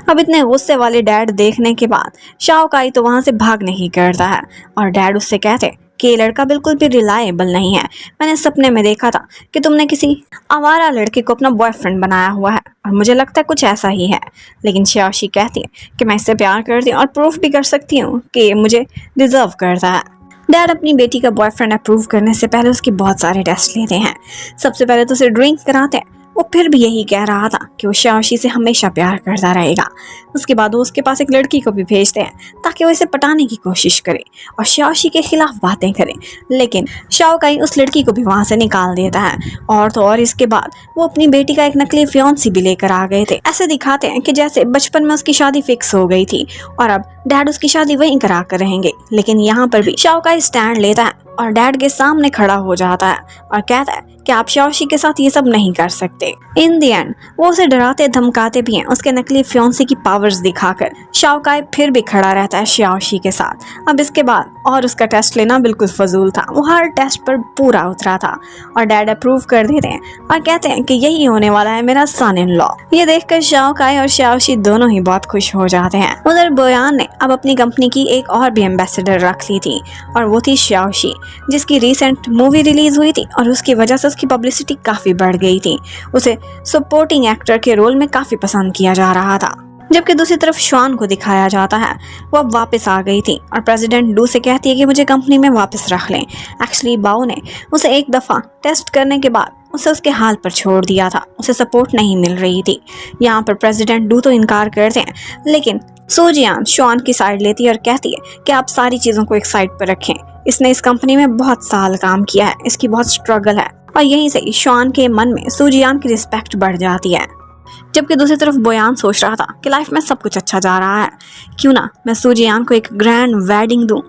अब इतने गुस्से वाले डैड देखने के बाद शाओकाई तो वहाँ से भागने ही करता है और डैड उससे कहते कि ये लड़का बिल्कुल भी रिलायबल नहीं है। मैंने सपने में देखा था कि तुमने किसी आवारा लड़के को अपना बॉयफ्रेंड बनाया हुआ है और मुझे लगता है कुछ ऐसा ही है। लेकिन श्याओशी कहती है कि मैं इससे प्यार करती हूँ और प्रूफ भी कर सकती हूँ कि ये मुझे डिजर्व करता है। डैड अपनी बेटी का बॉयफ्रेंड अप्रूव करने से पहले उसके बहुत सारे टेस्ट लेते हैं। सबसे पहले तो उसे ड्रिंक कराते हैं। वो फिर भी यही कह रहा था कि वो श्याओशी से हमेशा प्यार करता रहेगा। उसके बाद वो उसके पास एक लड़की को भी भेजते हैं ताकि वो इसे पटाने की कोशिश करे और श्याओशी के खिलाफ बातें करे। लेकिन शाओकाई उस लड़की को भी वहाँ से निकाल देता है। और तो और इसके बाद वो अपनी बेटी का एक नकली फियांसी भी लेकर आ गए थे। ऐसे दिखाते हैं कि जैसे बचपन में उसकी शादी फिक्स हो गई थी और अब डैड उसकी शादी वहीं करा कर रहेंगे। लेकिन यहाँ पर भी शाओकाई स्टैंड लेता है और डैड के सामने खड़ा हो जाता है और कहता है कि आप श्याओशी के साथ ये सब नहीं कर सकते। इन दी एंड वो उसे डराते धमकाते भी हैं उसके नकली फियांसी की पावर्स दिखाकर। शाओकाई फिर भी खड़ा रहता है श्याओशी के साथ। अब इसके बाद और उसका टेस्ट लेना बिल्कुल फजूल था। वो हर टेस्ट पर पूरा उतरा था और डैड अप्रूव कर देते हैं और कहते हैं कि यही होने वाला है मेरा सन इन लॉ। ये देखकर शाओकाई और श्याओशी दोनों ही बहुत खुश हो जाते हैं। उधर बोयान ने अब अपनी कंपनी की एक और भी एम्बेसडर रख ली थी और वो थी श्याओशी, जिसकी रिसेंट मूवी रिलीज हुई थी और उसकी वजह से उसकी पब्लिसिटी काफी बढ़ गई थी। उसे सपोर्टिंग एक्टर के रोल में काफी पसंद किया जा रहा था। जबकि दूसरी तरफ श्वान को दिखाया जाता है वो अब वापस आ गई थी और प्रेसिडेंट डू से कहती है कि मुझे कंपनी में वापस रख लें। एक्चुअली बाओ ने उसे एक दफ़ा टेस्ट करने के बाद उसे उसके हाल पर छोड़ दिया था। उसे सपोर्ट नहीं मिल रही थी। यहाँ पर प्रेसिडेंट डू तो इनकार करते हैं, लेकिन सूजियान श्वान की साइड लेती है और कहती है कि आप सारी चीज़ों को एक साइड पर रखें। इसने इस कंपनी में बहुत साल काम किया है, इसकी बहुत स्ट्रगल है। और यहीं से श्वान के मन में सूजियान की रिस्पेक्ट बढ़ जाती है। जबकि दूसरी तरफ बोयान सोच रहा था कि लाइफ में सब कुछ अच्छा जा रहा है, क्यों ना मैं सूजियान को एक ग्रैंड वेडिंग दूं।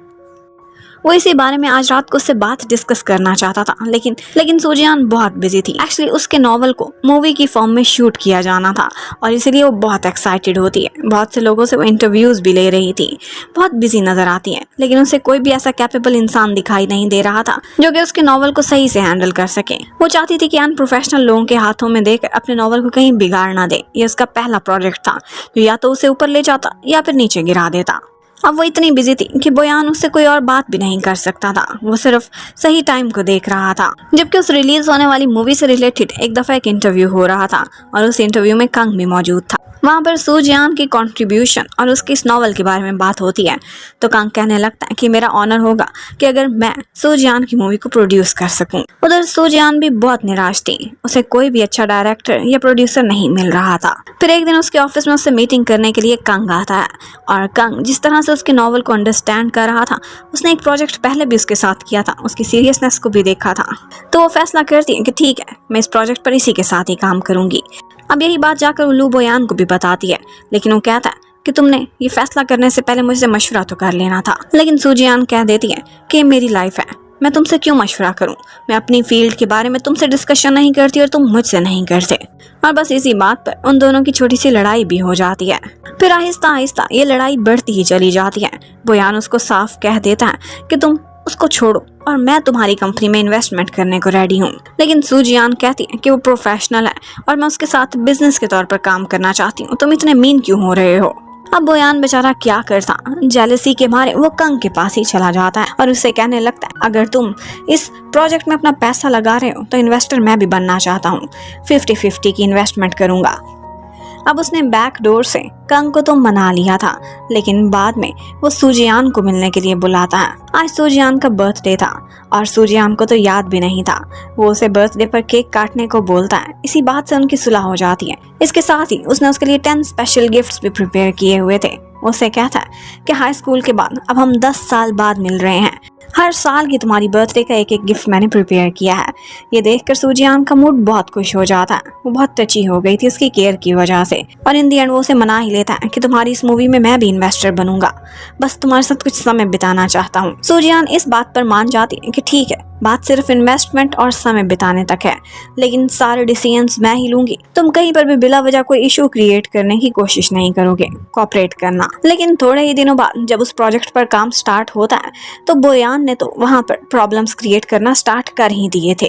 वो इसी बारे में आज रात को उससे बात डिस्कस करना चाहता था, लेकिन सूजियान बहुत बिजी थी। एक्चुअली उसके नॉवल को मूवी की फॉर्म में शूट किया जाना था और इसीलिए वो बहुत एक्साइटेड होती है। बहुत से लोगों से वो इंटरव्यूज़ भी ले रही थी। बहुत बिजी नज़र आती है, लेकिन उसे कोई भी ऐसा कैपेबल इंसान दिखाई नहीं दे रहा था जो कि उसके नॉवल को सही से हैंडल कर सके। वो चाहती थी कि अनप्रोफेशनल लोगों के हाथों में देकर अपने नॉवल को कहीं बिगाड़ ना दे। ये उसका पहला प्रोजेक्ट था जो या तो उसे ऊपर ले जाता या फिर नीचे गिरा देता। अब वो इतनी बिजी थी कि बोयान उससे कोई और बात भी नहीं कर सकता था। वो सिर्फ सही टाइम को देख रहा था। जबकि उस रिलीज होने वाली मूवी से रिलेटेड एक दफ़ा एक इंटरव्यू हो रहा था और उस इंटरव्यू में कंग भी मौजूद था। वहाँ पर सूजियान की कंट्रीब्यूशन और उसकी इस नॉवल के बारे में बात होती है तो कंग कहने लगता है कि मेरा ऑनर होगा कि अगर मैं सूजियान की मूवी को प्रोड्यूस कर सकूं। उधर सूजियान भी बहुत निराश थी, उसे कोई भी अच्छा डायरेक्टर या प्रोड्यूसर नहीं मिल रहा था। फिर एक दिन उसके ऑफिस में उससे मीटिंग करने के लिए कंग आता है और कंग जिस तरह से उसके नॉवल को अंडरस्टैंड कर रहा था, उसने एक प्रोजेक्ट पहले भी उसके साथ किया था, उसकी सीरियसनेस को भी देखा था, तो वो फैसला करती है कि ठीक है, मैं इस प्रोजेक्ट पर इसी के साथ ही काम करूंगी। अब यही बात जाकर वो लू बोयान को भी बताती है, लेकिन वो कहता है कि तुमने ये फैसला करने से पहले मुझसे मशवरा तो कर लेना था। लेकिन सूजियान कह देती है कि मेरी लाइफ है, मैं तुमसे क्यों मशवरा करूं, मैं अपनी फील्ड के बारे में तुमसे डिस्कशन नहीं करती और तुम मुझसे नहीं करते। और बस इसी बात पर उन दोनों की छोटी सी लड़ाई भी हो जाती है। फिर आहिस्ता आहिस्ता ये लड़ाई बढ़ती ही चली जाती है। बोयान उसको साफ कह देता है कि तुम उसको छोड़ो और मैं तुम्हारी कंपनी में इन्वेस्टमेंट करने को रेडी हूँ। लेकिन सूजियान कहती है कि वो प्रोफेशनल है और मैं उसके साथ बिजनेस के तौर पर काम करना चाहती हूँ, तुम इतने मीन क्यों हो रहे हो। अब बोयान बेचारा क्या करता, जेलसी के मारे वो कंग के पास ही चला जाता है और उससे कहने लगता है अगर तुम इस प्रोजेक्ट में अपना पैसा लगा रहे हो तो इन्वेस्टर मैं भी बनना चाहता हूँ, 50-50 की इन्वेस्टमेंट करूंगा। अब उसने बैक डोर से कंग को तो मना लिया था, लेकिन बाद में वो सूजियान को मिलने के लिए बुलाता है। आज सूजियान का बर्थडे था और सूजियान को तो याद भी नहीं था। वो उसे बर्थडे पर केक काटने को बोलता है। इसी बात से उनकी सुलह हो जाती है। इसके साथ ही उसने उसके लिए 10 स्पेशल गिफ्ट्स भी प्रिपेयर किए हुए थे। उसे कहता है कि हाई स्कूल के बाद अब हम 10 साल बाद मिल रहे हैं, हर साल की तुम्हारी बर्थडे का एक एक गिफ्ट मैंने प्रिपेयर किया है। ये देखकर सूजियान का मूड बहुत खुश हो जाता है। वो बहुत टची हो गई थी उसकी केयर की वजह से और इन दी एंड वो उसे मना ही लेता है कि तुम्हारी इस मूवी में मैं भी इन्वेस्टर बनूंगा, बस तुम्हारे साथ कुछ समय बिताना चाहता हूँ। सूजियान इस बात पर मान जाती है कि ठीक है, बात सिर्फ इन्वेस्टमेंट और समय बिताने तक है, लेकिन सारे डिसीजंस मैं ही लूंगी। तुम कहीं पर भी बिला वजह कोई इशू क्रिएट करने की कोशिश नहीं करोगे, कोऑपरेट करना। लेकिन थोड़े ही दिनों बाद जब उस प्रोजेक्ट पर काम स्टार्ट होता है तो बोयान ने तो वहां पर प्रॉब्लम्स क्रिएट करना स्टार्ट कर ही दिए थे।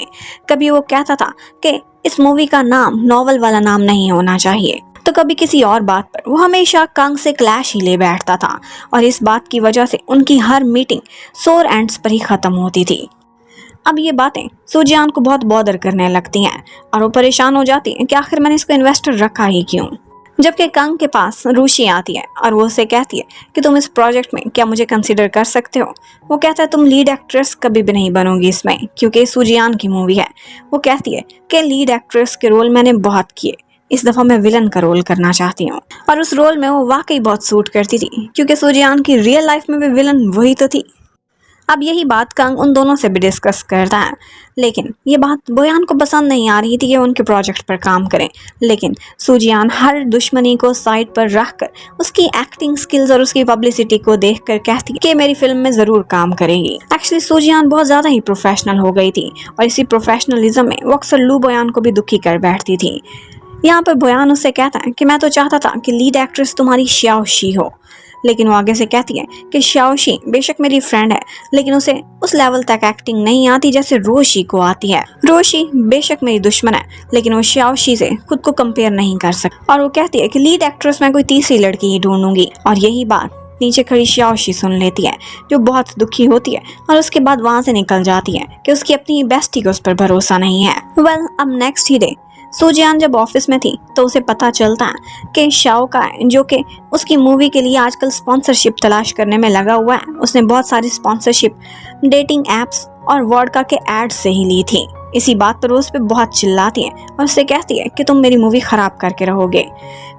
कभी वो कहता था कि इस मूवी का नाम नॉवल वाला नाम नहीं होना चाहिए, तो कभी किसी और बात पर। वो हमेशा कंग से क्लैश ही ले बैठता था और इस बात की वजह से उनकी हर मीटिंग सोर एंड्स पर ही खत्म होती थी। अब ये बातें सूजियान को बहुत बॉदर करने लगती हैं और वो परेशान हो जाती है कि आखिर मैंने इसको इन्वेस्टर रखा ही क्यों। जबकि कंग के पास रूशी आती है और वो उसे कहती है कि तुम इस प्रोजेक्ट में क्या मुझे कंसीडर कर सकते हो। वो कहता है तुम लीड एक्ट्रेस कभी भी नहीं बनोगी इसमें, क्योंकि सूजियान की मूवी है। वो कहती है कि लीड एक्ट्रेस के रोल मैंने बहुत किए, इस दफा मैं विलन का रोल करना चाहती हूँ। और उस रोल में वो वाकई बहुत सूट करती थी, क्योंकि सूजियान की रियल लाइफ में भी विलन वही तो थी। अब यही बात कंग उन दोनों से भी डिस्कस करता है, लेकिन ये बात बोयान को पसंद नहीं आ रही थी कि उनके प्रोजेक्ट पर काम करें। लेकिन सूजियान हर दुश्मनी को साइड पर रखकर उसकी एक्टिंग स्किल्स और उसकी पब्लिसिटी को देखकर कहती है कि मेरी फिल्म में जरूर काम करेगी। एक्चुअली सूजियान बहुत ज्यादा ही प्रोफेशनल हो गई थी और इसी प्रोफेशनलिज्म में वो अक्सर लू बोयान को भी दुखी कर बैठती थी। यहाँ पर बोयान उससे कहता है कि मैं तो चाहता था कि लीड एक्ट्रेस तुम्हारी शाओशी हो, लेकिन वो आगे से कहती है कि शाओशी बेशक मेरी फ्रेंड है, लेकिन उसे उस लेवल तक एक्टिंग नहीं आती जैसे रोशी को आती है। रोशी बेशक मेरी दुश्मन है, लेकिन वो शाओशी से खुद को कंपेयर नहीं कर सकती। और वो कहती है कि लीड एक्ट्रेस मैं कोई तीसरी लड़की ही ढूंढूंगी। और यही बात नीचे खड़ी शाओशी सुन लेती है, जो बहुत दुखी होती है और उसके बाद वहां से निकल जाती है कि उसकी अपनी बेस्टी को उस पर भरोसा नहीं है। अब नेक्स्ट ही डे सूजियान जब ऑफिस में थी तो उसे पता चलता है कि शाओ का है, जो कि उसकी मूवी के लिए आजकल स्पॉन्सरशिप तलाश करने में लगा हुआ है। उसने बहुत सारी स्पॉन्सरशिप डेटिंग एप्स और वोडका के एड से ही ली थी। इसी बात पर उस पे बहुत चिल्लाती है और उससे कहती है कि तुम मेरी मूवी खराब करके रहोगे।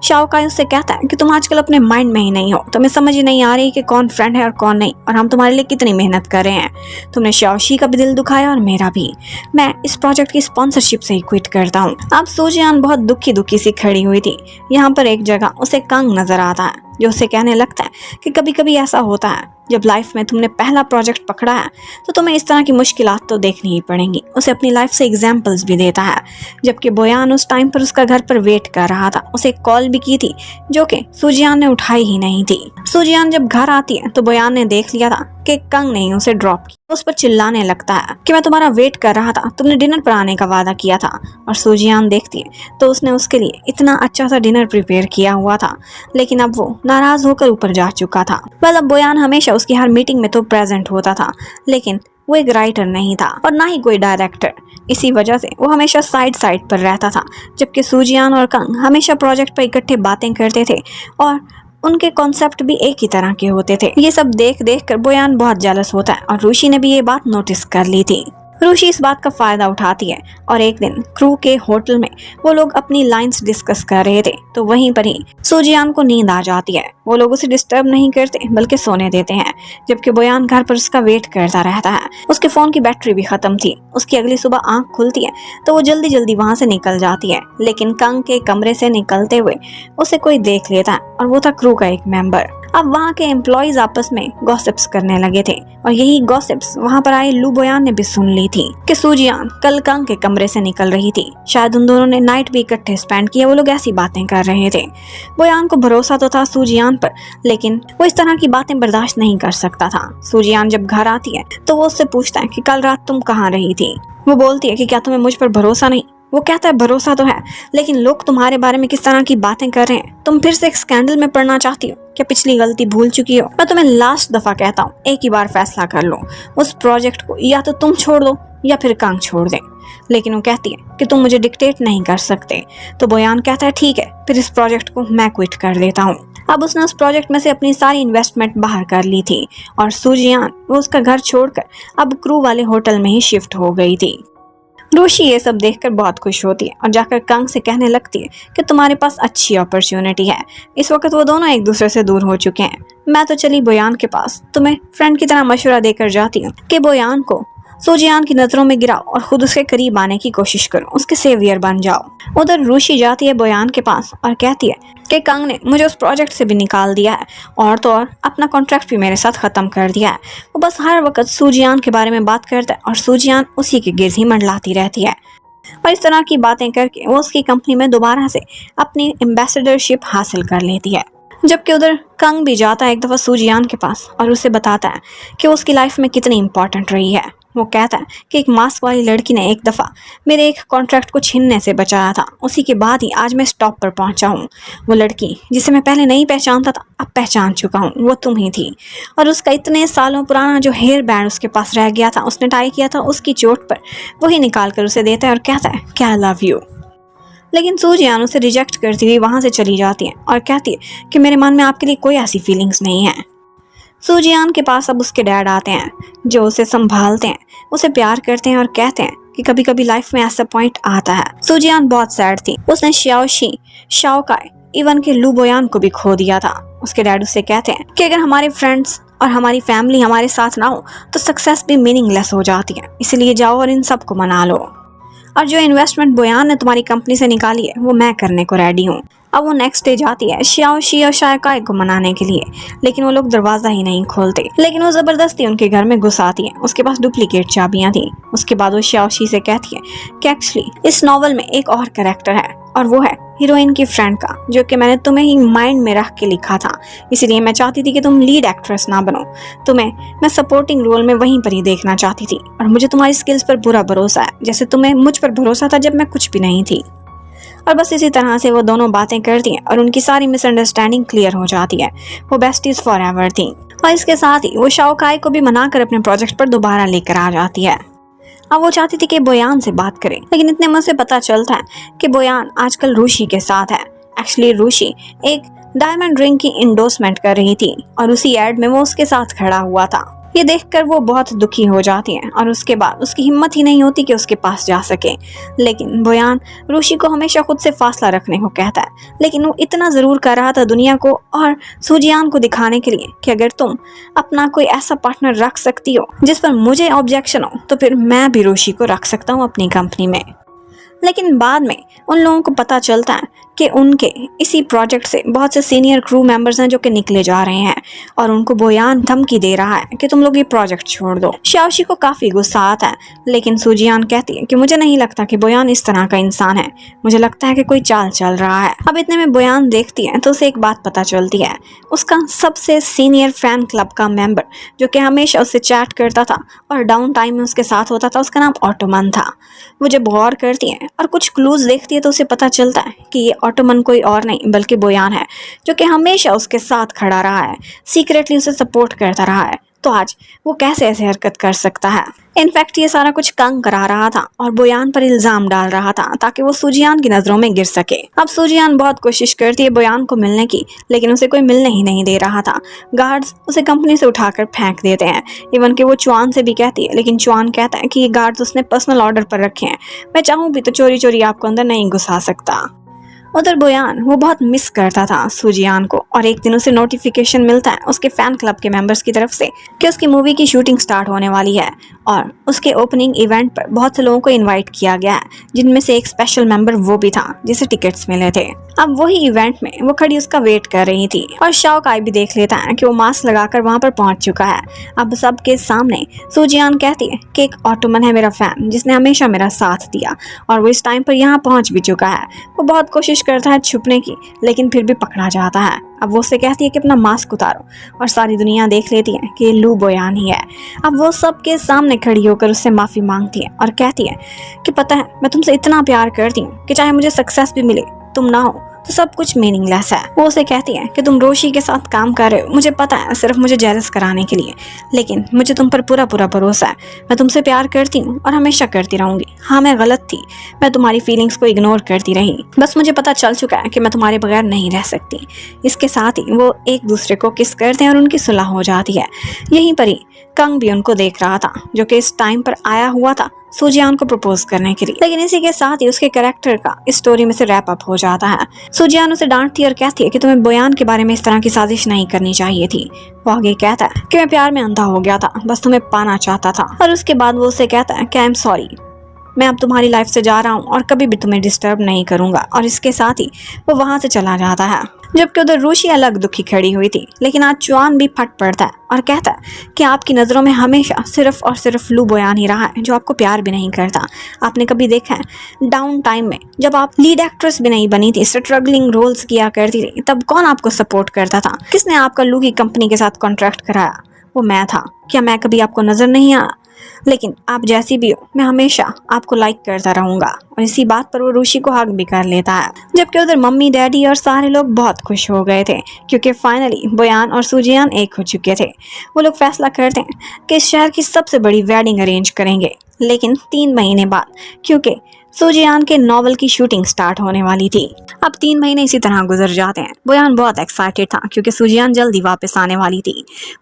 शाओ काई उससे कहता है कि तुम आजकल अपने माइंड में ही नहीं हो, तुम्हें समझ ही नहीं आ रही कि कौन फ्रेंड है और कौन नहीं, और हम तुम्हारे लिए कितनी मेहनत कर रहे हैं। तुमने शाओशी का भी दिल दुखाया और मेरा भी। मैं इस प्रोजेक्ट की स्पॉन्सरशिप से ही क्विट करता हूँ। अब सूजियान बहुत दुखी दुखी सी खड़ी हुई थी। यहाँ पर एक जगह उसे कंग नजर आता है, जो उसे कहने लगता है कि कभी कभी ऐसा होता है जब लाइफ में तुमने पहला प्रोजेक्ट पकड़ा है तो तुम्हें इस तरह की मुश्किलात तो देखनी ही पड़ेंगी। उसे अपनी लाइफ से एग्जाम्पल्स भी देता है। जबकि बोयान उस टाइम पर उसका घर पर वेट कर रहा था। उसे कॉल भी की थी, जो कि सूजियान ने उठाई ही नहीं थी। सूजियान जब घर आती है तो बोयान ने देख लिया था कि कंग ने उसे ड्रॉप किया। उस पर चिल्लाने लगता है कि मैं तुम्हारा वेट कर रहा था, तुमने डिनर पर आने का वादा किया था। और सूजियान देखती है तो उसने उसके लिए इतना अच्छा सा डिनर प्रिपेयर किया हुआ था, लेकिन अब वो नाराज होकर ऊपर जा चुका था। अब बोयान हमेशा उसकी हर मीटिंग में तो प्रेजेंट होता था, लेकिन वो एक राइटर नहीं था और ना ही कोई डायरेक्टर। इसी वजह से वो हमेशा साइड पर रहता था, जबकि सूजियान और कंग हमेशा प्रोजेक्ट पर इकट्ठे बातें करते थे और उनके कॉन्सेप्ट भी एक ही तरह के होते थे। ये सब देख देख कर बोयान बहुत जेलस होता है और रुशि ने भी ये बात नोटिस कर ली थी। रुशि इस बात का फायदा उठाती है और एक दिन क्रू के होटल में वो लोग अपनी लाइंस डिस्कस कर रहे थे तो वहीं पर ही सूजियान को नींद आ जाती है। वो लोग उसे डिस्टर्ब नहीं करते बल्कि सोने देते हैं, जबकि बोयान घर पर उसका वेट करता रहता है। उसके फोन की बैटरी भी खत्म थी। उसकी अगली सुबह आंख खुलती है तो वो जल्दी जल्दी वहां से निकल जाती है, लेकिन कंग के कमरे से निकलते हुए उसे कोई देख लेता है और वो था क्रू का एक मेंबर। अब वहाँ के एम्प्लॉयज आपस में गॉसिप्स करने लगे थे और यही गॉसिप्स वहाँ पर आए लू बोयान ने भी सुन ली थी कि सूजियान कल कंग के कमरे से निकल रही थी। शायद उन दोनों ने नाइट भी इकट्ठे स्पेंड किया। वो लोग ऐसी बातें कर रहे थे। बोयान को भरोसा तो था सूजियान पर, लेकिन वो इस तरह की बातें बर्दाश्त नहीं कर सकता था। सूजियान जब घर आती है तो वो उससे पूछता है कि कल रात तुम कहाँ रही थी। वो बोलती है कि क्या तुम्हें मुझ पर भरोसा नहीं। वो कहता है भरोसा तो है, लेकिन लोग तुम्हारे बारे में किस तरह की बातें कर रहे हैं। तुम फिर से एक स्कैंडल में पड़ना चाहती हो क्या? पिछली गलती भूल चुकी हो? मैं तुम्हें लास्ट दफा कहता हूँ, एक ही बार फैसला कर लो। उस प्रोजेक्ट को या तो तुम छोड़ दो या फिर कंग छोड़ दे। लेकिन वो कहती है कि तुम मुझे डिक्टेट नहीं कर सकते। तो बोयान कहता है ठीक है, फिर इस प्रोजेक्ट को मैं क्विट कर देता हूँ। अब उसने उस प्रोजेक्ट में से अपनी सारी इन्वेस्टमेंट बाहर कर ली थी और सूजियान वो उसका घर छोड़कर अब क्रू वाले होटल में ही शिफ्ट हो गई थी। रुशि ये सब देखकर बहुत खुश होती है और जाकर कंग से कहने लगती है कि तुम्हारे पास अच्छी अपॉर्चुनिटी है। इस वक्त वो दोनों एक दूसरे से दूर हो चुके हैं। मैं तो चली बोयान के पास, तुम्हें फ्रेंड की तरह मशवरा देकर जाती हूँ कि बोयान को सूजियान की नजरों में गिराओ और खुद उसके करीब आने की कोशिश करो, उसके सेवियर बन जाओ। उधर रुशि जाती है बोयान के पास और कहती है कि कंग ने मुझे उस प्रोजेक्ट से भी निकाल दिया है और तो और अपना कॉन्ट्रैक्ट भी मेरे साथ ख़त्म कर दिया है। वो बस हर वक्त सूजियान के बारे में बात करता है और सूजियान उसी के गिर्द ही मंडलाती रहती है और इस तरह की बातें करके वो उसकी कंपनी में दोबारा से अपनी एम्बेसडरशिप हासिल कर लेती है। जबकि उधर कंग भी जाता है एक दफ़ा सूजियान के पास और उसे बताता है कि वो उसकी लाइफ में कितनी इंपॉर्टेंट रही है। वो कहता है कि एक मास्क वाली लड़की ने एक दफ़ा मेरे एक कॉन्ट्रैक्ट को छीनने से बचाया था, उसी के बाद ही आज मैं स्टॉप पर पहुंचा हूँ। वो लड़की जिसे मैं पहले नहीं पहचानता था अब पहचान चुका हूँ, वो तुम ही थी। और उसका इतने सालों पुराना जो हेयर बैंड उसके पास रह गया था, उसने टाई किया था उसकी चोट पर, वही निकाल कर उसे देता है और कहता है कि आई लव यू। लेकिन सूजियान उसे रिजेक्ट करती हुई वहाँ से चली जाती है और कहती है कि मेरे मन में आपके लिए कोई ऐसी फीलिंग्स नहीं है। सूजियान के पास अब उसके डैड आते हैं जो उसे संभालते हैं, उसे प्यार करते हैं और कहते हैं कि कभी कभी लाइफ में ऐसा पॉइंट आता है। सूजियान बहुत सैड थी। उसने शाओशी, शाओकाई, इवन के लू बोयान को भी खो दिया था। उसके डैड उससे कहते हैं कि अगर हमारे फ्रेंड्स और हमारी फैमिली हमारे साथ ना हो तो सक्सेस भी मीनिंगलेस हो जाती है, इसलिए जाओ और इन सबको मना लो। और जो इन्वेस्टमेंट बोयान ने तुम्हारी कंपनी से निकाली है वो मैं करने को रेडी हूँ। अब वो नेक्स्ट डे जाती है शाओशी और शाओकाई को मनाने के लिए, लेकिन वो लोग दरवाजा ही नहीं खोलते। लेकिन वो जबरदस्ती उनके घर में घुस आती है। उसके पास डुप्लीकेट चाबियां थी। उसके बाद वो शाओशी से कहती है कि एक्चुअली इस नॉवल में एक और कैरेक्टर है और वो है हीरोइन की फ्रेंड का, जो कि मैंने तुम्हें ही माइंड में रख के लिखा था, इसलिए मैं चाहती थी कि तुम लीड एक्ट्रेस ना बनो। तुम्हें मैं सपोर्टिंग रोल में वहीं पर ही देखना चाहती थी और मुझे तुम्हारी स्किल्स पर पूरा भरोसा है, जैसे तुम्हें मुझ पर भरोसा था जब मैं कुछ भी नहीं थी। और बस इसी तरह से वो दोनों बातें करती हैं और उनकी सारी मिसअंडरस्टैंडिंग क्लियर हो जाती है। वो बेस्टीज फॉर एवर थी और इसके साथ ही वो शाओकाई को भी मनाकर अपने प्रोजेक्ट पर दोबारा लेकर आ जाती है। अब वो चाहती थी कि बोयान से बात करे, लेकिन इतने में उसे पता चलता है कि बोयान आजकल रुशि के साथ है। एक्चुअली रुशि एक डायमंड रिंग की इंडोर्समेंट कर रही थी और उसी एड में वो उसके साथ खड़ा हुआ था। ये देखकर वो बहुत दुखी हो जाती है और उसके बाद उसकी हिम्मत ही नहीं होती कि उसके पास जा सके। लेकिन बोयान रुशि को हमेशा खुद से फासला रखने को कहता है, लेकिन वो इतना ज़रूर कर रहा था दुनिया को और सूजियान को दिखाने के लिए कि अगर तुम अपना कोई ऐसा पार्टनर रख सकती हो जिस पर मुझे ऑब्जेक्शन हो तो फिर मैं भी रुशि को रख सकता हूँ अपनी कंपनी में। लेकिन बाद में उन लोगों को पता चलता है कि उनके इसी प्रोजेक्ट से बहुत से सीनियर क्रू मेंबर्स हैं जो कि निकले जा रहे हैं और उनको बोयान धमकी दे रहा है कि तुम लोग ये प्रोजेक्ट छोड़ दो। शाओशी को काफ़ी गुस्सा आता है, लेकिन सूजियान कहती है कि मुझे नहीं लगता कि बोयान इस तरह का इंसान है, मुझे लगता है कि कोई चाल चल रहा है। अब इतने में बोयान देखती है तो उसे एक बात पता चलती है। उसका सबसे सीनियर फैन क्लब का मेंबर जो कि हमेशा उससे चैट करता था और डाउन टाइम में उसके साथ होता था, उसका नाम ऑटोमन था। वो जब गौर करती है और कुछ क्लूज देखती है तो उसे पता चलता है कि ये ऑटोमन कोई और नहीं बल्कि बोयान है, जो कि हमेशा उसके साथ खड़ा रहा है, सीक्रेटली उसे सपोर्ट करता रहा है। तो आज वो कैसे ऐसे हरकत कर सकता है। इनफैक्ट ये सारा कुछ कंग करा रहा था और बोयान पर इल्जाम डाल रहा था ताकि वो सूजियान की नजरों में गिर सके। अब सूजियान बहुत कोशिश करती है बोयान को मिलने की, लेकिन उसे कोई मिलने ही नहीं दे रहा था। गार्ड्स उसे कंपनी से उठाकर फेंक देते हैं। इवन कि वो चुआन से भी कहती है, लेकिन चुआन कहता है कि ये गार्ड्स उसने पर्सनल ऑर्डर पर रखे हैं, मैं चाहूँ भी तो चोरी चोरी आपको अंदर नहीं घुसा सकता। उधर बोयान वो बहुत मिस करता था सूजियान को, और एक दिन उसे नोटिफिकेशन मिलता है उसके फैन क्लब के मेंबर्स की तरफ से कि उसकी मूवी की शूटिंग स्टार्ट होने वाली है और उसके ओपनिंग इवेंट पर बहुत से लोगों को इनवाइट किया गया है, जिनमें से एक स्पेशल मेंबर वो भी था जिसे टिकट्स मिले थे। अब वही इवेंट में वो खड़ी उसका वेट कर रही थी और शाओकाई भी देख लेता है कि वो मास्क लगाकर वहां पर पहुंच चुका है। अब सबके सामने सूजियान कहती है कि एक ऑटोमन है मेरा फैन जिसने हमेशा मेरा साथ दिया और वो इस टाइम पर यहाँ पहुंच भी चुका है। वो बहुत कोशिश करता है छुपने की, लेकिन फिर भी पकड़ा जाता है। अब वो उससे कहती है कि अपना मास्क उतारो, और सारी दुनिया देख लेती है कि ये लू बोयान ही है। अब वो सबके सामने खड़ी होकर उससे माफी मांगती है और कहती है कि पता है मैं तुमसे इतना प्यार करती हूँ कि चाहे मुझे सक्सेस भी मिले, तुम ना हो तो सब कुछ मीनिंगलेस है। वो उसे कहती है कि तुम रोशी के साथ काम कर रहे हो, मुझे पता है, सिर्फ मुझे जेलस कराने के लिए, लेकिन मुझे तुम पर पूरा पूरा भरोसा है। मैं तुमसे प्यार करती हूँ और हमेशा करती रहूंगी। हाँ मैं गलत थी, मैं तुम्हारी फीलिंग्स को इग्नोर करती रही, बस मुझे पता चल चुका है कि मैं तुम्हारे बगैर नहीं रह सकती। इसके साथ ही वो एक दूसरे को किस करते हैं और उनकी सुलह हो जाती है। यहीं पर ही कंग भी उनको देख रहा था, जो कि इस टाइम पर आया हुआ था सूजियान को प्रपोज करने के लिए। लेकिन इसी के साथ ही उसके कैरेक्टर का इस स्टोरी में से रैप अप हो जाता है। सूजियान उसे डांटती है और कहती है कि तुम्हें बोयान के बारे में इस तरह की साजिश नहीं करनी चाहिए थी। वो आगे कहता है कि मैं प्यार में अंधा हो गया था, बस तुम्हें पाना चाहता था। और उसके बाद वो उसे कहता है कि आई एम सॉरी, मैं अब तुम्हारी लाइफ से जा रहा हूँ और कभी भी तुम्हें डिस्टर्ब नहीं करूंगा। और इसके साथ ही वो वहां से चला जाता है। जबकि उधर रूशी अलग दुखी खड़ी हुई थी, लेकिन आज चुआन भी फट पड़ता है और कहता है कि आपकी नज़रों में हमेशा सिर्फ और सिर्फ लू बोयान ही रहा है, जो आपको प्यार भी नहीं करता। आपने कभी देखा है डाउन टाइम में जब आप लीड एक्ट्रेस भी नहीं बनी थी, स्ट्रगलिंग रोल्स किया करती थी, तब कौन आपको सपोर्ट करता था? किसने आपका लू की कंपनी के साथ कॉन्ट्रैक्ट कराया? वो मैं था। क्या मैं कभी आपको नजर नहीं आया? लेकिन आप जैसी भी हो, मैं हमेशा आपको लाइक करता रहूंगा। और इसी बात पर वो रूशी को हक भी कर लेता है। जबकि उधर मम्मी डैडी और सारे लोग बहुत खुश हो गए थे, क्योंकि फाइनली बोयान और सूजियान एक हो चुके थे। वो लोग फैसला करते हैं कि इस शहर की सबसे बड़ी वेडिंग अरेंज करेंगे, लेकिन 3 महीने बाद, क्योंकि सूजियान के नॉवल की शूटिंग स्टार्ट होने वाली थी। अब 3 महीने इसी तरह गुजर जाते हैं। बोयान बहुत एक्साइटेड था क्योंकि सूजियान जल्दी वापस आने वाली थी।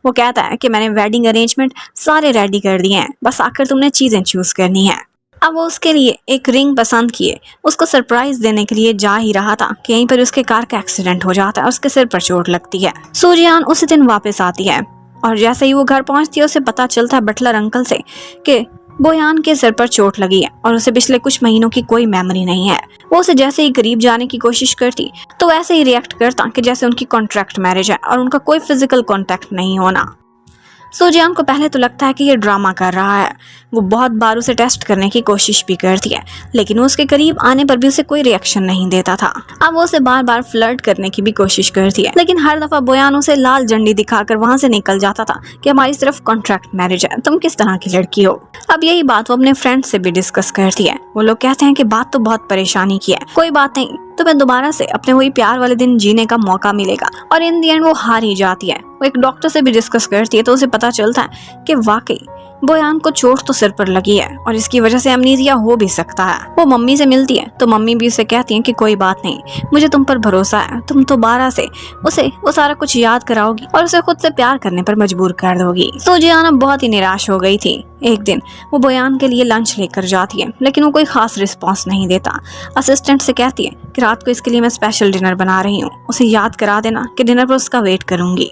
वो कहता है कि मैंने वेडिंग अरेंजमेंट सारे रेडी कर दिए हैं, बस आकर तुमने चीजें चूज करनी है। अब वो उसके लिए एक रिंग पसंद किए उसको सरप्राइज देने के लिए जा ही रहा था कि यहीं पर उसके कार का एक्सीडेंट हो जाता है और उसके सिर पर चोट लगती है। सूजियान उसी दिन वापस आती है और जैसे ही वो घर पहुंचती है उसे पता चलता है बटलर अंकल से कि बोयान के सिर पर चोट लगी है और उसे पिछले कुछ महीनों की कोई मेमोरी नहीं है। वो उसे जैसे ही करीब जाने की कोशिश करती तो वैसे ही रिएक्ट करता कि जैसे उनकी कॉन्ट्रैक्ट मैरिज है और उनका कोई फिजिकल कॉन्टैक्ट नहीं होना। सूजियान को पहले तो लगता है कि ये ड्रामा कर रहा है। वो बहुत बार उसे टेस्ट करने की कोशिश भी करती है, लेकिन वो उसके करीब आने पर भी उसे कोई रिएक्शन नहीं देता था। अब वो उसे बार बार फ्लर्ट करने की भी कोशिश करती है, लेकिन हर दफा बोयान उसे लाल झंडी दिखाकर वहां से निकल जाता था कि हमारी सिर्फ कॉन्ट्रैक्ट मैरिज है, तुम किस तरह की लड़की हो। अब यही बात वो अपने फ्रेंड से भी डिस्कस करती है। वो लोग कहते हैं कि बात तो बहुत परेशानी की है, कोई बात नहीं, तुम्हें दोबारा से अपने वही प्यार वाले दिन जीने का मौका मिलेगा। और इन दी एंड वो हार ही जाती है। वो एक डॉक्टर से भी डिस्कस करती है तो उसे पता चलता है कि वाकई बोयान को चोट तो सिर पर लगी है और इसकी वजह से अमनीजिया हो भी सकता है। वो मम्मी से मिलती है तो मम्मी भी उसे कहती है कि कोई बात नहीं, मुझे तुम पर भरोसा है, तुम तो दोबारा से उसे वो सारा कुछ याद कराओगी और उसे खुद से प्यार करने पर मजबूर कर दोगी। सूजियान बहुत ही निराश हो गई थी। एक दिन वो बोयान के लिए लंच लेकर जाती है, लेकिन वो कोई खास रिस्पॉन्स नहीं देता। असिस्टेंट से कहती है कि रात को इसके लिए मैं स्पेशल डिनर बना रही हूँ, उसे याद करा देना कि डिनर पर उसका वेट करूंगी।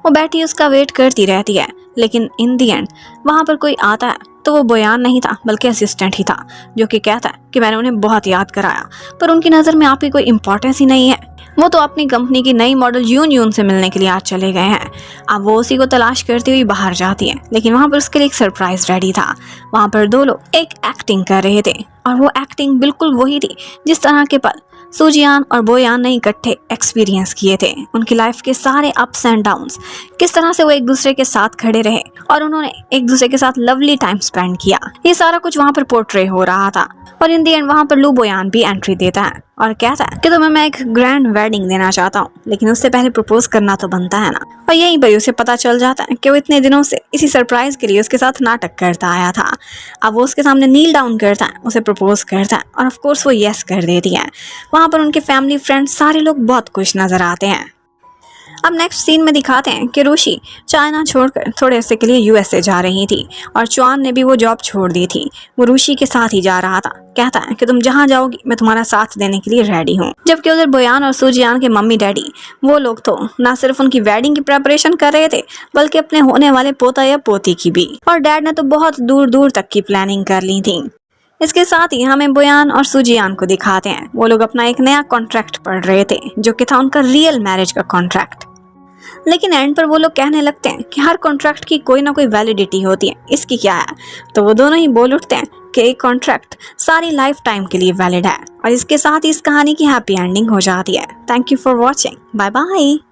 वो बैठी उसका वेट करती रहती है, लेकिन इन दी एंड वहां पर कोई आता है तो वो बोयान नहीं था बल्कि असिस्टेंट ही था, जो कि कहता है कि मैंने उन्हें बहुत याद कराया, पर उनकी नज़र में आपकी कोई इम्पोर्टेंस ही नहीं है। वो तो अपनी कंपनी की नई मॉडल यून से मिलने के लिए आज चले गए हैं। अब वो उसी को तलाश करती हुई बाहर जाती है, लेकिन वहां पर उसके लिए एक सरप्राइज रेडी था। वहां पर 2 लोग एक एक्टिंग कर रहे थे और वो एक्टिंग बिल्कुल वही थी जिस तरह के पल सूजियान और बोयान ने इकट्ठे एक्सपीरियंस किए थे। उनकी लाइफ के सारे अप्स एंड डाउन्स, किस तरह से वो एक दूसरे के साथ खड़े रहे और उन्होंने एक दूसरे के साथ लवली टाइम स्पेंड किया, ये सारा कुछ वहां पर पोर्ट्रे हो रहा था। और इन दी एंड वहाँ पर लू बोयान भी एंट्री देता है और कहता है कि तुम्हें मैं एक ग्रैंड वेडिंग देना चाहता हूँ, लेकिन उससे पहले प्रपोज करना तो बनता है ना। और यहीं पर उसे पता चल जाता है कि वो इतने दिनों से इसी सरप्राइज के लिए उसके साथ नाटक करता आया था। अब वो उसके सामने नील डाउन करता है, उसे प्रपोज करता है और ऑफ कोर्स वो यस कर देती है। वहाँ पर उनके फैमिली फ्रेंड्स सारे लोग बहुत खुश नजर आते हैं। अब नेक्स्ट सीन में दिखाते हैं कि रुशि चाइना छोड़कर थोड़े अरसे के लिए यूएसए जा रही थी और चुआन ने भी वो जॉब छोड़ दी थी। वो रुशि के साथ ही जा रहा था। कहता है कि तुम जहाँ जाओगी मैं तुम्हारा साथ देने के लिए रेडी हूँ। जबकि उधर बोयान और सूजियान के मम्मी डैडी वो लोग तो ना सिर्फ उनकी वेडिंग की प्रेपरेशन कर रहे थे बल्कि अपने होने वाले पोता या पोती की भी। और डैड ने तो बहुत दूर दूर तक की प्लानिंग कर ली थी। इसके साथ ही हमें बोयान और सूजियान को दिखाते हैं वो लोग अपना एक नया कॉन्ट्रैक्ट पढ़ रहे थे जो कि था उनका रियल मैरिज का कॉन्ट्रैक्ट। लेकिन एंड पर वो लोग कहने लगते हैं कि हर कॉन्ट्रैक्ट की कोई ना कोई वैलिडिटी होती है, इसकी क्या है। तो वो दोनों ही बोल उठते हैं कि एक कॉन्ट्रैक्ट सारी लाइफ टाइम के लिए वैलिड है। और इसके साथ ही इस कहानी की हैप्पी एंडिंग हो जाती है। Thank you for watching. Bye bye.